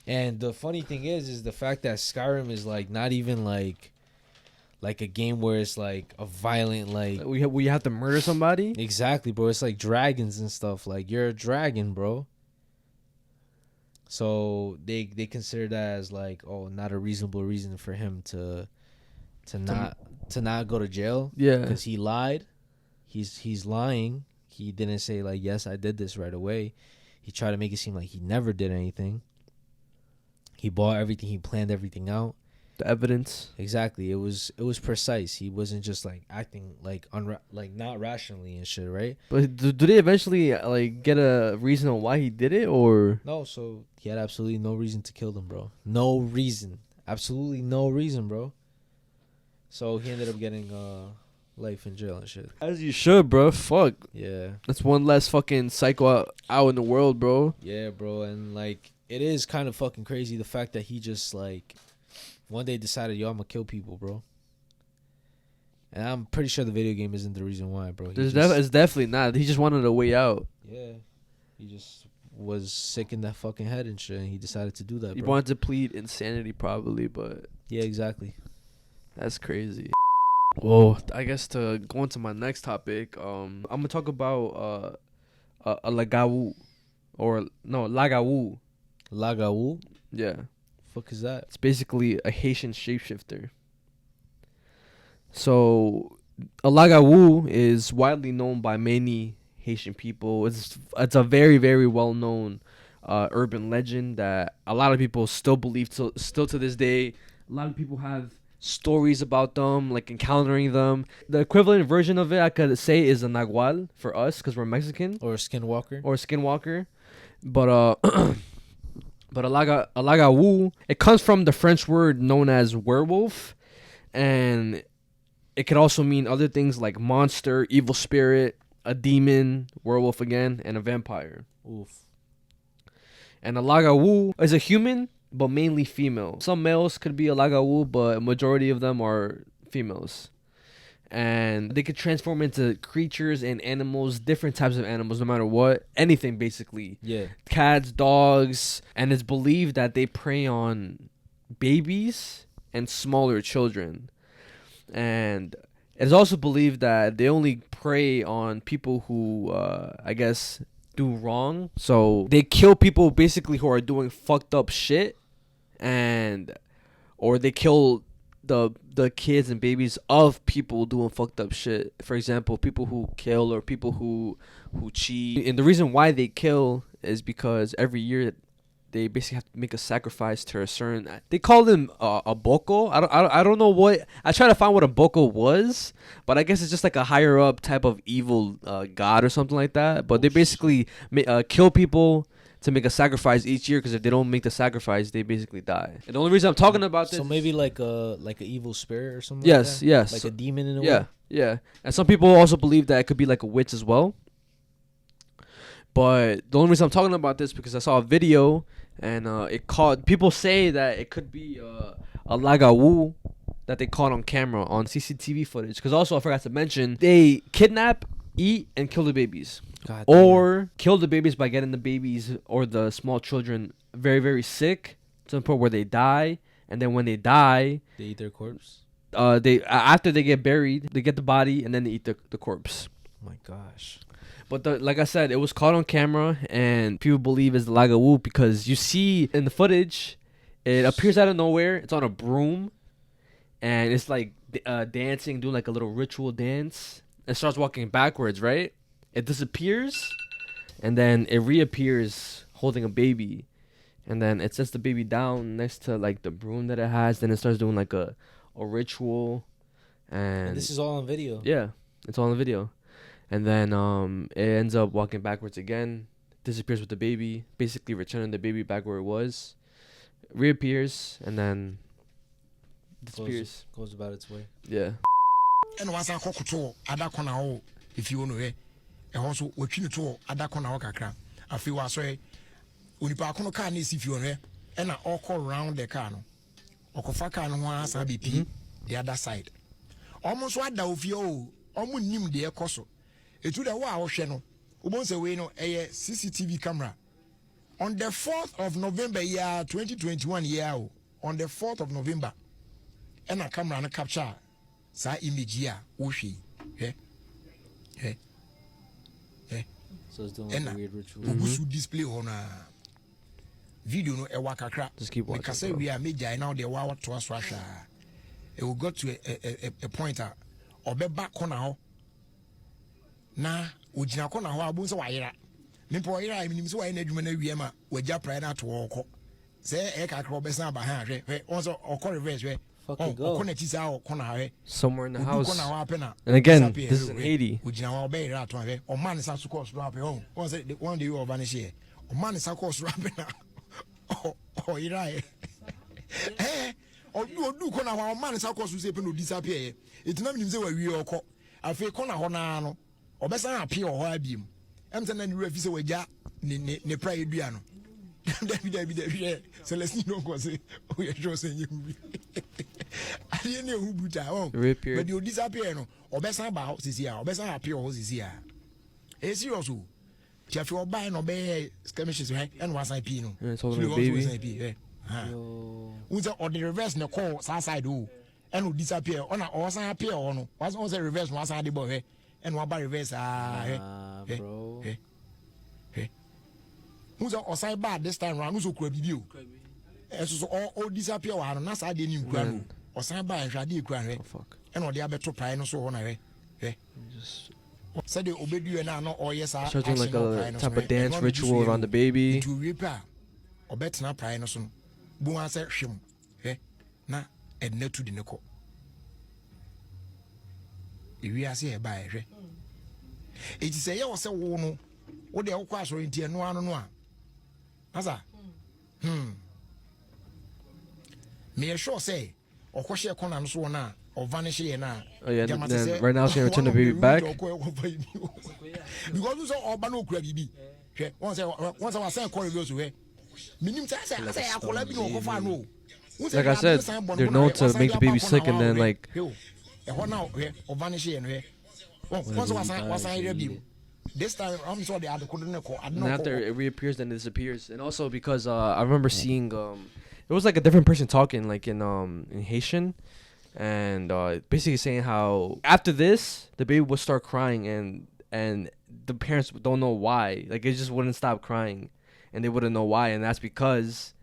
And the funny thing is the fact that Skyrim is, like, not even like a game where it's like a violent, like, we have to murder somebody. Exactly, bro. It's like dragons and stuff. Like, you're a dragon, bro. So they consider that as, like, oh, not a reasonable reason for him to not go to jail. Yeah, because he lied. He's lying. He didn't say, like, yes, I did this right away. He tried to make it seem like he never did anything. He bought everything. He planned everything out. The evidence. Exactly. It was precise. He wasn't just like acting like not rationally and shit, right? But do they eventually like get a reason on why he did it, or No, so he had absolutely no reason to kill them, bro. No reason. Absolutely no reason, bro. So he ended up getting life in jail and shit. as you should, bro? Fuck. Yeah. That's one less fucking psycho out in the world, bro. Yeah, bro. And like it is kind of fucking crazy the fact that he just like one day decided, yo, I'm gonna kill people, bro. And I'm pretty sure the video game isn't the reason why, bro. It's definitely not. He just wanted a way out. Yeah. He just was sick in that fucking head and shit, and he decided to do that, He bro. wanted to plead insanity, probably, but Yeah, exactly. that's crazy. Well, I guess to go into my next topic, I'm gonna talk about a Lougawou, or no, Lougawou. Lougawou? Yeah, Fuck is that? it's basically a Haitian shapeshifter. So, a Lougawou is widely known by many Haitian people. It's a very, very well known urban legend that a lot of people still believe still to this day. A lot of people have stories about them, like encountering them. The equivalent version of it I could say is a Nagual for us because we're Mexican, Or a skinwalker? or a skinwalker. But but a Lougawou, it comes from the French word known as werewolf, and it could also mean other things like monster, evil spirit, a demon, werewolf again, and a vampire. Oof. And a Lougawou is a human, but mainly female. Some males could be a Lougawou, but a majority of them are females. And they could transform into creatures and animals, different types of animals, no matter what. Anything, basically. Yeah. Cats, dogs. And it's believed that they prey on babies and smaller children. And it's also believed that they only prey on people who, I guess, do wrong. So they kill people basically who are doing fucked up shit, or they kill the kids and babies of people doing fucked up shit. For example, people who kill or people who cheat. And the reason why they kill is because every year they basically have to make a sacrifice to a certain. They call them a boko. I don't know what. I try to find what a boko was, but I guess it's just like a higher up type of evil god or something like that. But they basically kill people to make a sacrifice each year, because if they don't make the sacrifice, they basically die. And the only reason I'm talking about this, So maybe like an evil spirit or something. Yes, like that? yes. Like a demon in a way. yeah, yeah. And some people also believe that it could be like a witch as well. But the only reason I'm talking about this because I saw a video and it caught. People say that it could be a Lougawou that they caught on camera on CCTV footage. Because also I forgot to mention, they kidnap, eat, and kill the babies. God Or kill the babies by getting the babies or the small children very, very sick to the point where they die. And then when they die, they eat their corpse. they after they get buried, they get the body and then they eat the corpse. Oh my gosh. But like I said, it was caught on camera, and people believe it's the Lougawou because you see in the footage, it appears out of nowhere. It's on a broom, and it's like dancing, doing like a little ritual dance. It starts walking backwards, right? It disappears, and then it reappears holding a baby, and then it sets the baby down next to like the broom that it has. Then it starts doing like a ritual, and this is all on video. yeah, it's all on the video. And then it ends up walking backwards again, disappears with the baby, basically returning the baby back where it was, reappears, and then disappears. Goes about its way. Yeah. And once I cook to other corner, if you know it, and also working to other corner, I feel I say, when you park on a car, if you know, and I all call around the car, or Kofaka and one as I be the other side. Almost what the of you, almost nim the coso. It would a wow channel. Almost away no a CCTV camera. On the 4th of November, year 2021, year on the 4th of November, and a camera and a capture. Sa image here, Oshi. So it's doing like a weird ritual. Obusu display on a video no ewa kakra. Just keep watching. Because we are major now the wow to us Russia. It will go to a point or be back corner ho. Na ojina corner ho abun so wayera. Me po yera minim so wayena adwuma na wiema wagya prayer na to woko. say e ka kro be san ba ha hwe also okọ reverse hwe Fucking go. okọ na chi sa okọ na hwe Somewhere in the house. okọ na wa pe na And again, this is in Haiti. ujina wa be ra to hwe o man sa su course ro ape on say one day you over na share o man sa course ro ape na oh ira odu ko na wa o man sa course say pe no disappear it na nim say wa wi okọ afi ko na ho na no obesan ape o ho abiem em say na ni refi say waja ne pride dua no David. So let's know what say. Oh, you're sure saying you. I didn't know who put out. But you disappear. No, or best about this year, or best appear this year. It's serious. If you're buying or buy skirmishes, and was I pino. It's all about baby. Who's or the reverse no call side do and will disappear on a or appear on was also reverse one side the boy and one by reverse. Bro. Who's outside bad this time round? Who's could be so all disappear or not? I didn't grab or sign by and shady grand. Fuck. And all the other two pine so on. Just said they obeyed you and I know, or yes, I something like a type of dance ritual around the baby. To repair or better not pine or some. Boon said, shim, na, and net to the nickel. If we are say by it is a year so no, what they all cross or into no one. Asa. Me sure say or question corner and so on or vanish here now. Oh yeah, then right now she's gonna return the baby back. Because you saw Bano Crabby. Once I was saying Corey goes away. Like I said, they're known to make the baby sick and then like or vanish here. Once I this time I'm sorry the other couldn't call. And after it reappears, then it disappears. And also because I remember seeing it was like a different person talking like in Haitian, and basically saying how after this the baby would start crying and the parents don't know why, like it just wouldn't stop crying, and they wouldn't know why, and that's because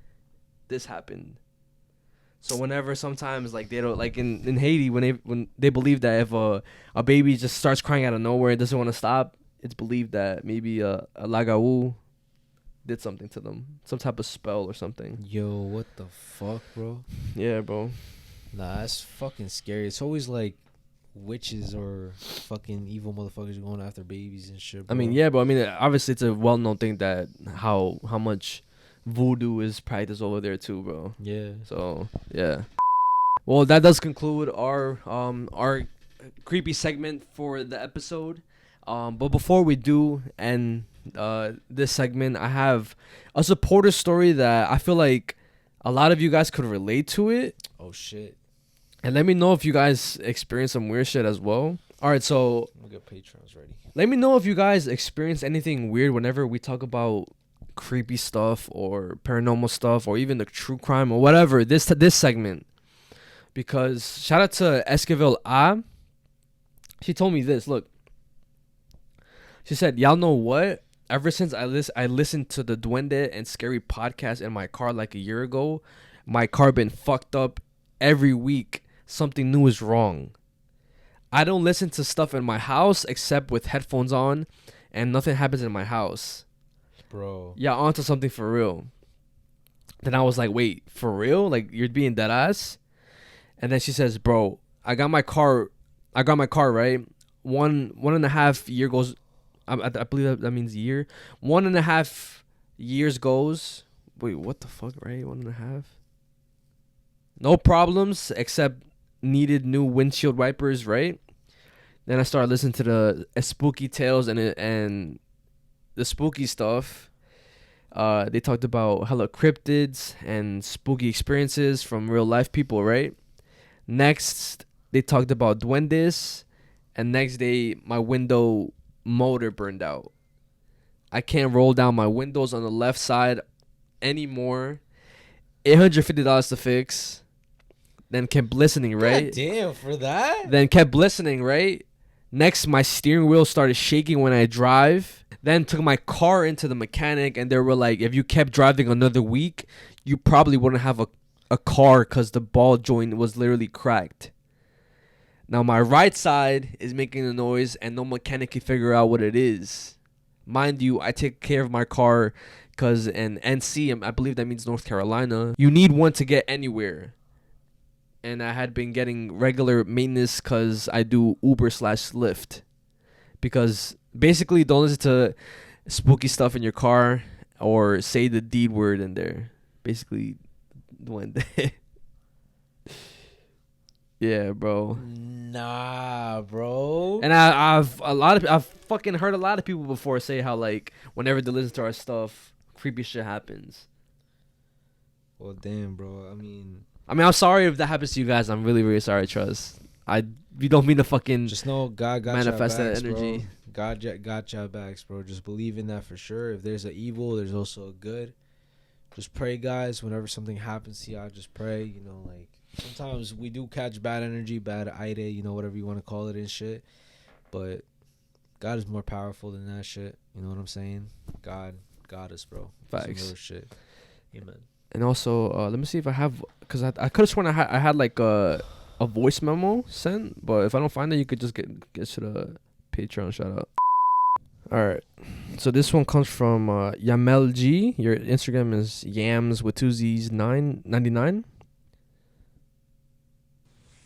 this happened. So whenever sometimes like they don't like in Haiti when they believe that if a baby just starts crying out of nowhere and doesn't want to stop, it's believed that maybe a Lougawou did something to them, some type of spell or something. Yo, what the fuck, bro? Yeah, bro. Nah, that's fucking scary. It's always like witches or fucking evil motherfuckers going after babies and shit, bro. I mean, yeah, but I mean, obviously it's a well-known thing that how much voodoo is practiced over there too, bro. Yeah. So yeah. Well, that does conclude our creepy segment for the episode. But before we do end this segment, I have a supporter story that I feel like a lot of you guys could relate to it. Oh shit. And let me know if you guys experience some weird shit as well. All right, so we'll get Patrons ready. Let me know if you guys experience anything weird whenever we talk about creepy stuff or paranormal stuff or even the true crime or whatever this segment. Because shout out to Esquivel A. She told me this. Look. She said, y'all know what? Ever since I listened to the Duende and Scary podcast in my car like a year ago, my car been fucked up every week. Something new is wrong. I don't listen to stuff in my house except with headphones on, and nothing happens in my house. Bro. Yeah, onto something for real. Then I was like, wait, for real? Like, you're being dead ass? And then she says, bro, I got my car, right? 1.5 year goes... I believe that means year. 1.5 years goes. Wait, what the fuck, right? 1.5. No problems except needed new windshield wipers, right? Then I started listening to the spooky tales and the spooky stuff. They talked about hella cryptids and spooky experiences from real life people, right? Next, they talked about duendes, and next day my window motor burned out. I can't roll down my windows on the left side anymore. $850 to fix. Then kept listening, right? God damn, for that? Then kept listening, right? Next, my steering wheel started shaking when I drive. Then took my car into the mechanic, and they were like, if you kept driving another week, you probably wouldn't have a car because the ball joint was literally cracked. Now, my right side is making a noise, and no mechanic can figure out what it is. Mind you, I take care of my car Because in NC, I believe that means North Carolina, you need one to get anywhere. And I had been getting regular maintenance because I do Uber/Lyft. Because basically, don't listen to spooky stuff in your car or say the D word in there. Basically, Duende. Yeah, bro. Nah, bro. And I've fucking heard a lot of people before say how like whenever they listen to our stuff, creepy shit happens. Well, damn, bro. I mean, I'm sorry if that happens to you guys. I'm really, really sorry, Trust. We don't mean to fucking just know God got manifest your backs, that energy. Bro. God got your backs, bro. Just believe in that for sure. If there's an evil, there's also a good. Just pray, guys. Whenever something happens to y'all, just pray. You know, like sometimes we do catch bad energy, bad ide, you know, whatever you want to call it and shit. But God is more powerful than that shit. You know what I'm saying? God got us, bro. Facts. Some real shit. Amen. And also, let me see if I have, because I could have sworn I had like a voice memo sent, but if I don't find it, you could just get to the Patreon shout out. All right, so this one comes from Yamel G. Your Instagram is yams with 2 Z's 999.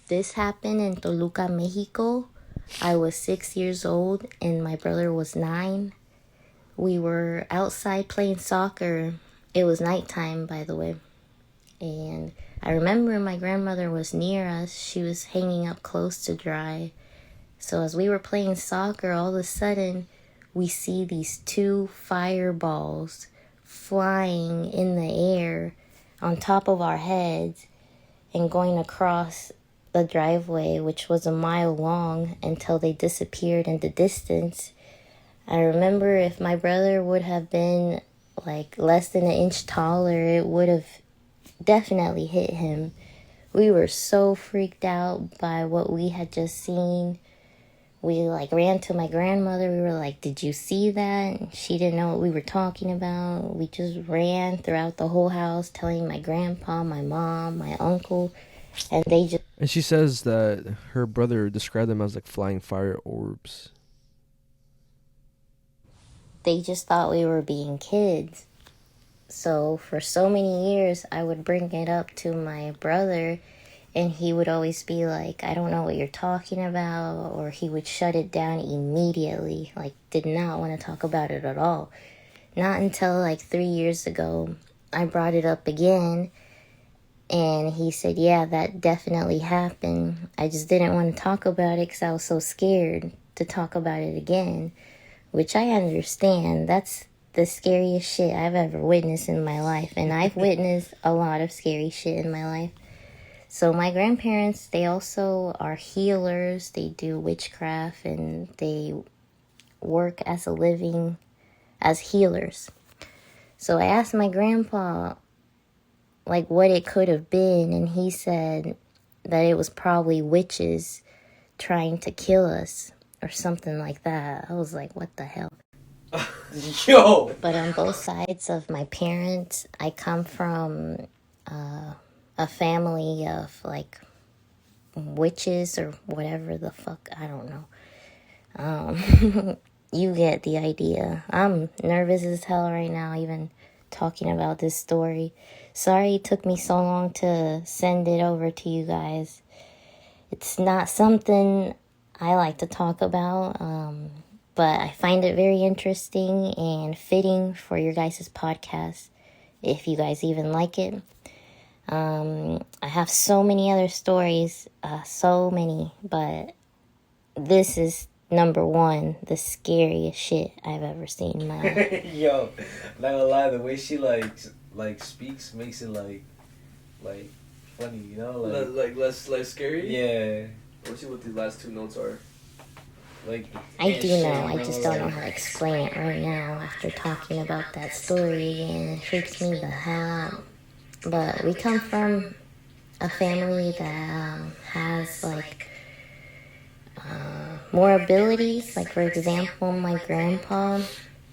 This happened in Toluca, Mexico. I was 6 years old and my brother was 9. We were outside playing soccer. It was nighttime, by the way. And I remember my grandmother was near us. She was hanging up clothes to dry. So as we were playing soccer, all of a sudden, we see these 2 fireballs flying in the air on top of our heads and going across the driveway, which was a mile long, until they disappeared in the distance. I remember if my brother would have been like less than an inch taller, it would have definitely hit him. We were so freaked out by what we had just seen. We like ran to my grandmother. We were like, "Did you see that?" She didn't know what we were talking about. We just ran throughout the whole house telling my grandpa, my mom, my uncle, and they just... And she says that her brother described them as like flying fire orbs. They just thought we were being kids. So for so many years, I would bring it up to my brother, and he would always be like, "I don't know what you're talking about," or he would shut it down immediately, like did not want to talk about it at all. Not until like 3 years ago, I brought it up again, and he said, "Yeah, that definitely happened. I just didn't want to talk about it because I was so scared to talk about it again," which I understand. That's the scariest shit I've ever witnessed in my life, and I've witnessed a lot of scary shit in my life. So my grandparents, they also are healers. They do witchcraft and they work as a living as healers. So I asked my grandpa like what it could have been, and he said that it was probably witches trying to kill us or something like that. I was like, what the hell? Yo! But on both sides of my parents, I come from a family of like witches or whatever the fuck, I don't know. You get the idea. I'm nervous as hell right now, even talking about this story. Sorry it took me so long to send it over to you guys. It's not something I like to talk about, but I find it very interesting and fitting for your guys' podcast, if you guys even like it. I have so many other stories, so many, but this is number 1, the scariest shit I've ever seen in my life. Yo, not gonna lie, the way she like speaks makes it like funny, you know, like less scary. Yeah. Let's see what these last 2 notes are. Like I do know, I just don't know how to explain it right now after talking about that story, and it freaks me the hell out. But we come from a family that has like more abilities. Like for example, my grandpa,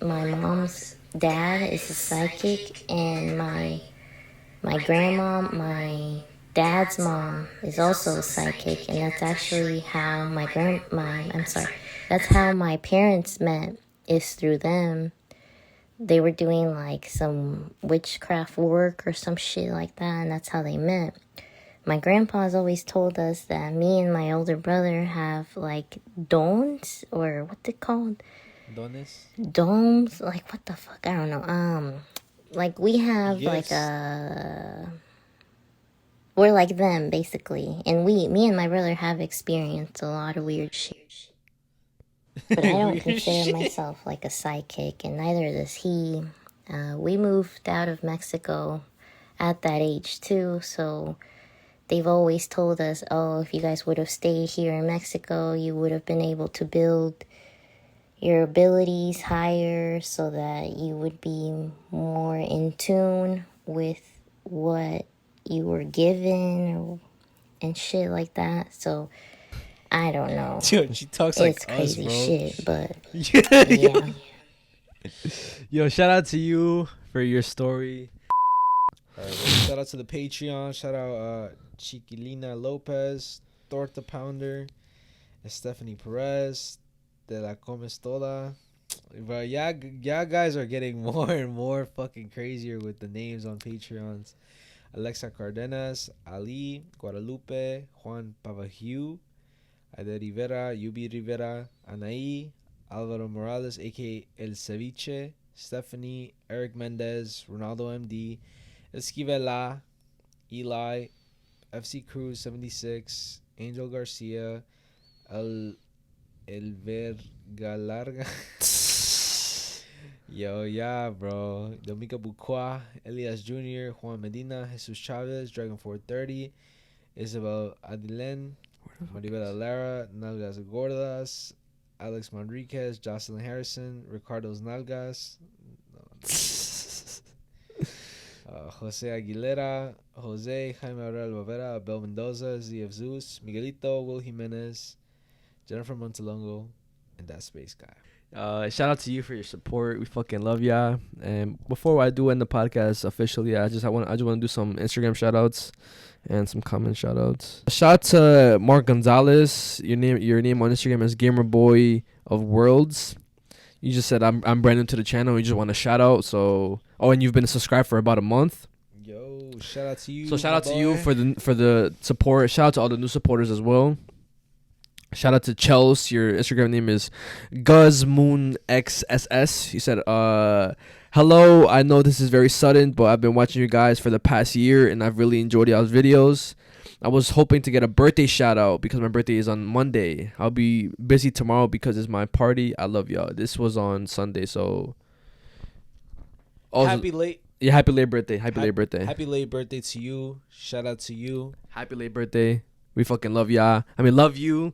my mom's dad is a psychic, and my grandma, my dad's mom is also a psychic, and that's actually how that's how my parents met, is through them. they were doing like some witchcraft work or some shit like that, and that's how they met. My grandpa's always told us that me and my older brother have like domes, or what they called? Domes? Like what the fuck? I don't know. Like we have like we're like them basically, and me and my brother have experienced a lot of weird shit. But I don't consider myself like a psychic, and neither does he. We moved out of Mexico at that age too, so they've always told us, oh, if you guys would have stayed here in Mexico, you would have been able to build your abilities higher so that you would be more in tune with what you were given and shit like that. So I don't know. Dude, she talks it's like crazy us, bro. shit, but yeah. Yo, shout out to you for your story. All right, well, shout out to the Patreon. Shout out Chiquilina Lopez, Torta Pounder, Stephanie Perez, De La Comes Toda. But yeah, guys are getting more and more fucking crazier with the names on Patreons. Alexa Cardenas, Ali, Guadalupe, Juan Pavaju, Aide Rivera, Yubi Rivera, Anaí, Alvaro Morales, a.k.a. El Ceviche, Stephanie, Eric Mendez, Ronaldo MD, Esquivela, Eli, FC Cruz 76, Angel Garcia, Elver Galarga. Yo, yeah, bro. Dominica Bucua, Elias Jr., Juan Medina, Jesus Chavez, Dragon 430, Isabel Adilen, Maribel Lara, Nalgas Gordas, Alex Manriquez, Jocelyn Harrison, Ricardo's Nalgas, Jose Aguilera, Jose, Jaime Aurel Bavera, Abel Mendoza, ZF Zeus, Miguelito, Will Jimenez, Jennifer Montelongo, and that space guy. Shout out to you for your support. We fucking love ya. And before I do end the podcast officially, I just want to do some Instagram shout outs and some comment shout outs. Shout out to Mark Gonzalez. Your name on Instagram is Gamerboy of Worlds. You just said I'm brand new to the channel. You just want a shout out. So and you've been subscribed for about a month. Yo, shout out to you. So shout out to you for the support. Shout out to all the new supporters as well. Shout out to Chelsea. Your Instagram name is GuzMoonXSS. He said, hello, I know this is very sudden, but I've been watching you guys for the past year, and I've really enjoyed y'all's videos. I was hoping to get a birthday shout out because my birthday is on Monday. I'll be busy tomorrow because it's my party. I love y'all. This was on Sunday, so... Happy late birthday. Happy late birthday. Happy late birthday to you. Shout out to you. Happy late birthday. We fucking love y'all. I mean, love you.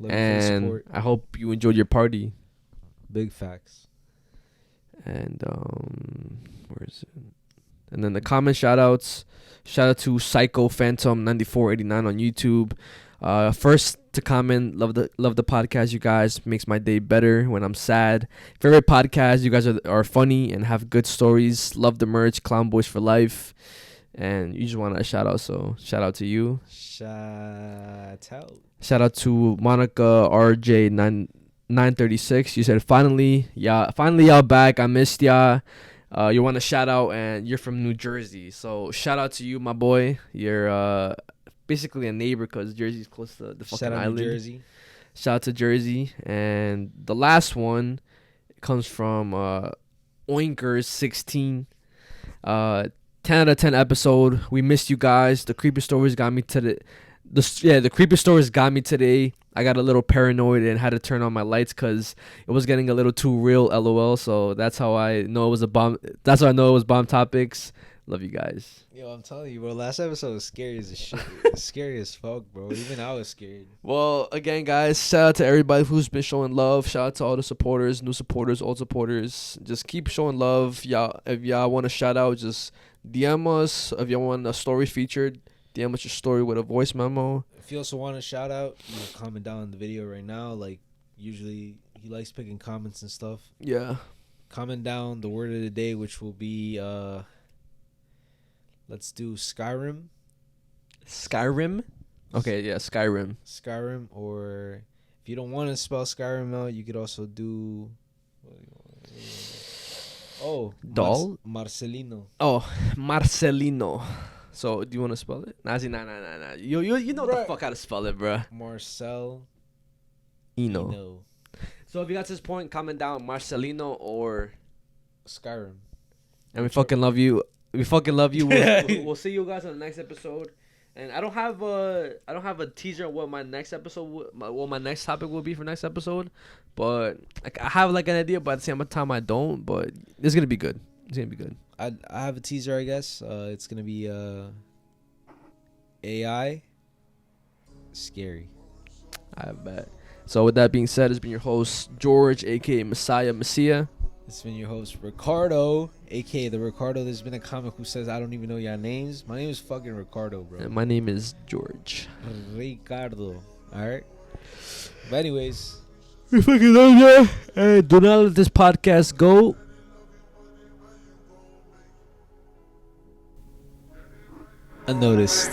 And I hope you enjoyed your party. Big facts. And where is it? And then the comment shout outs. Shout out to Psycho Phantom 9489 on YouTube. First to comment, love the podcast, you guys. Makes my day better when I'm sad. Favorite podcast, you guys are funny and have good stories. Love the merch, Clown Boys for Life. And you just want a shout out, so shout out to you. Shout out to Monica RJ 936. You said finally y'all back. I missed y'all. You want a shout out, and you're from New Jersey, so shout out to you, my boy. You're basically a neighbor because Jersey's close to the fucking island. Jersey. Shout out to Jersey. And the last one comes from Oinkers16. 10 out of 10 episode. We missed you guys. The creepy stories got me to the creepy stories got me today. I got a little paranoid and had to turn on my lights because it was getting a little too real. LOL. So that's how I know it was a bomb. That's how I know it was bomb topics. Love you guys. Yo, I'm telling you, bro. Last episode was scary as shit. Scary as fuck, bro. Even I was scared. Well, again, guys, shout out to everybody who's been showing love. Shout out to all the supporters, new supporters, old supporters. Just keep showing love. Y'all, if y'all want a shout out, just DM us. If y'all want a story featured, DM us your story with a voice memo. If you also want a shout out, you can comment down in the video right now. Like, usually he likes picking comments and stuff. Yeah. Comment down the word of the day, which will be let's do Skyrim. Skyrim? Okay, yeah, Skyrim. Skyrim, or if you don't want to spell Skyrim out, you could also do Oh, Doll? Marcelino. Oh, Marcelino. So, do you want to spell it? Nah. You know what the fuck how to spell it, bruh. Marcel. Eno. So, if you got to this point, comment down Marcelino or Skyrim. And we fucking love you. We fucking love you. We'll see you guys on the next episode. And I don't have a teaser of what my next episode, what my next topic will be for next episode. But like, I have like an idea, but at the same time I don't. But it's gonna be good. It's gonna be good. I have a teaser, I guess. It's gonna be AI. Scary. I bet. So with that being said, it's been your host George, aka Mezziah. It's been your host Ricardo, aka the Ricardo. There's been a comic who says I don't even know your names. My name is fucking Ricardo, bro. And my name is George. Ricardo. All right. But anyways, we fucking love you. And do not let this podcast go unnoticed.